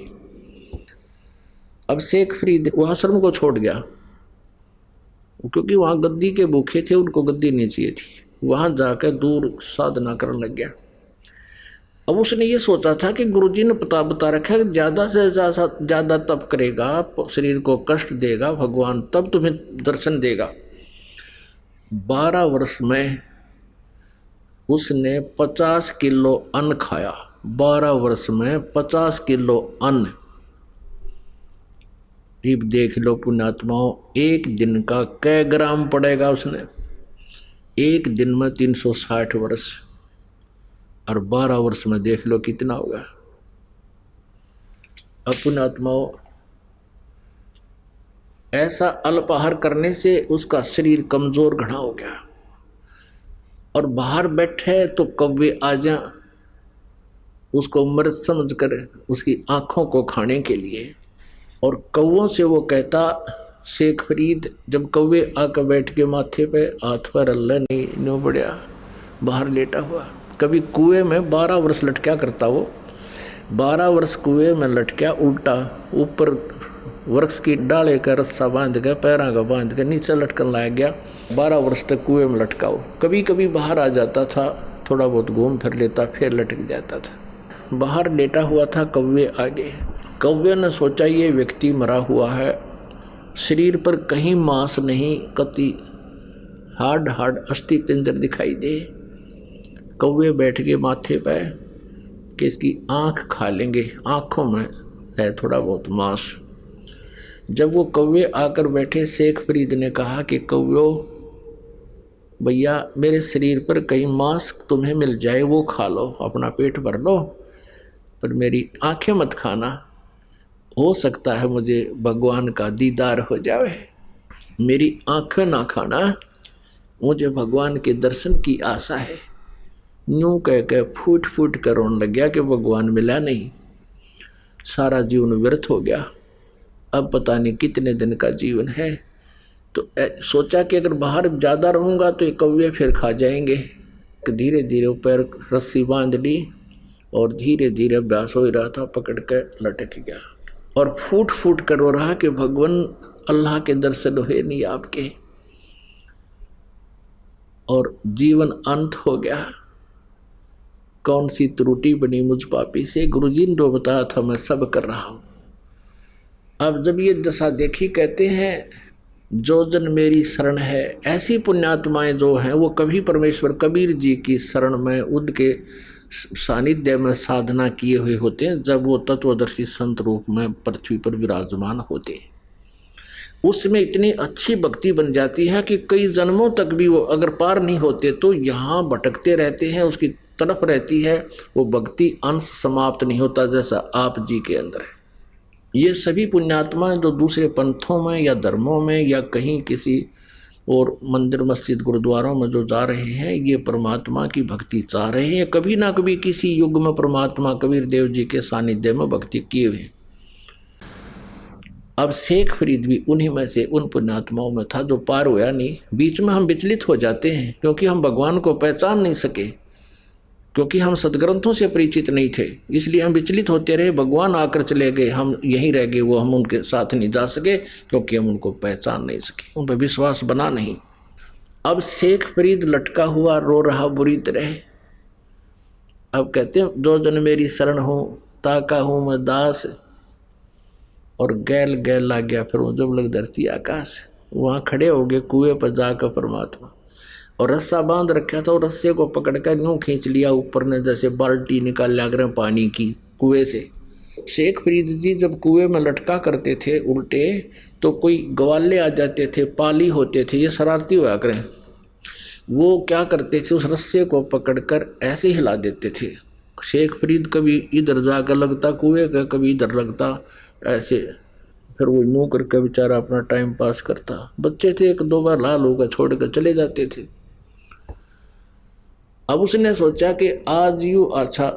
अब शेख फरीद वो आश्रम को छोड़ गया क्योंकि वहाँ गद्दी के भूखे थे, उनको गद्दी नहीं चाहिए थी। वहाँ जाकर दूर साधना करने लग गया। अब उसने ये सोचा था कि गुरुजी ने बता रखा है कि ज़्यादा से ज़्यादा तप करेगा, शरीर को कष्ट देगा भगवान, तब तुम्हें दर्शन देगा। 12 वर्ष में उसने 50 किलो अन्न खाया। 12 वर्ष में 50 किलो अन्न। अब देख लो पुण्यात्माओं, एक दिन का कै ग्राम पड़ेगा उसने। एक दिन में 360 वर्ष और 12 वर्ष में देख लो कितना होगा। अब पुण्यात्माओं ऐसा अल्पाहार करने से उसका शरीर कमजोर घना हो गया और बाहर बैठे तो कौवे आ जा उसको मृत समझकर उसकी आंखों को खाने के लिए। और कौवों से वो कहता, शेख फरीद जब कौवे आकर बैठ के माथे पे हाथ पर अल्लाह नहीं नो बढ़िया बाहर लेटा हुआ, कभी कुएं में 12 वर्ष लटका करता वो, 12 वर्ष कुएं में लटका उल्टा, ऊपर वृक्ष की डाले का रस्सा बांध के पैरों का बांध के नीचे लटकन लाया गया। 12 वर्ष तक कुएं में लटकाओ। कभी कभी बाहर आ जाता था, थोड़ा बहुत घूम फिर लेता, फिर लटक जाता था। बाहर लेटा हुआ था, कौवे आगे। कौवे ने सोचा ये व्यक्ति मरा हुआ है, शरीर पर कहीं मांस नहीं, कति हार्ड अस्थि पिंजर दिखाई दे। कौवे बैठ गए माथे पे कि इसकी आँख खा लेंगे, आँखों में है थोड़ा बहुत मांस। जब वो कौवे आकर बैठे, शेख फरीद ने कहा कि कौवे भैया मेरे शरीर पर कहीं मांस तुम्हें मिल जाए वो खा लो, अपना पेट भर लो, पर मेरी आंखें मत खाना, हो सकता है मुझे भगवान का दीदार हो जाए। मेरी आंखें ना खाना, मुझे भगवान के दर्शन की आशा है। यूं कह के फूट फूट कर रोने लग गया कि भगवान मिला नहीं, सारा जीवन व्यर्थ हो गया, अब पता नहीं कितने दिन का जीवन है। तो सोचा कि अगर बाहर ज़्यादा रहूँगा तो ये कौवे फिर खा जाएंगे। धीरे धीरे ऊपर रस्सी बांध ली और धीरे धीरे अभ्यास हो रहा था, पकड़ के लटक गया और फूट फूट कर रो रहा कि भगवान अल्लाह के दर्शन हुए नहीं आपके, और जीवन अंत हो गया। कौन सी त्रुटि बनी मुझ पापी से, गुरुजी ने जो बताया था मैं सब कर रहा हूँ। अब जब ये दशा देखी, कहते हैं जो जन मेरी शरण है, ऐसी पुण्यात्माएं जो हैं वो कभी परमेश्वर कबीर जी की शरण में, उनके सानिध्य में साधना किए हुए होते हैं, जब वो तत्वदर्शी संत रूप में पृथ्वी पर विराजमान होते हैं। उसमें इतनी अच्छी भक्ति बन जाती है कि कई जन्मों तक भी वो अगर पार नहीं होते तो यहाँ भटकते रहते हैं, उसकी तड़प रहती है, वो भक्ति अंश समाप्त नहीं होता, जैसा आप जी के अंदर है। ये सभी पुण्यात्मा जो दूसरे पंथों में या धर्मों में या कहीं किसी और मंदिर मस्जिद गुरुद्वारों में जो जा रहे हैं, ये परमात्मा की भक्ति चाह रहे हैं, कभी ना कभी किसी युग में परमात्मा कबीर देव जी के सानिध्य में भक्ति किए हुए। अब शेख फरीद भी उन्हीं में से, उन पुण्यात्माओं में था जो पार हुआ नहीं। बीच में हम विचलित हो जाते हैं क्योंकि हम भगवान को पहचान नहीं सके, क्योंकि हम सदग्रंथों से परिचित नहीं थे, इसलिए हम विचलित होते रहे। भगवान आकर चले गए, हम यहीं रह गए, वो हम उनके साथ नहीं जा सके क्योंकि हम उनको पहचान नहीं सके, उन पर विश्वास बना नहीं। अब शेख फरीद लटका हुआ रो रहा बुरी तरह। अब कहते हैं जो जन मेरी शरण हो, ताका हूँ मैं दास, और गैल गैल ला गया फिर जब लग धरती आकाश। वहाँ खड़े हो गए कुएं पर जाकर परमात्मा, और रस्सा बांध रखा था, और रस्से को पकड़ कर यूँ खींच लिया ऊपर ने, जैसे बाल्टी निकाल लिया करें पानी की कुएं से। शेख फरीद जी जब कुएं में लटका करते थे उल्टे, तो कोई ग्वाले आ जाते थे, पाली होते थे, ये शरारती हुआ करें, वो क्या करते थे उस रस्से को पकड़कर ऐसे हिला देते थे। शेख फरीद कभी इधर जाकर लगता कुएं का, कभी इधर लगता ऐसे, फिर वो यूँ करके बेचारा अपना टाइम पास करता। बच्चे थे, 1-2 बार लाल होकर छोड़ कर चले जाते थे। अब उसने सोचा कि आज यूँ अच्छा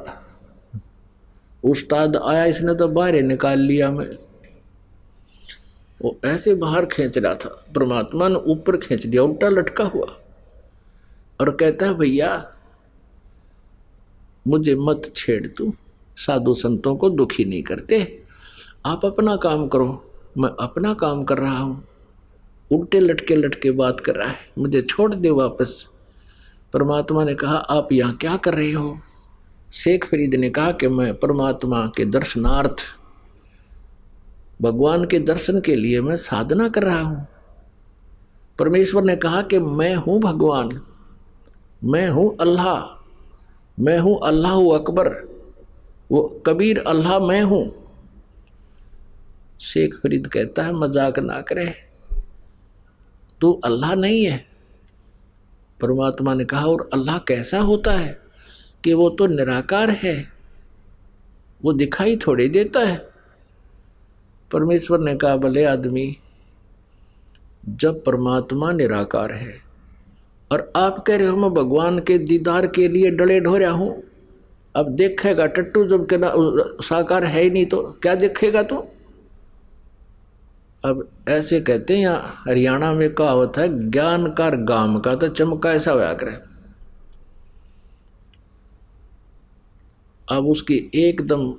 उस्ताद आया, इसने तो बाहर निकाल लिया मैं। वो ऐसे बाहर खींच रहा था, परमात्मा ने ऊपर खींच दिया, उल्टा लटका हुआ, और कहता है भैया मुझे मत छेड़, तू साधु संतों को दुखी नहीं करते, आप अपना काम करो, मैं अपना काम कर रहा हूँ। उल्टे लटके लटके बात कर रहा है, मुझे छोड़ दे वापस। परमात्मा ने कहा आप यहाँ क्या कर रहे हो? शेख फरीद ने कहा कि मैं परमात्मा के दर्शनार्थ, भगवान के दर्शन के लिए मैं साधना कर रहा हूँ। परमेश्वर ने कहा कि मैं हूँ भगवान, मैं हूँ अल्लाह, मैं हूँ अल्लाह अकबर, वो कबीर अल्लाह मैं हूँ। शेख फरीद कहता है मजाक ना करे, तू अल्लाह नहीं है। परमात्मा ने कहा और अल्लाह कैसा होता है कि वो तो निराकार है, वो दिखाई थोड़ी देता है। परमेश्वर ने कहा भले आदमी, जब परमात्मा निराकार है और आप कह रहे हो मैं भगवान के दीदार के लिए डले ढोरा हूं, अब देखेगा टट्टू, जब के साकार है ही नहीं तो क्या देखेगा तू? अब ऐसे कहते हैं, यहाँ हरियाणा में कहावत है, ज्ञान का गाम का तो चमका ऐसा होया करे। अब उसकी एकदम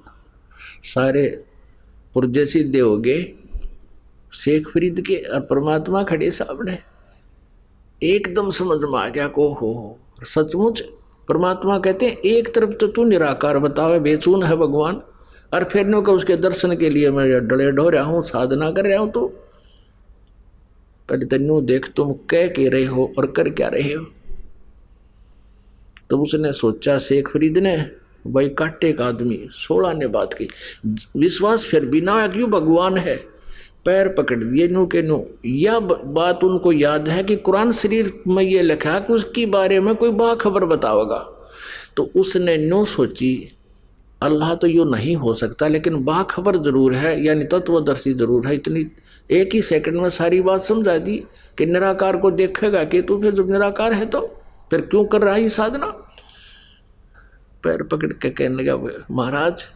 सारे पुरजे सीधे हो गए शेख फरीद के, और परमात्मा खड़े सामने। एकदम समझ में आ गया को हो सचमुच परमात्मा कहते हैं एक तरफ तो तू निराकार बतावे बेचून है भगवान, और फिर नो का उसके दर्शन के लिए मैं डले ढो रहा हूँ, साधना कर रहा हूँ। तो पहले तेनू देख तुम कह के रहे हो और कर क्या रहे हो। तो उसने सोचा शेख फरीद ने, भाई काटे का आदमी 16 ने बात की, विश्वास फिर भी ना क्यों भगवान है, पैर पकड़ दिए नू के नू। यह बात उनको याद है कि कुरान शरीफ में ये लिखा कि उसके बारे में कोई बाखबर बताओगा। तो उसने नो सोची अल्लाह तो यूँ नहीं हो सकता, लेकिन बाखबर जरूर है, यानी तत्वदर्शी जरूर है। इतनी एक ही सेकंड में सारी बात समझा दी कि निराकार को देखेगा कि तू, फिर जब निराकार है तो फिर क्यों कर रहा है साधना। पैर पकड़ के कहने लगा, महाराज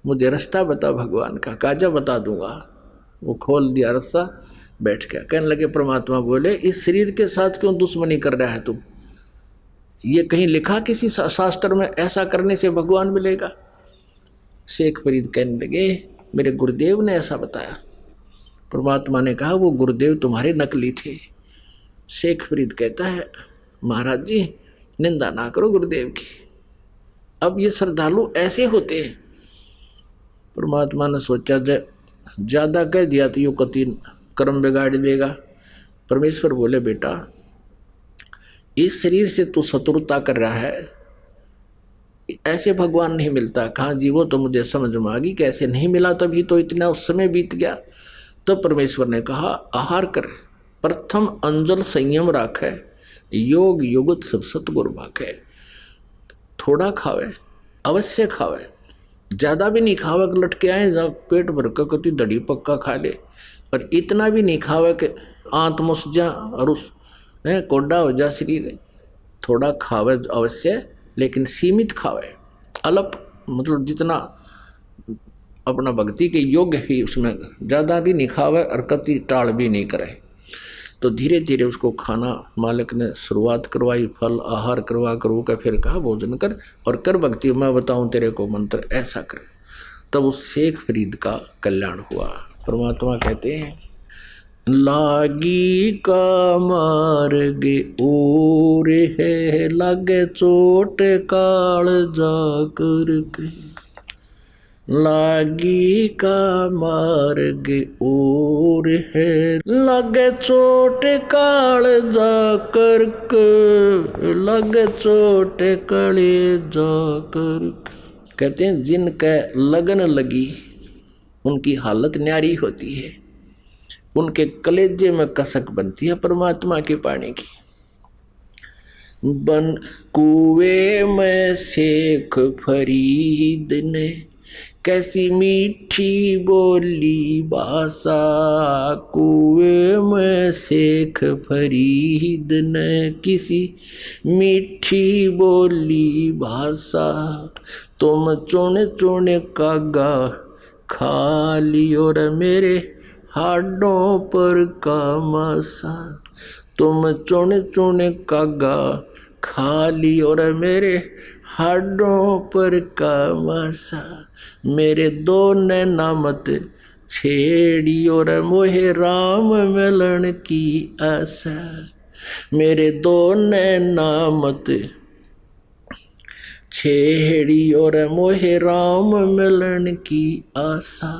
मुझे रास्ता बता भगवान का। काजा बता दूंगा। वो खोल दिया रास्ता, बैठ गया। कहने लगे परमात्मा बोले, इस शरीर के साथ क्यों दुश्मनी कर रहा है तुम? ये कहीं लिखा किसी शास्त्र में ऐसा करने से भगवान मिलेगा? शेख फरीद कहने लगे, मेरे गुरुदेव ने ऐसा बताया। परमात्मा ने कहा, वो गुरुदेव तुम्हारे नकली थे। शेख फरीद कहता है, महाराज जी निंदा ना करो गुरुदेव की, अब ये श्रद्धालु ऐसे होते हैं। परमात्मा ने सोचा ज्यादा कह दिया तो यो कति कर्म बिगाड़ देगा। परमेश्वर बोले, बेटा इस शरीर से तू शत्रुता कर रहा है, ऐसे भगवान नहीं मिलता। कहाँ जी, वो तो मुझे समझ में आ गई कैसे नहीं मिला, तभी तो इतना उस समय बीत गया। तो परमेश्वर ने कहा, आहार कर, प्रथम अंजल संयम राखे, योग युगत सब सतगुरु भाखे। थोड़ा खावे, अवश्य खावे, ज़्यादा भी नहीं खावे कि लटके आए, पेट भर कर कति दड़ी पक्का खा ले, और इतना भी नहीं खावे कि आंत मुस जा और उस कोडा हो जा शरीर। थोड़ा खावे अवश्य, लेकिन सीमित खावे, अल्प, मतलब जितना अपना भक्ति के योग्य ही, उसमें ज़्यादा भी नहीं खावे और कति टाल भी नहीं करे। तो धीरे धीरे उसको खाना मालिक ने शुरुआत करवाई, फल आहार करवा कर फिर कहा भोजन कर और कर भक्ति, मैं बताऊं तेरे को मंत्र, ऐसा कर। तब उस शेख फरीद का कल्याण हुआ। परमात्मा कहते हैं, लागी का मार्गे और है, लागे चोट काल जाकर के। लागी का मार्ग और है, लगे चोट काल जाकर के, लगे चोट कले जाकर के। कहते हैं जिनके लगन लगी उनकी हालत न्यारी होती है, उनके कलेजे में कसक बनती है परमात्मा के पानी की। बन कुएं में शेख फरीद ने कैसी मीठी बोली भाषा, कुएं में शेख फरीद ने किसी मीठी बोली भाषा। तुम चुन चुन कागा खा लियो रे मेरे हाडों पर का मासा। तुम चुन चुन कागा खा लियो रे मेरे हाडों पर का मासा। मेरे दो नैना मत छेड़ियो रे मोहे राम मिलन की आशा। मेरे दो नैना मत छेड़ियो रे मोहे राम मिलन की आशा।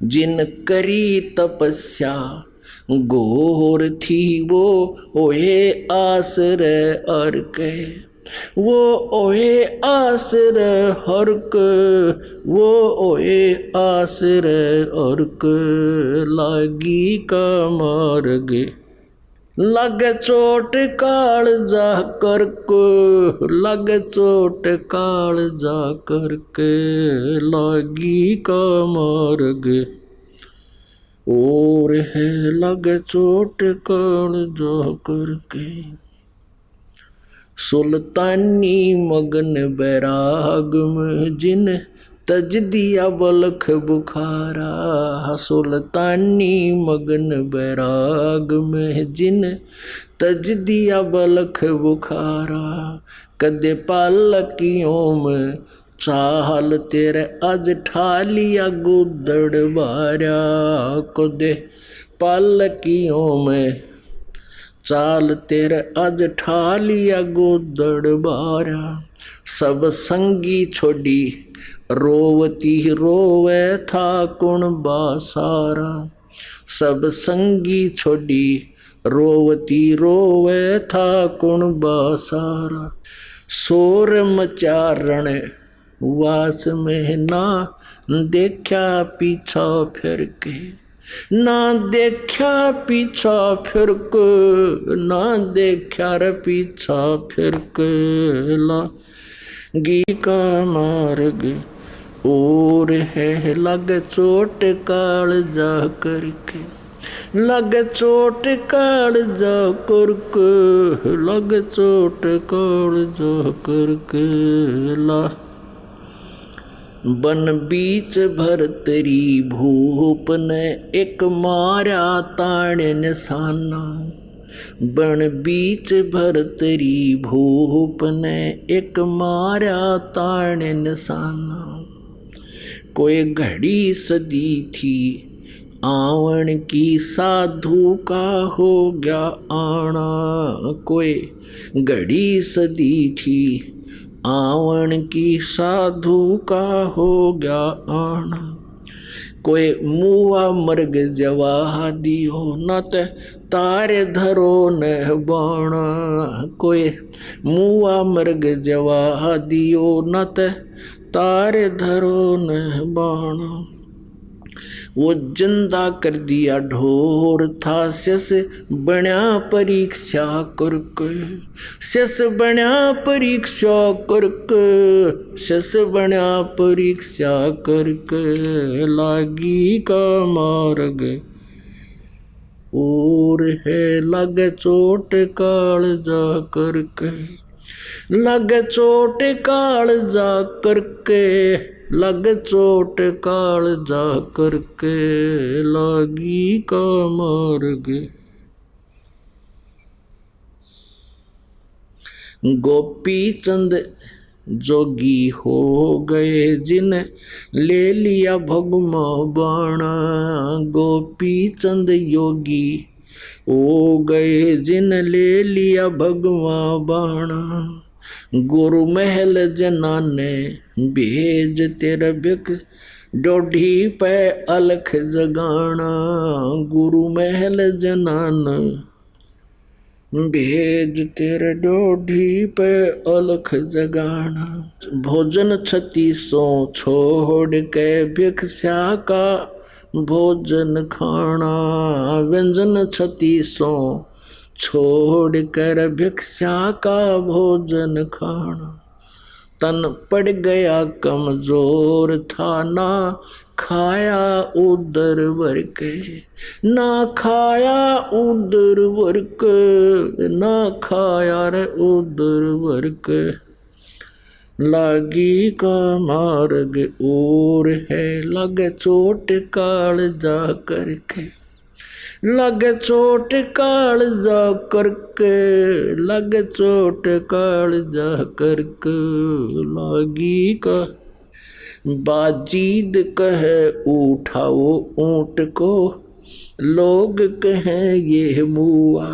जिन करी तपस्या घोर थी वो ओहे आसरे और के, वो ओहे आसरे हर के, वो ओहे आसरे और के। लागी का मार्ग लग चोट काल जा कर के, लग चोट काल जा कर के। लागी का मार्ग और है, लग चोट काल जा कर के। सुल्तानी मगन बैराग में जिन तज दिया बलख बुखारा। सुल्तानी मगन बैराग में जिन तज दिया बलख बुखारा। कदे पालकियों में चाल तेरे अज ठालिया गुदड़ बारा को दे पालकियों में चाल तेरे अज ठालिया गुदड़ बारा सब संगी छोड़ी रोवती रोवे था कुण बासारा सब संगी छोड़ी रोवती रोवे था कुण बासारा शोर मचारण वास में ना देखा पीछा फिर के ना देखा पीछा फिर के ना देखा रे पीछा फिर के लागी का मार्ग और है लग चोट काल जा करके लग चोट काल जा करके लग चोट काल जा करके ला बन बीच भर तेरी भूप ने एक मारा ताण निशाना बन बीच भर तेरी भूप ने एक मारा ताण निशाना कोई घड़ी सदी थी आवन की साधु का हो गया आना कोई घड़ी सदी थी आवन की साधु का हो गया आना कोई मुआ मर्ग जवा दियो न तारे धरो न बाणा कोई मुआ मर्ग जवा दियो न तारे धरो न बाणा वो जिंदा कर दिया ढोर था सस बण्या परीक्षा करके सस बण्या परीक्षा करके सस बण्या परीक्षा करके लागी का मार्ग और है लग चोट काल जा करके लग चोट काल जा करके लग चोट काल जा करके लागी का मार्ग गोपी चंद जोगी हो गए जिन ले लिया भगमा बाणा गोपी चंद योगी हो गए जिन ले लिया भगवा बाणा गुरु महल जनाने भेज तेरा बिक डोढ़ी पे अलख जगाना गुरु महल जनाना भेज तेरे डोढ़ी पे अलख जगाना भोजन 3600 छोड़ के भिक्षा का भोजन खाना व्यंजन 3600 छोड़ कर भिक्षा का भोजन खाना तन पड़ गया कमजोर था ना खाया उदर भर के ना खाया उदर भर के ना खाया रे उदर भर के लागी का मार्ग और है लग चोट काल जा करके लग चोट काल जा करके लग चोट काल जा करके लागी का बाजीद कहे उठाओ ऊंट को लोग कहें ये मुआ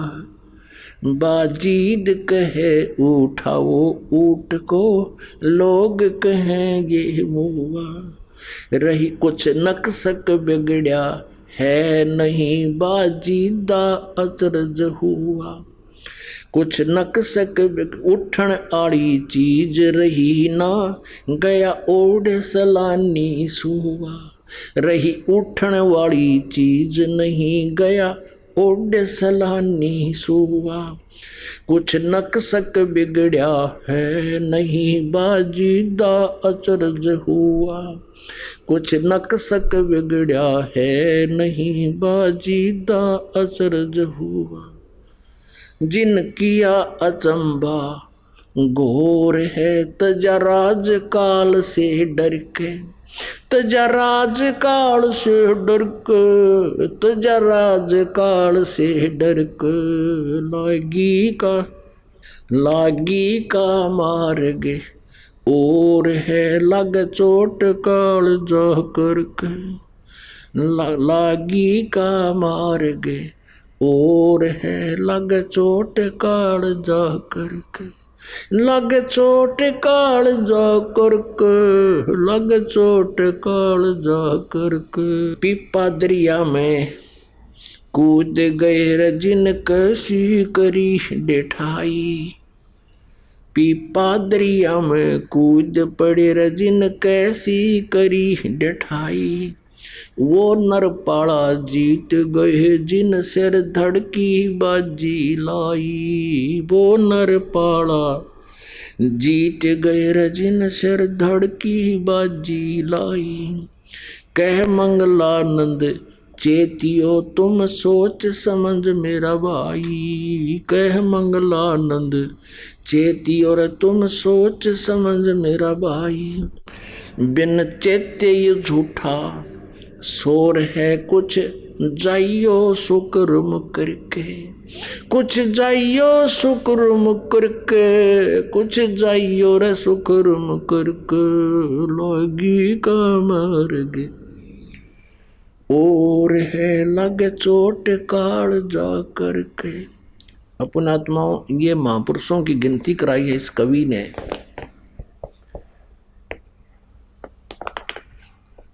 बाजीद कहे उठाओ ऊंट को लोग कहें ये मुआ रही कुछ नक्सक बिगड़या है नहीं बाजीदा अचरज हुआ कुछ नक्सक उठन आड़ी चीज रही ना गया ओढ़ सलानी सुआ रही उठन वाली चीज नहीं गया ओढ़ सलानी सुआ कुछ नक्सक बिगड़या है नहीं बाजीदा अचरज हुआ कुछ नक्सक बिगड़या है नहीं बाजीदा अचरज हुआ जिन किया अचंबा घोर है तजराज काल से डर के तजराज काल से डर के तजराज काल से डर के लागी का मार्ग और है लग चोट काल जा करके लागी का मार गे। और है लग चोट काल जा करके लग चोट काल जा करके लग चोट काल जा करके। पीपा दरिया में कूद गए जिन कसी करी डेठाई। पीपा दरिया में कूद पड़े रजिन कैसी करी डठाई। वो नरपाड़ा जीत गए जिन सिर धड़की बाजी लाई। वो नरपाड़ा जीत गए रजिन सिर धड़की बाजी लाई। कह मंगलानंद चेतियो तुम सोच समझ मेरा भाई। कह मंगलानंद चेतियो रे तुम सोच समझ मेरा भाई। बिन चेते ये झूठा शोर है कुछ जाइयो शुक्र करके। कुछ जाइयो शुक्र करके कुछ जाइयो रे शुक्र करके लगी का मर गे। और है लग चोट काल जा करके। अपन आत्माओं ये महापुरुषों की गिनती कराई है इस कवि ने।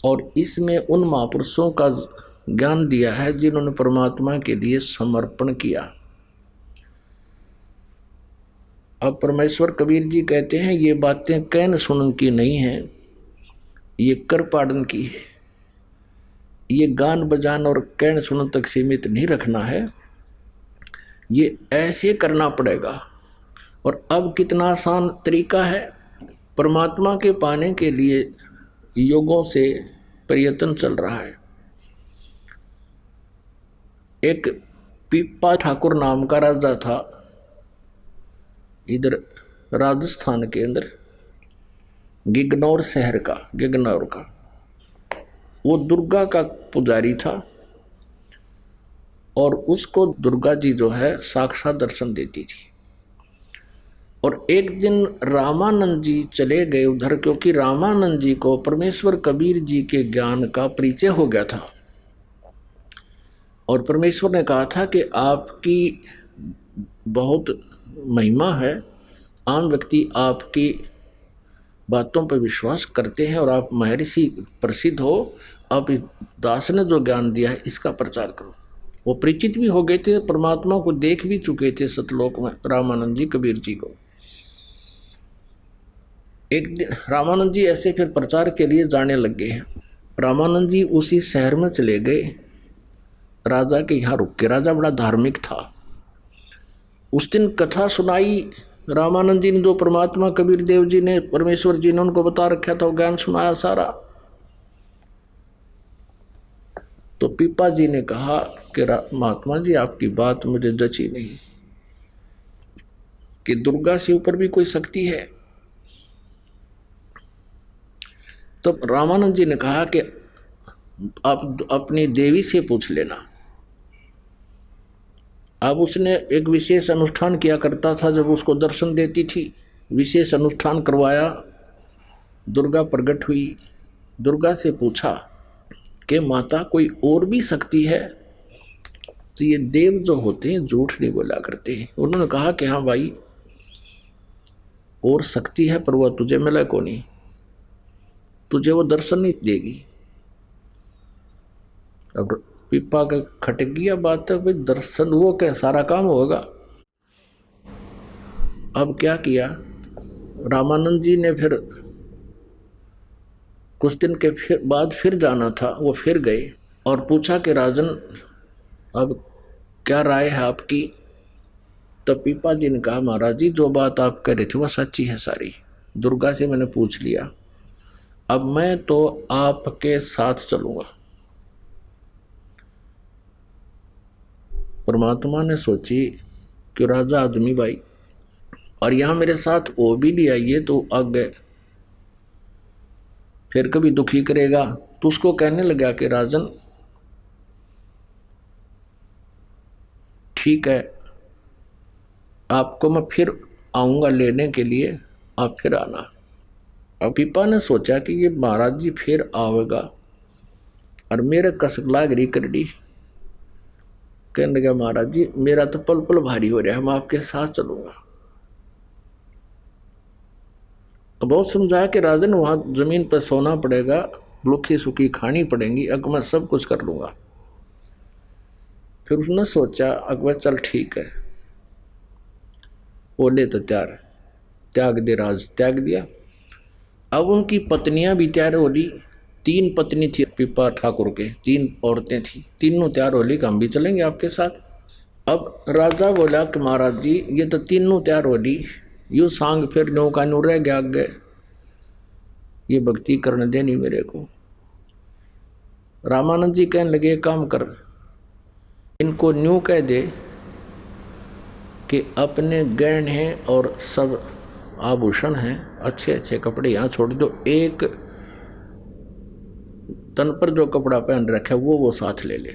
और इसमें उन महापुरुषों का ज्ञान दिया है जिन्होंने परमात्मा के लिए समर्पण किया। अब परमेश्वर कबीर जी कहते हैं ये बातें कैन सुन की नहीं है, ये कर पाड़न की है। ये गान बजान और कैन सुन तक सीमित नहीं रखना है, ये ऐसे करना पड़ेगा। और अब कितना आसान तरीका है। परमात्मा के पाने के लिए योगों से प्रयत्न चल रहा है। एक पीपा ठाकुर नाम का राजा था इधर राजस्थान के अंदर, गिगनौर शहर का, गिगनौर का। वो दुर्गा का पुजारी था और उसको दुर्गा जी जो है साक्षात दर्शन देती थी। और एक दिन रामानंद जी चले गए उधर, क्योंकि रामानंद जी को परमेश्वर कबीर जी के ज्ञान का परिचय हो गया था। और परमेश्वर ने कहा था कि आपकी बहुत महिमा है, आम व्यक्ति आपकी बातों पर विश्वास करते हैं और आप महर्षि प्रसिद्ध हो। आप दास ने जो ज्ञान दिया है इसका प्रचार करो। वो परिचित भी हो गए थे, परमात्मा को देख भी चुके थे सतलोक में रामानंद जी कबीर जी को। एक दिन रामानंद जी ऐसे फिर प्रचार के लिए जाने लगे हैं। रामानंद जी उसी शहर में चले गए, राजा के यहाँ रुक के। राजा बड़ा धार्मिक था। उस दिन कथा सुनाई रामानंद जी ने, जो परमात्मा कबीर देव जी ने, परमेश्वर जी ने उनको बता रखा था, वो ज्ञान सुनाया सारा। तो पीपा जी ने कहा कि महात्मा जी आपकी बात मुझे जची नहीं कि दुर्गा से ऊपर भी कोई शक्ति है। तो रामानंद जी ने कहा कि आप अपनी देवी से पूछ लेना। अब उसने एक विशेष अनुष्ठान किया करता था, जब उसको दर्शन देती थी विशेष अनुष्ठान करवाया। दुर्गा प्रकट हुई। दुर्गा से पूछा कि माता कोई और भी शक्ति है? तो ये देव जो होते हैं झूठ नहीं बोला करते हैं। उन्होंने कहा कि हाँ भाई और शक्ति है, पर वह तुझे मिला को नहीं, तुझे वो दर्शन नहीं देगी। अब पीपा का खटक गया बात है, भाई दर्शन वो क्या सारा काम होगा। अब क्या किया, रामानंद जी ने फिर कुछ दिन के बाद फिर जाना था, वो फिर गए और पूछा कि राजन अब क्या राय है आपकी? तब पीपा जी ने कहा महाराज जी जो बात आप कह रहे थे वह सच्ची है सारी, दुर्गा से मैंने पूछ लिया, अब मैं तो आपके साथ चलूंगा। परमात्मा ने सोची कि राजा आदमी भाई और यहाँ मेरे साथ वो भी नहीं आइए तो आगे फिर कभी दुखी करेगा। तो उसको कहने लगा कि राजन ठीक है, आपको मैं फिर आऊँगा लेने के लिए, आप फिर आना। अब पीपा ने सोचा कि ये महाराज जी फिर आवेगा और मेरे कसक लाग रही करड़ी। कहने लगा महाराज जी मेरा तो पल पल भारी हो रहा है, मैं आपके साथ चलूंगा। बहुत समझाया कि राजन वहां जमीन पर सोना पड़ेगा, भूखी सूखी खानी पड़ेगी, अगर मैं सब कुछ कर लूंगा। फिर उसने सोचा अकबर चल ठीक है, बोले तो त्याग दे, राज त्याग दिया। अब उनकी पत्नियां भी तैयार हो ली। 3 पत्नी थी पीपा ठाकुर के, 3 औरतें थी, तीनों तैयार हो ली कि हम भी चलेंगे आपके साथ। अब राजा बोला कि महाराज जी ये तो तीनों तैयार हो ली, यू सांग फिर नौका नू रह गया आगे, ये भक्ति करने देनी मेरे को। रामानंद जी कहने लगे काम कर, इनको न्यू कह दे कि अपने गहने और सब आभूषण हैं, अच्छे अच्छे कपड़े यहाँ छोड़ दो, एक तन पर जो कपड़ा पहन रखा है वो साथ ले ले,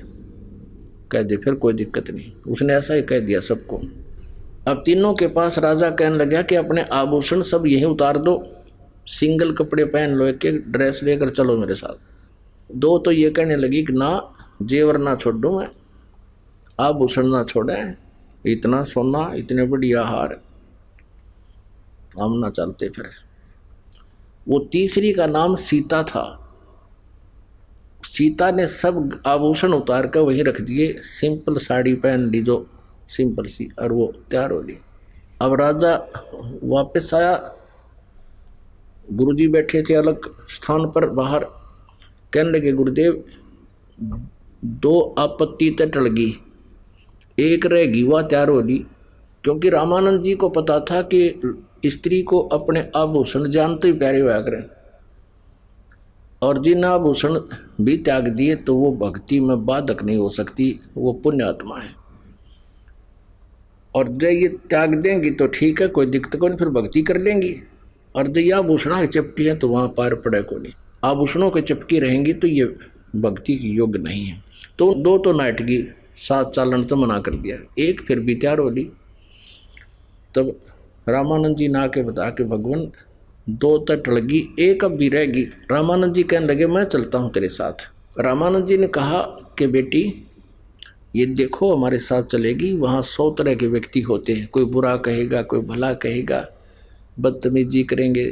कह दे, फिर कोई दिक्कत नहीं। उसने ऐसा ही कह दिया सबको। अब तीनों के पास राजा कहने लगा कि अपने आभूषण सब यही उतार दो, सिंगल कपड़े पहन लो, एक एक ड्रेस लेकर चलो मेरे साथ। 2 तो ये कहने लगी कि ना जेवर ना छोड़ दूँ मैं, आभूषण ना छोड़े, इतना सोना इतने बढ़िया हार हम ना चलते। फिर वो तीसरी का नाम सीता था। सीता ने सब आभूषण उतार कर वहीं रख दिए, सिंपल साड़ी पहन ली जो सिंपल सी, और वो तैयार हो ली। अब राजा वापस आया, गुरुजी बैठे थे अलग स्थान पर बाहर। कहने लगे गुरुदेव 2 आपत्ति तो टल गई, एक रहेगी वह तैयार हो ली। क्योंकि रामानंद जी को पता था कि स्त्री को अपने आभूषण जानते ही प्यारे हुआ करें, और जिन आभूषण भी त्याग दिए तो वो भक्ति में बाधक नहीं हो सकती, वो पुण्य आत्मा है। और जब ये त्याग देंगी तो ठीक है, कोई दिक्कत को नहीं, फिर भक्ति कर लेंगी। और जब ये आभूषणों की चपटी है तो वहाँ पार पड़े को नहीं, आभूषणों की चपकी रहेंगी तो ये भक्ति की योग्य नहीं है। तो 2 तो नाटकी साथ चालन तो मना कर दिया, एक फिर भी तैयार हो ली। तब रामानंद जी ना के बता के भगवान 2 तो टल गई, एक अब भी रहेगी। रामानंद जी कहने लगे मैं चलता हूँ तेरे साथ। रामानंद जी ने कहा कि बेटी ये देखो हमारे साथ चलेगी, वहाँ 100 तरह के व्यक्ति होते हैं, कोई बुरा कहेगा, कोई भला कहेगा, बदतमीजी करेंगे,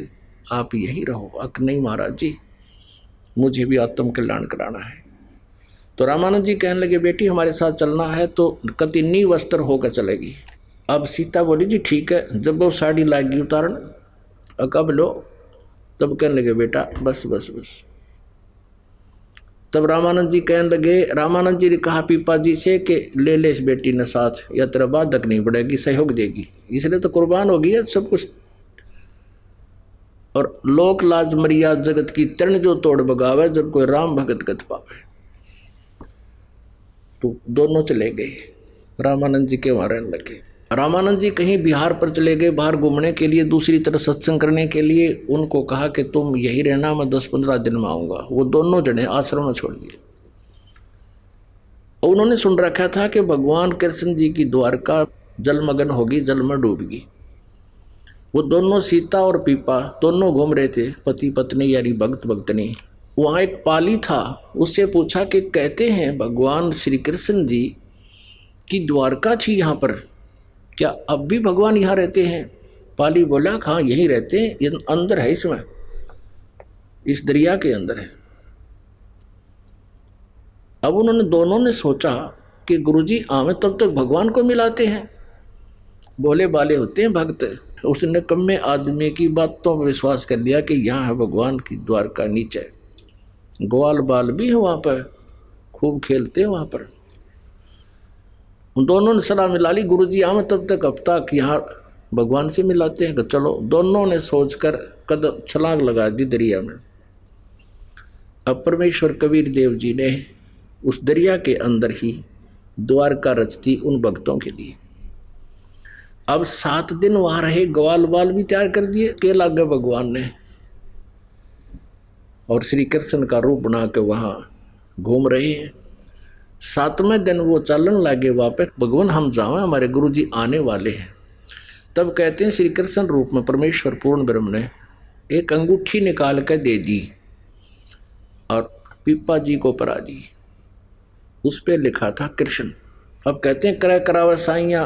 आप यही रहो। अक नहीं महाराज जी, मुझे भी आत्म कल्याण कराना है। तो रामानंद जी कहने लगे बेटी हमारे साथ चलना है तो कति नी वस्त्र होकर चलेगी। अब सीता बोली जी ठीक है। जब वो साड़ी लागी उतारन, कब लो, तब कहने लगे बेटा बस बस बस। तब रामानंद जी कहने लगे, रामानंद जी ने कहा पीपा जी से कि ले ले इस बेटी ने साथ, या तेरा बाधक नहीं पड़ेगी, सहयोग देगी, इसलिए तो कुर्बान होगी है सब कुछ। और लोक लाज मर्याद जगत की तरण जो तोड़ बगावे, जब कोई राम भगत गत पावे। तो दोनों चले गए, रामानंद जी के वहां रहने लगे। रामानंद जी कहीं बिहार पर चले गए बाहर घूमने के लिए, दूसरी तरफ सत्संग करने के लिए। उनको कहा कि तुम यही रहना, मैं 10-15 दिन में आऊँगा। वो दोनों जने आश्रम में छोड़ दिए। उन्होंने सुन रखा था कि भगवान कृष्ण जी की द्वारका जलमग्न होगी, जल में डूबेगी। वो दोनों सीता और पीपा दोनों घूम रहे थे, पति पत्नी यानी भक्त भक्तनी। वहाँ एक पाली था, उससे पूछा कि कहते हैं भगवान श्री कृष्ण जी की द्वारका थी यहाँ पर, क्या अब भी भगवान यहाँ रहते हैं? पाली बोला हाँ यही रहते हैं, ये अंदर है, इसमें इस दरिया के अंदर है। अब उन्होंने दोनों ने सोचा कि गुरुजी आवे तब तक भगवान को मिलाते हैं, बोले बाले होते हैं भक्त। उसने कम्मे आदमी की बातों पर विश्वास कर लिया कि यहाँ है भगवान की द्वारका नीचे। ग्वाल बाल भी है वहाँ पर, खूब खेलते हैं वहाँ पर। उन दोनों ने सलाह मिला ली, गुरुजी आवे तब तक अब तक यहाँ भगवान से मिलाते हैं। चलो, दोनों ने सोचकर कदम छलांग लगा दी दरिया में। अब परमेश्वर कबीर देव जी ने उस दरिया के अंदर ही द्वारका रच दी उन भक्तों के लिए। अब 7 दिन वहां रहे, ग्वाल बाल भी तैयार कर दिए के लागे भगवान ने, और श्री कृष्ण का रूप बना के वहां घूम रहे हैं। 7वें दिन वो चलन लगे वापस, भगवान हम जाओ, हमारे गुरुजी आने वाले हैं। तब कहते हैं श्री कृष्ण रूप में परमेश्वर पूर्ण ब्रह्म ने एक अंगूठी निकाल कर दे दी और पीपा जी को परा दी। उस पर लिखा था कृष्ण। अब कहते हैं क्रय करावा साइया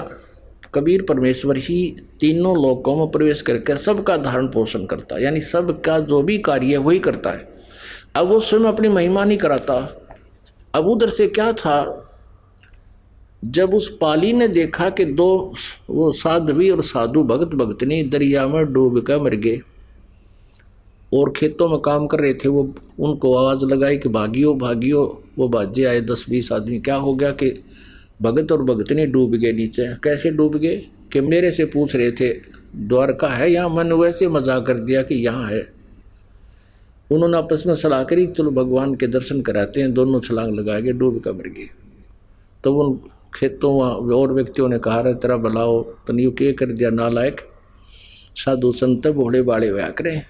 कबीर परमेश्वर ही तीनों लोकों में प्रवेश करके सबका धारण पोषण करता है, यानी सबका जो भी कार्य है वही करता है। अब वो स्वयं अपनी महिमा नहीं कराता। अब उधर से क्या था, जब उस पाली ने देखा कि दो वो साध्वी और साधु भगत भगतनी दरिया में डूब कर मर गए और खेतों में काम कर रहे थे, वो उनको आवाज़ लगाई कि भागियो भागियो। वो बाजे आए 10-20 आदमी। क्या हो गया कि भगत और भगतनी डूब गए नीचे। कैसे डूब गए कि मेरे से पूछ रहे थे द्वारका है यहाँ, मैंने वैसे मजाक कर दिया कि यहाँ है। उन्होंने आपस में सलाह करी चलो भगवान के दर्शन कराते हैं, दोनों छलांग लगा के डूब कर मर गए। तो उन खेतों और व्यक्तियों ने कहा तेरा भलाओ तनियो के कर दिया नालायक, साधु संत भोले बाड़े व्या करें।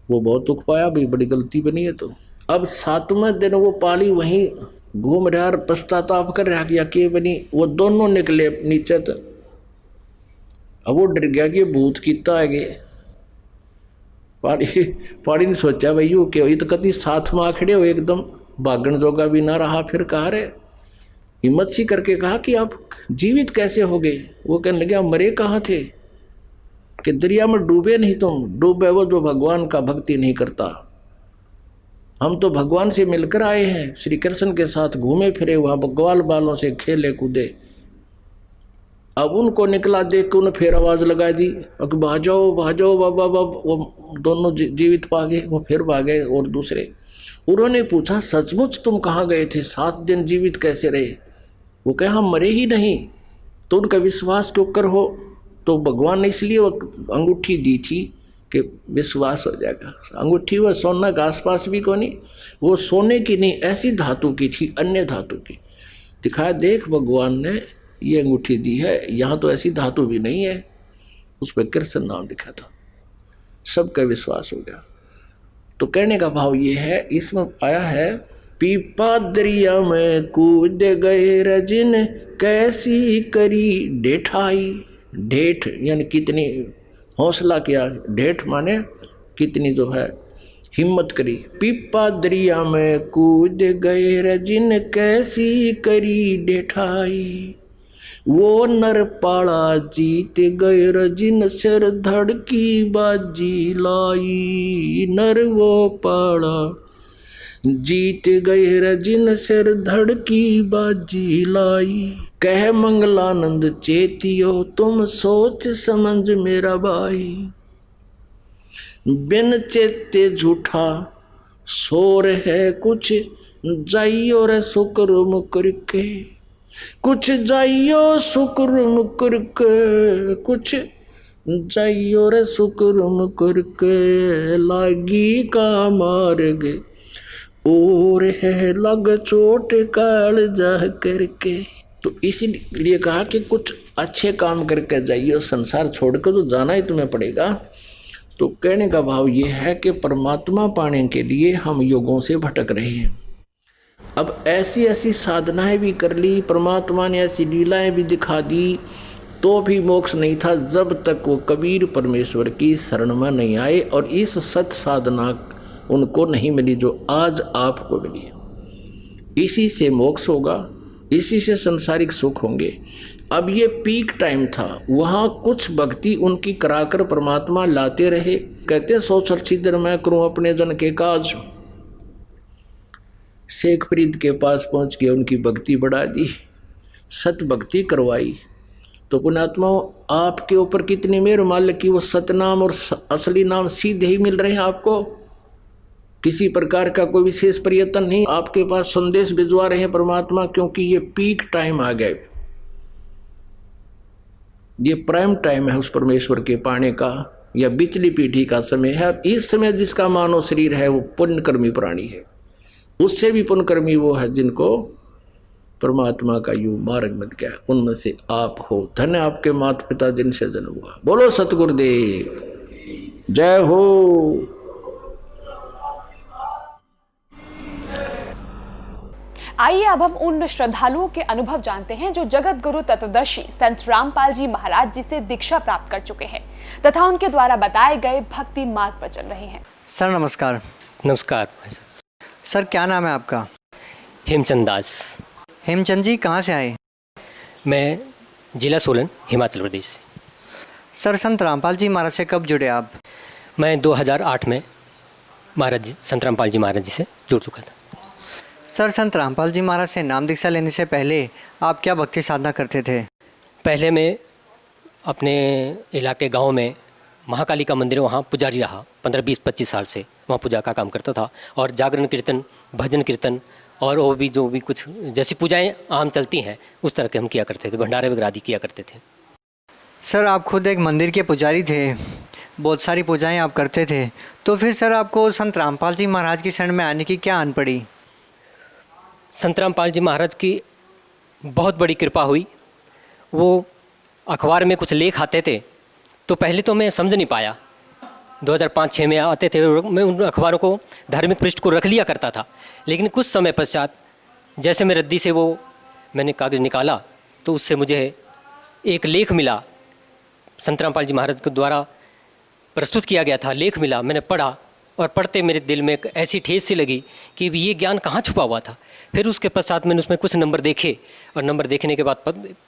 वो बहुत दुख पाया, भी बड़ी गलती बनी है। तो अब 7वें दिन वो पाली वहीं घूम रहा और पश्चाताप कर रहा कि के बनी। वो दोनों निकले नीचे तो अब वो डर गया कि भूत कितना है गे। पाड़ी ने सोचा भाई यू क्या, ये तो कभी साथ में आ खड़े हो, एकदम भागण जोगा भी ना रहा। फिर कहा रे हिम्मत सी करके कहा कि आप जीवित कैसे हो गए। वो कहने लगे आप मरे कहाँ थे कि दरिया में डूबे नहीं, तुम डूबे वो जो भगवान का भक्ति नहीं करता। हम तो भगवान से मिलकर आए हैं, श्री कृष्ण के साथ घूमे फिरे, वहाँ ग्वाल बालों से खेले कूदे। अब उनको निकला देख के उन्हें फिर आवाज़ लगा दी कि भाजो भाजो बाबा बाबा। वो दोनों जीवित भागे, वो फिर भागे। और दूसरे उन्होंने पूछा सचमुच तुम कहाँ गए थे, 7 दिन जीवित कैसे रहे। वो कहे हम मरे ही नहीं। तो उनका विश्वास क्यों कर हो, तो भगवान ने इसलिए वो अंगूठी दी थी कि विश्वास हो जाएगा। अंगूठी वो सोना के आसपास भी को नहीं, वो सोने की नहीं ऐसी धातु की थी, अन्य धातु की। दिखाया देख भगवान ने ये अंगूठी दी है, यहाँ तो ऐसी धातु भी नहीं है। उस पर कृष्ण नाम लिखा था। सबका विश्वास हो गया। तो कहने का भाव ये है, इसमें आया है पीपा दरिया में कूद गए रजिन कैसी करी ढेठाई। ढेठ यानी कितनी हौसला किया, ढेठ माने कितनी जो है हिम्मत करी। पीपा दरिया में कूद गए रजिन कैसी करी ढेठाई। वो नर पाड़ा जीत गए रजिन सिर धड़की बाजी लाई। नर वो पाड़ा जीत गए रजिन सिर धड़की बाजी लाई। कह मंगलानंद चेतियो तुम सोच समझ मेरा भाई। बिन चेते झूठा शोर है कुछ जाइयो रे शुक्र मुकर के। कुछ जाइयो शुक्र मुकर के, कुछ जाइयो रे शुक्र मुकर के। लागी का मार गे और है लग चोट काल जा करके। तो इसीलिए कहा कि कुछ अच्छे काम करके जाइए, संसार छोड़कर तो जाना ही तुम्हें पड़ेगा। तो कहने का भाव ये है कि परमात्मा पाने के लिए हम योगों से भटक रहे हैं। अब ऐसी ऐसी साधनाएं भी कर ली, परमात्मा ने ऐसी लीलाएं भी दिखा दी, तो भी मोक्ष नहीं था जब तक वो कबीर परमेश्वर की शरण में नहीं आए और इस सत साधना उनको नहीं मिली जो आज आपको मिली। इसी से मोक्ष होगा, इसी से संसारिक सुख होंगे। अब ये पीक टाइम था, वहाँ कुछ भक्ति उनकी कराकर परमात्मा लाते रहे। कहते 100 दिन मैं करूँ अपने जन के काज। शेख फरीद के पास पहुँच के उनकी भक्ति बढ़ा दी, सत भक्ति करवाई। तो पुण्यात्मा आपके ऊपर कितनी मेहर मालिक की, वो सतनाम और असली नाम सीधे ही मिल रहे हैं आपको। किसी प्रकार का कोई विशेष प्रयत्न नहीं, आपके पास संदेश भिजवा रहे हैं परमात्मा, क्योंकि ये पीक टाइम आ गए। ये प्राइम टाइम है उस परमेश्वर के पाने का, या बिचली पीढ़ी का समय है। इस समय जिसका मानव शरीर है वो पुण्यकर्मी प्राणी है, उससे भी पुण्यकर्मी वो है जिनको परमात्मा का यू मार्ग मिल गया। उनमें से आप हो। धन्य आपके माता पिता जिनसे जन्म हुआ। बोलो सतगुरुदेव, जय हो। आइए अब हम उन श्रद्धालुओं के अनुभव जानते हैं जो जगत गुरु तत्वदर्शी संत रामपाल जी महाराज जी से दीक्षा प्राप्त कर चुके हैं तथा उनके द्वारा बताए गए भक्ति मार्ग पर चल रहे हैं। सर नमस्कार। नमस्कार। सर क्या नाम है आपका? हेमचंद दास। हेमचंद जी कहाँ से आए? मैं जिला सोलन हिमाचल प्रदेश से। सर संत रामपाल जी महाराज से कब जुड़े आप? मैं 2008 में संत रामपाल जी महाराज जी से जुड़ चुका था। सर संत रामपाल जी महाराज से नाम दीक्षा लेने से पहले आप क्या भक्ति साधना करते थे? पहले मैं अपने इलाके गांव में महाकाली का मंदिर वहाँ पुजारी रहा 15-20-25 साल से। वहाँ पूजा का काम करता था और जागरण कीर्तन, भजन कीर्तन और वो भी जो भी कुछ जैसी पूजाएं आम चलती हैं उस तरह के हम किया करते थे। भंडारे वगैरह आदि किया करते थे। सर आप खुद एक मंदिर के पुजारी थे, बहुत सारी पूजाएं आप करते थे, तो फिर सर आपको संत रामपाल जी महाराज की शरण में आने की क्या आन पड़ी? संत रामपाल जी महाराज की बहुत बड़ी कृपा हुई। वो अखबार में कुछ लेख आते थे तो पहले तो मैं समझ नहीं पाया। 2005-06 में आते थे, मैं उन अखबारों को धार्मिक पृष्ठ को रख लिया करता था। लेकिन कुछ समय पश्चात जैसे मैं रद्दी से मैंने कागज़ निकाला तो उससे मुझे एक लेख मिला, संत रामपाल जी महाराज के द्वारा प्रस्तुत किया गया था लेख मिला। मैंने पढ़ा और पढ़ते मेरे दिल में एक ऐसी ठेस सी लगी कि ये ज्ञान कहाँ छुपा हुआ था। फिर उसके पश्चात मैंने उसमें कुछ नंबर देखे और नंबर देखने के बाद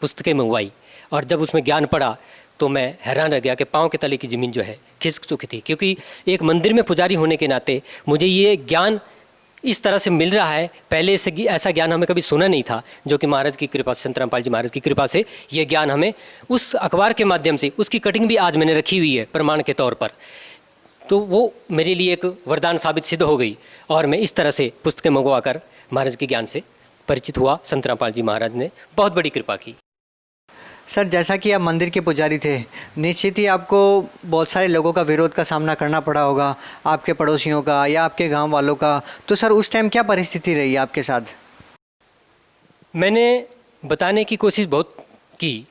पुस्तकें मंगवाई और जब उसमें ज्ञान पढ़ा तो मैं हैरान रह गया कि पाँव के तले की ज़मीन जो है खिसक चुकी थी। क्योंकि एक मंदिर में पुजारी होने के नाते मुझे ये ज्ञान इस तरह से मिल रहा है, पहले से ऐसा ज्ञान हमें कभी सुना नहीं था, जो कि महाराज की कृपा से, संत रामपाल जी महाराज की कृपा से ये ज्ञान हमें उस अखबार के माध्यम से, उसकी कटिंग भी आज मैंने रखी हुई है प्रमाण के तौर पर, तो वो मेरे लिए एक वरदान साबित सिद्ध हो गई और मैं इस तरह से पुस्तकें मंगवा कर महाराज के ज्ञान से परिचित हुआ। संत रामपाल जी महाराज ने बहुत बड़ी कृपा की। सर जैसा कि आप मंदिर के पुजारी थे, निश्चित ही आपको बहुत सारे लोगों का विरोध का सामना करना पड़ा होगा, आपके पड़ोसियों का या आपके गांव वालों का। तो सर उस टाइम क्या परिस्थिति रही आपके साथ? मैंने बताने की कोशिश बहुत की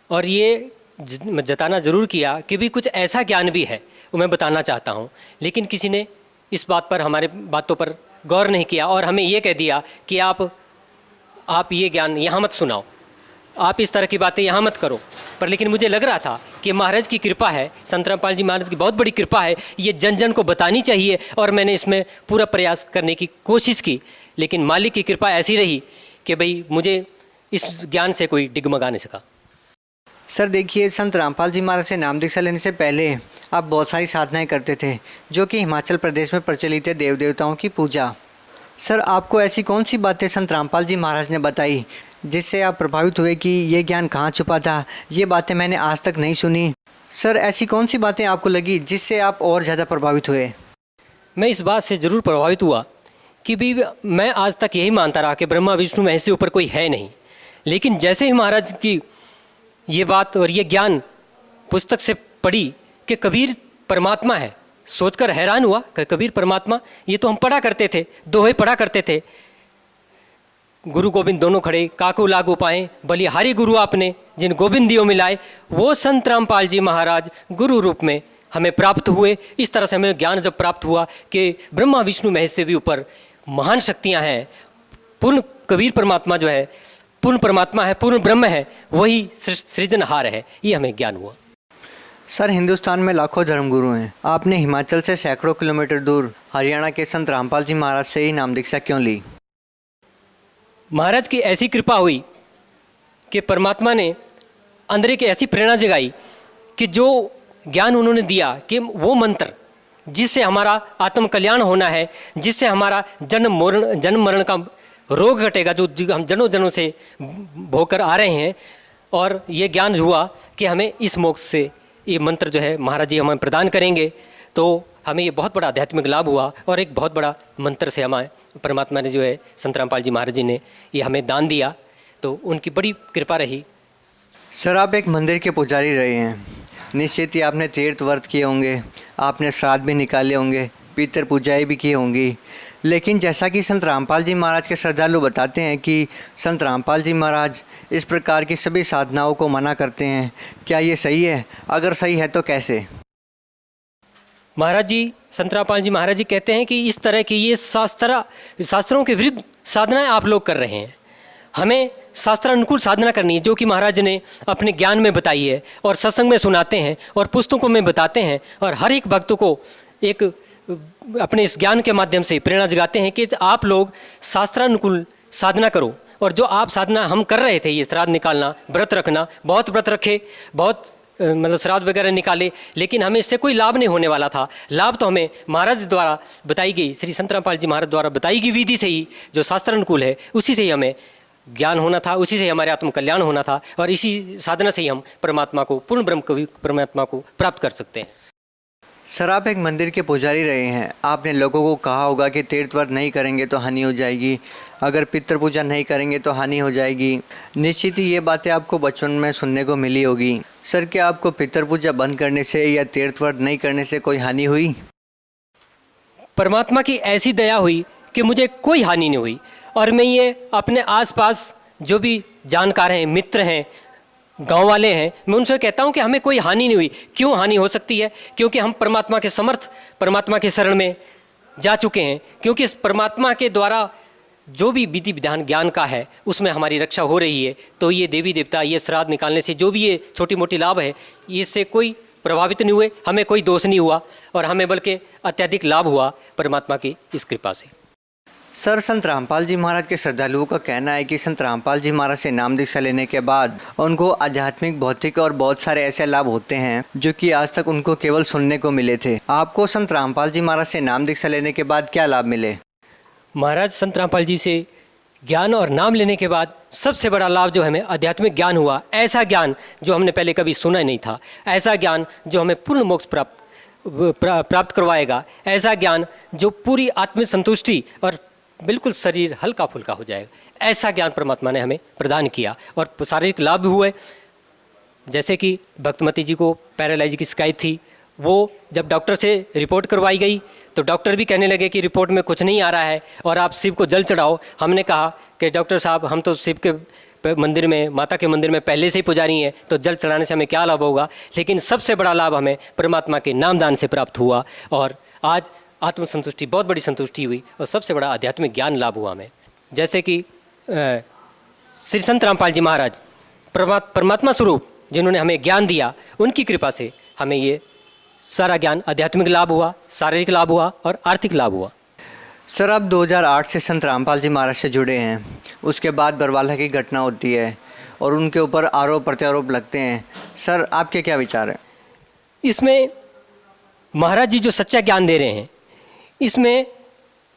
और ये जताना ज़रूर किया कि भी कुछ ऐसा ज्ञान भी है वो मैं बताना चाहता हूँ, लेकिन किसी ने इस बात पर, हमारे बातों पर गौर नहीं किया और हमें ये कह दिया कि आप ये ज्ञान यहाँ मत सुनाओ, आप इस तरह की बातें यहाँ मत करो। पर लेकिन मुझे लग रहा था कि महाराज की कृपा है, संत रामपाल जी महाराज की बहुत बड़ी कृपा है, ये जन जन को बतानी चाहिए और मैंने इसमें पूरा प्रयास करने की कोशिश की। लेकिन मालिक की कृपा ऐसी रही कि भाई मुझे इस ज्ञान से कोई डिगमगा नहीं सका। सर देखिए, संत रामपाल जी महाराज से नाम दीक्षा लेने से पहले आप बहुत सारी साधनाएं करते थे जो कि हिमाचल प्रदेश में प्रचलित है, देव देवताओं की पूजा। सर आपको ऐसी कौन सी बातें संत रामपाल जी महाराज ने बताई जिससे आप प्रभावित हुए कि ये ज्ञान कहाँ छुपा था, ये बातें मैंने आज तक नहीं सुनी? सर ऐसी कौन सी बातें आपको लगी जिससे आप और ज़्यादा प्रभावित हुए? मैं इस बात से ज़रूर प्रभावित हुआ कि भी मैं आज तक यही मानता रहा कि ब्रह्मा विष्णु महेश से ऊपर कोई है नहीं। लेकिन जैसे ही महाराज की ये बात और ये ज्ञान पुस्तक से पढ़ी कि कबीर परमात्मा है, सोचकर हैरान हुआ कि कबीर परमात्मा, ये तो हम पढ़ा करते थे, दोहे पढ़ा करते थे, गुरु गोविंद दोनों खड़े, काकू लागू पाएं, बलिहारी गुरु आपने जिन गोविंद दियो मिलाए, वो संत रामपाल जी महाराज गुरु रूप में हमें प्राप्त हुए। इस तरह से हमें ज्ञान जब प्राप्त हुआ कि ब्रह्मा विष्णु महेश से भी ऊपर महान शक्तियां हैं, पूर्ण कबीर परमात्मा जो है पूर्ण परमात्मा है, पूर्ण ब्रह्म है, वही सृजनहार है, ये हमें ज्ञान हुआ। सर हिंदुस्तान में लाखों धर्मगुरु हैं, आपने हिमाचल से सैकड़ों किलोमीटर दूर हरियाणा के संत रामपाल जी महाराज से ही नाम दीक्षा क्यों ली? महाराज की ऐसी कृपा हुई कि परमात्मा ने अंदर एक ऐसी प्रेरणा जगाई कि जो ज्ञान उन्होंने दिया कि वो मंत्र जिससे हमारा आत्म कल्याण होना है, जिससे हमारा जन्म मरण का रोग घटेगा, जो हम जनों जनों से भोगकर आ रहे हैं, और ये ज्ञान हुआ कि हमें इस मोक्ष से ये मंत्र जो है महाराज जी हमें प्रदान करेंगे, तो हमें ये बहुत बड़ा आध्यात्मिक लाभ हुआ और एक बहुत बड़ा मंत्र से हमें परमात्मा ने जो है संत रामपाल जी महाराज जी ने ये हमें दान दिया, तो उनकी बड़ी कृपा रही। सर आप एक मंदिर के पुजारी रहे हैं, निश्चित ही आपने तीर्थ व्रत किए होंगे, आपने श्राद्ध भी निकाले होंगे, पितृ पूजाएँ भी की होंगी, लेकिन जैसा कि संत रामपाल जी महाराज के श्रद्धालु बताते हैं कि संत रामपाल जी महाराज इस प्रकार की सभी साधनाओं को मना करते हैं, क्या ये सही है? अगर सही है तो कैसे? महाराज जी, संत रामपाल जी महाराज जी कहते हैं कि इस तरह की ये शास्त्रों के विरुद्ध साधनाएं आप लोग कर रहे हैं। हमें शास्त्रानुकूल साधना करनी है, जो कि महाराज ने अपने ज्ञान में बताई है और सत्संग में सुनाते हैं और पुस्तकों में बताते हैं, और हर एक भक्त को एक अपने इस ज्ञान के माध्यम से प्रेरणा जगाते हैं कि आप लोग शास्त्रानुकूल साधना करो। और जो आप साधना हम कर रहे थे, ये श्राद्ध निकालना, व्रत रखना, बहुत व्रत रखे, बहुत मतलब श्राद्ध वगैरह निकाले, लेकिन हमें इससे कोई लाभ नहीं होने वाला था। लाभ तो हमें महाराज द्वारा बताई गई, श्री संत रामपाल जी महाराज द्वारा बताई गई विधि से ही, जो शास्त्रानुकूल है, उसी से ही हमें ज्ञान होना था, उसी से हमारे आत्म कल्याण होना था, और इसी साधना से ही हम परमात्मा को, पूर्ण ब्रह्म को, परमात्मा को प्राप्त कर सकते हैं। सर, आप एक मंदिर के पुजारी रहे हैं। आपने लोगों को कहा होगा कि तीर्थ व्रत नहीं करेंगे तो हानि हो जाएगी, अगर पितृ पूजा नहीं करेंगे तो हानि हो जाएगी। निश्चित ही ये बातें आपको बचपन में सुनने को मिली होगी। सर, क्या आपको पितृ पूजा बंद करने से या तीर्थ व्रत नहीं करने से कोई हानि हुई? परमात्मा की ऐसी दया हुई कि मुझे कोई हानि नहीं हुई, और मैं ये अपने आसपास जो भी जानकार हैं, मित्र हैं, गांव वाले हैं, मैं उनसे कहता हूं कि हमें कोई हानि नहीं हुई। क्यों हानि हो सकती है? क्योंकि हम परमात्मा के समर्थ, परमात्मा के शरण में जा चुके हैं। क्योंकि इस परमात्मा के द्वारा जो भी विधि विधान ज्ञान का है, उसमें हमारी रक्षा हो रही है। तो ये देवी देवता, ये श्राद्ध निकालने से जो भी ये छोटी मोटी लाभ है, इससे कोई प्रभावित नहीं हुए, हमें कोई दोष नहीं हुआ, और हमें बल्कि अत्यधिक लाभ हुआ परमात्मा की इस कृपा से। सर, संत रामपाल जी महाराज के श्रद्धालुओं का कहना है कि संत रामपाल जी महाराज से नाम दीक्षा लेने के बाद उनको आध्यात्मिक, भौतिक और बहुत सारे ऐसे लाभ होते हैं जो कि आज तक उनको केवल सुनने को मिले थे। आपको संत रामपाल जी महाराज से नाम दीक्षा लेने के बाद क्या लाभ मिले? महाराज संत रामपाल जी से ज्ञान और नाम लेने के बाद सबसे बड़ा लाभ जो हमें आध्यात्मिक ज्ञान हुआ, ऐसा ज्ञान जो हमने पहले कभी सुना ही नहीं था, ऐसा ज्ञान जो हमें पूर्ण मोक्ष प्राप्त करवाएगा, ऐसा ज्ञान जो पूरी आत्मिक संतुष्टि और बिल्कुल शरीर हल्का फुल्का हो जाएगा, ऐसा ज्ञान परमात्मा ने हमें प्रदान किया। और शारीरिक लाभ भी हुए, जैसे कि भक्तमती जी को पैरालाइज की शिकायत थी, वो जब डॉक्टर से रिपोर्ट करवाई गई तो डॉक्टर भी कहने लगे कि रिपोर्ट में कुछ नहीं आ रहा है और आप शिव को जल चढ़ाओ। हमने कहा कि डॉक्टर साहब, हम तो शिव के मंदिर में, माता के मंदिर में पहले से ही पुजारी हैं, तो जल चढ़ाने से हमें क्या लाभ होगा। लेकिन सबसे बड़ा लाभ हमें परमात्मा के नामदान से प्राप्त हुआ, और आज आत्मसंतुष्टि, बहुत बड़ी संतुष्टि हुई, और सबसे बड़ा आध्यात्मिक ज्ञान लाभ हुआ हमें। जैसे कि श्री संत रामपाल जी महाराज परमात्मा स्वरूप जिन्होंने हमें ज्ञान दिया, उनकी कृपा से हमें ये सारा ज्ञान, आध्यात्मिक लाभ हुआ, शारीरिक लाभ हुआ और आर्थिक लाभ हुआ। सर, आप 2008 से संत रामपाल जी महाराज से जुड़े हैं। उसके बाद बरवाला की घटना होती है और उनके ऊपर आरोप प्रत्यारोप लगते हैं। सर, आपके क्या विचार हैं? इसमें महाराज जी जो सच्चा ज्ञान दे रहे हैं, इसमें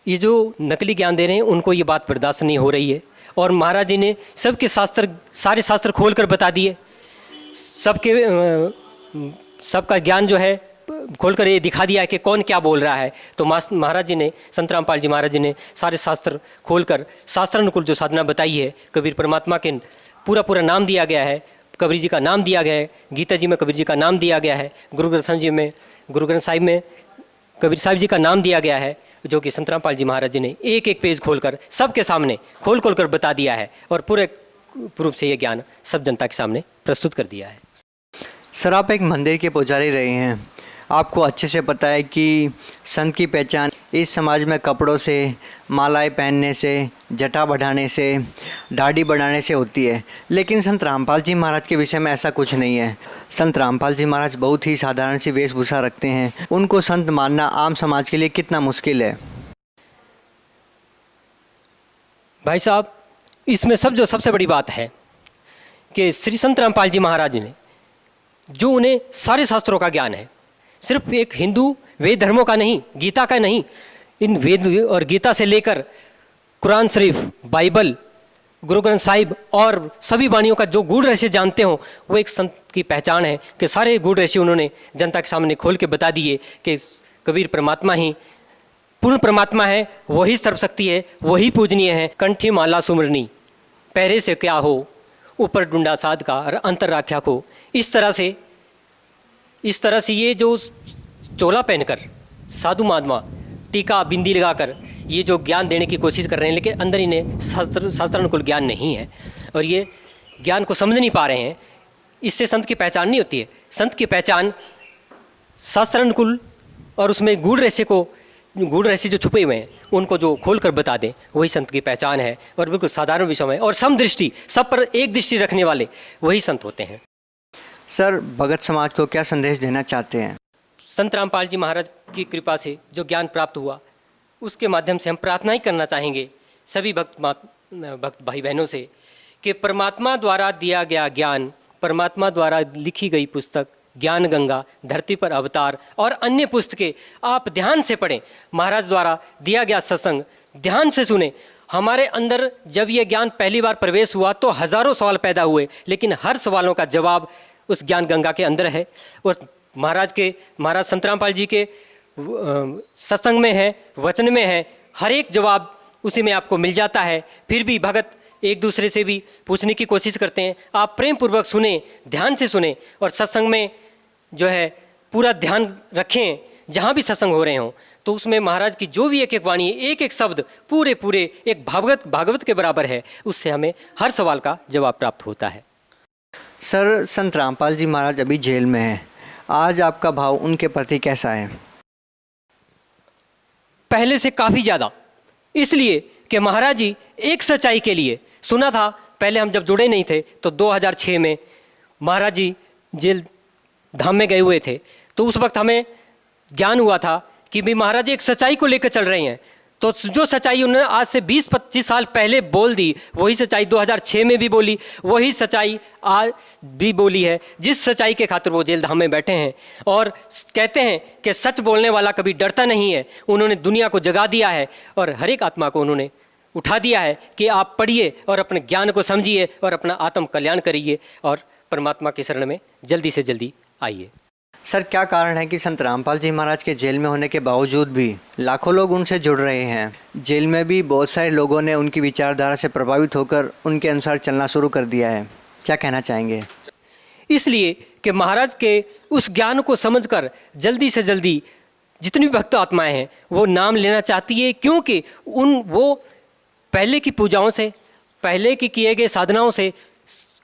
ये जो नकली ज्ञान दे रहे हैं, उनको ये बात बर्दाश्त नहीं हो रही है। और महाराज जी ने सबके शास्त्र, सारे शास्त्र खोल कर बता दिए, सबका ज्ञान जो है खोलकर ये दिखा दिया है कि कौन क्या बोल रहा है। तो महाराज जी ने, संत रामपाल जी महाराज जी ने सारे शास्त्र खोलकर शास्त्रानुकूल जो साधना बताई है, कबीर परमात्मा के पूरा नाम दिया गया है, कबीर जी का नाम दिया गया है, गीता जी में कबीर जी का नाम दिया गया है, गुरु ग्रंथ साहिब में कबीर साहिब जी का नाम दिया गया है, जो कि संत रामपाल जी महाराज जी ने एक एक पेज खोलकर सबके सामने खोल कर बता दिया है, और पूरे रूप से ये ज्ञान सब जनता के सामने प्रस्तुत कर दिया है। सर, आप एक मंदिर के पुजारी रहे हैं। आपको अच्छे से पता है कि संत की पहचान इस समाज में कपड़ों से, मालाएं पहनने से, जटा बढ़ाने से, दाढ़ी बढ़ाने से होती है। लेकिन संत रामपाल जी महाराज के विषय में ऐसा कुछ नहीं है। संत रामपाल जी महाराज बहुत ही साधारण सी वेशभूषा रखते हैं। उनको संत मानना आम समाज के लिए कितना मुश्किल है? भाई साहब, इसमें सबसे बड़ी बात है कि श्री संत रामपाल जी महाराज ने, जो उन्हें सारे शास्त्रों का ज्ञान है, सिर्फ एक हिंदू वेद धर्मों का नहीं, गीता का नहीं, इन वेद और गीता से लेकर कुरान शरीफ, बाइबल, गुरु ग्रंथ साहिब और सभी वाणियों का जो गूढ़ रहस्य जानते हो, वो एक संत की पहचान है कि सारे गूढ़ रहस्य उन्होंने जनता के सामने खोल के बता दिए कि कबीर परमात्मा ही पूर्ण परमात्मा है, वही सर्वशक्ति है, वही पूजनीय है। कंठी माला सुमरनी, पहरे से क्या हो, ऊपर डुंडा साध का और अंतर राख्या को। इस तरह से ये जो चोला पहनकर साधु महात्मा टीका बिंदी लगाकर ये जो ज्ञान देने की कोशिश कर रहे हैं, लेकिन अंदर इन्हें शास्त्रानुकूल ज्ञान नहीं है और ये ज्ञान को समझ नहीं पा रहे हैं। इससे संत की पहचान नहीं होती है। संत की पहचान शास्त्रानुकूल और उसमें गूढ़ रहस्य जो छुपे हुए हैं उनको जो खोल कर बता दें, वही संत की पहचान है। और बिल्कुल साधारण विषयों में और समदृष्टि, सब पर एक दृष्टि रखने वाले वही संत होते हैं। सर, भगत समाज को क्या संदेश देना चाहते हैं? संत रामपाल जी महाराज की कृपा से जो ज्ञान प्राप्त हुआ, उसके माध्यम से हम प्रार्थना ही करना चाहेंगे सभी भक्त भाई बहनों से कि परमात्मा द्वारा दिया गया ज्ञान, परमात्मा द्वारा लिखी गई पुस्तक ज्ञान गंगा, धरती पर अवतार और अन्य पुस्तकें आप ध्यान से पढ़ें। महाराज द्वारा दिया गया सत्संग ध्यान से सुने। हमारे अंदर जब ये ज्ञान पहली बार प्रवेश हुआ तो हजारों सवाल पैदा हुए, लेकिन हर सवालों का जवाब उस ज्ञान गंगा के अंदर है। और महाराज संत रामपाल जी के सत्संग में है, वचन में है, हर एक जवाब उसी में आपको मिल जाता है। फिर भी भगत एक दूसरे से भी पूछने की कोशिश करते हैं। आप प्रेम पूर्वक सुने, ध्यान से सुने और सत्संग में जो है पूरा ध्यान रखें। जहाँ भी सत्संग हो रहे हों तो उसमें महाराज की जो भी एक एक वाणी, एक एक शब्द पूरे एक भागवत के बराबर है। उससे हमें हर सवाल का जवाब प्राप्त होता है। सर, संत रामपाल जी महाराज अभी जेल में हैं। आज आपका भाव उनके प्रति कैसा है? पहले से काफ़ी ज़्यादा, इसलिए कि महाराज जी एक सच्चाई के लिए, सुना था पहले हम जब जुड़े नहीं थे तो 2006 में महाराज जी जेल धाम में गए हुए थे, तो उस वक्त हमें ज्ञान हुआ था कि भी महाराज जी एक सच्चाई को लेकर चल रहे हैं। तो जो सच्चाई उन्होंने आज से 20-25 साल पहले बोल दी, वही सच्चाई 2006 में भी बोली, वही सच्चाई आज भी बोली है, जिस सच्चाई के खातिर वो जेल धाम में बैठे हैं। और कहते हैं कि सच बोलने वाला कभी डरता नहीं है। उन्होंने दुनिया को जगा दिया है और हर एक आत्मा को उन्होंने उठा दिया है कि आप पढ़िए और अपने ज्ञान को समझिए और अपना आत्म कल्याण करिए और परमात्मा के शरण में जल्दी से जल्दी आइए। सर, क्या कारण है कि संत रामपाल जी महाराज के जेल में होने के बावजूद भी लाखों लोग उनसे जुड़ रहे हैं? जेल में भी बहुत सारे लोगों ने उनकी विचारधारा से प्रभावित होकर उनके अनुसार चलना शुरू कर दिया है। क्या कहना चाहेंगे? इसलिए कि महाराज के उस ज्ञान को समझकर जल्दी से जल्दी जितनी भी भक्त आत्माएं हैं वो नाम लेना चाहती है, क्योंकि वो पहले की पूजाओं से, पहले की किए गए साधनाओं से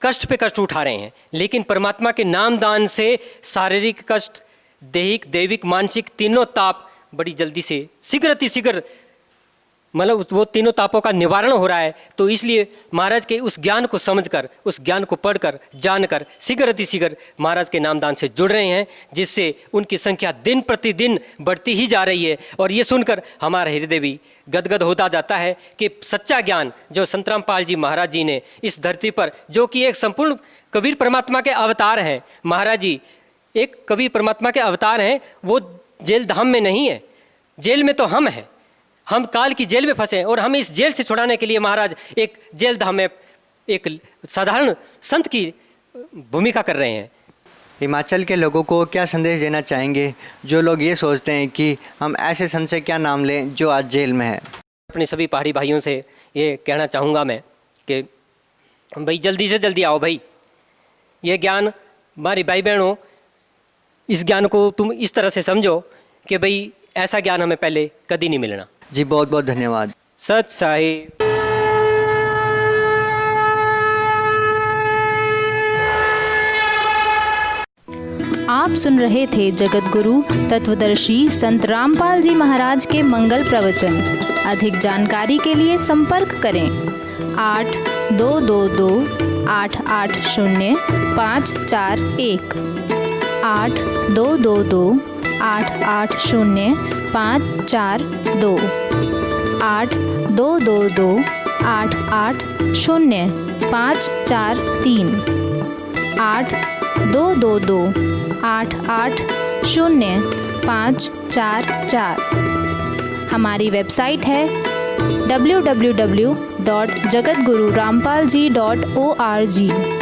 कष्ट पे कष्ट उठा रहे हैं, लेकिन परमात्मा के नाम दान से शारीरिक कष्ट, दैहिक, दैविक, मानसिक तीनों ताप बड़ी जल्दी से शीघ्र मतलब वो तीनों तापों का निवारण हो रहा है। तो इसलिए महाराज के उस ज्ञान को समझकर, उस ज्ञान को पढ़कर, जानकर शीघ्र महाराज के नामदान से जुड़ रहे हैं, जिससे उनकी संख्या दिन प्रतिदिन बढ़ती ही जा रही है। और ये सुनकर हमारा हृदय भी गदगद होता जाता है कि सच्चा ज्ञान जो संत रामपाल जी महाराज जी ने इस धरती पर, जो कि एक संपूर्ण कबीर परमात्मा के अवतार हैं, महाराज जी एक कबीर परमात्मा के अवतार हैं, वो जेल धाम में नहीं है। जेल में तो हम हैं, हम काल की जेल में फंसे हैं और हमें इस जेल से छुड़ाने के लिए महाराज एक जेल धाम में एक साधारण संत की भूमिका कर रहे हैं। हिमाचल के लोगों को क्या संदेश देना चाहेंगे जो लोग ये सोचते हैं कि हम ऐसे संत से क्या नाम लें जो आज जेल में है? अपने सभी पहाड़ी भाइयों से ये कहना चाहूँगा मैं कि भाई जल्दी से जल्दी आओ भाई। ये ज्ञान हमारी भाई बहनों, इस ज्ञान को तुम इस तरह से समझो कि भाई ऐसा ज्ञान हमें पहले कभी नहीं मिलना। जी, बहुत बहुत धन्यवाद। सत साहिब। आप सुन रहे थे जगत गुरु तत्वदर्शी संत रामपाल जी महाराज के मंगल प्रवचन। अधिक जानकारी के लिए संपर्क करें 8222-880-541 8222-880-542 8222-880-543 8222-880-544। हमारी वेबसाइट है www.jagatgururampalji.org।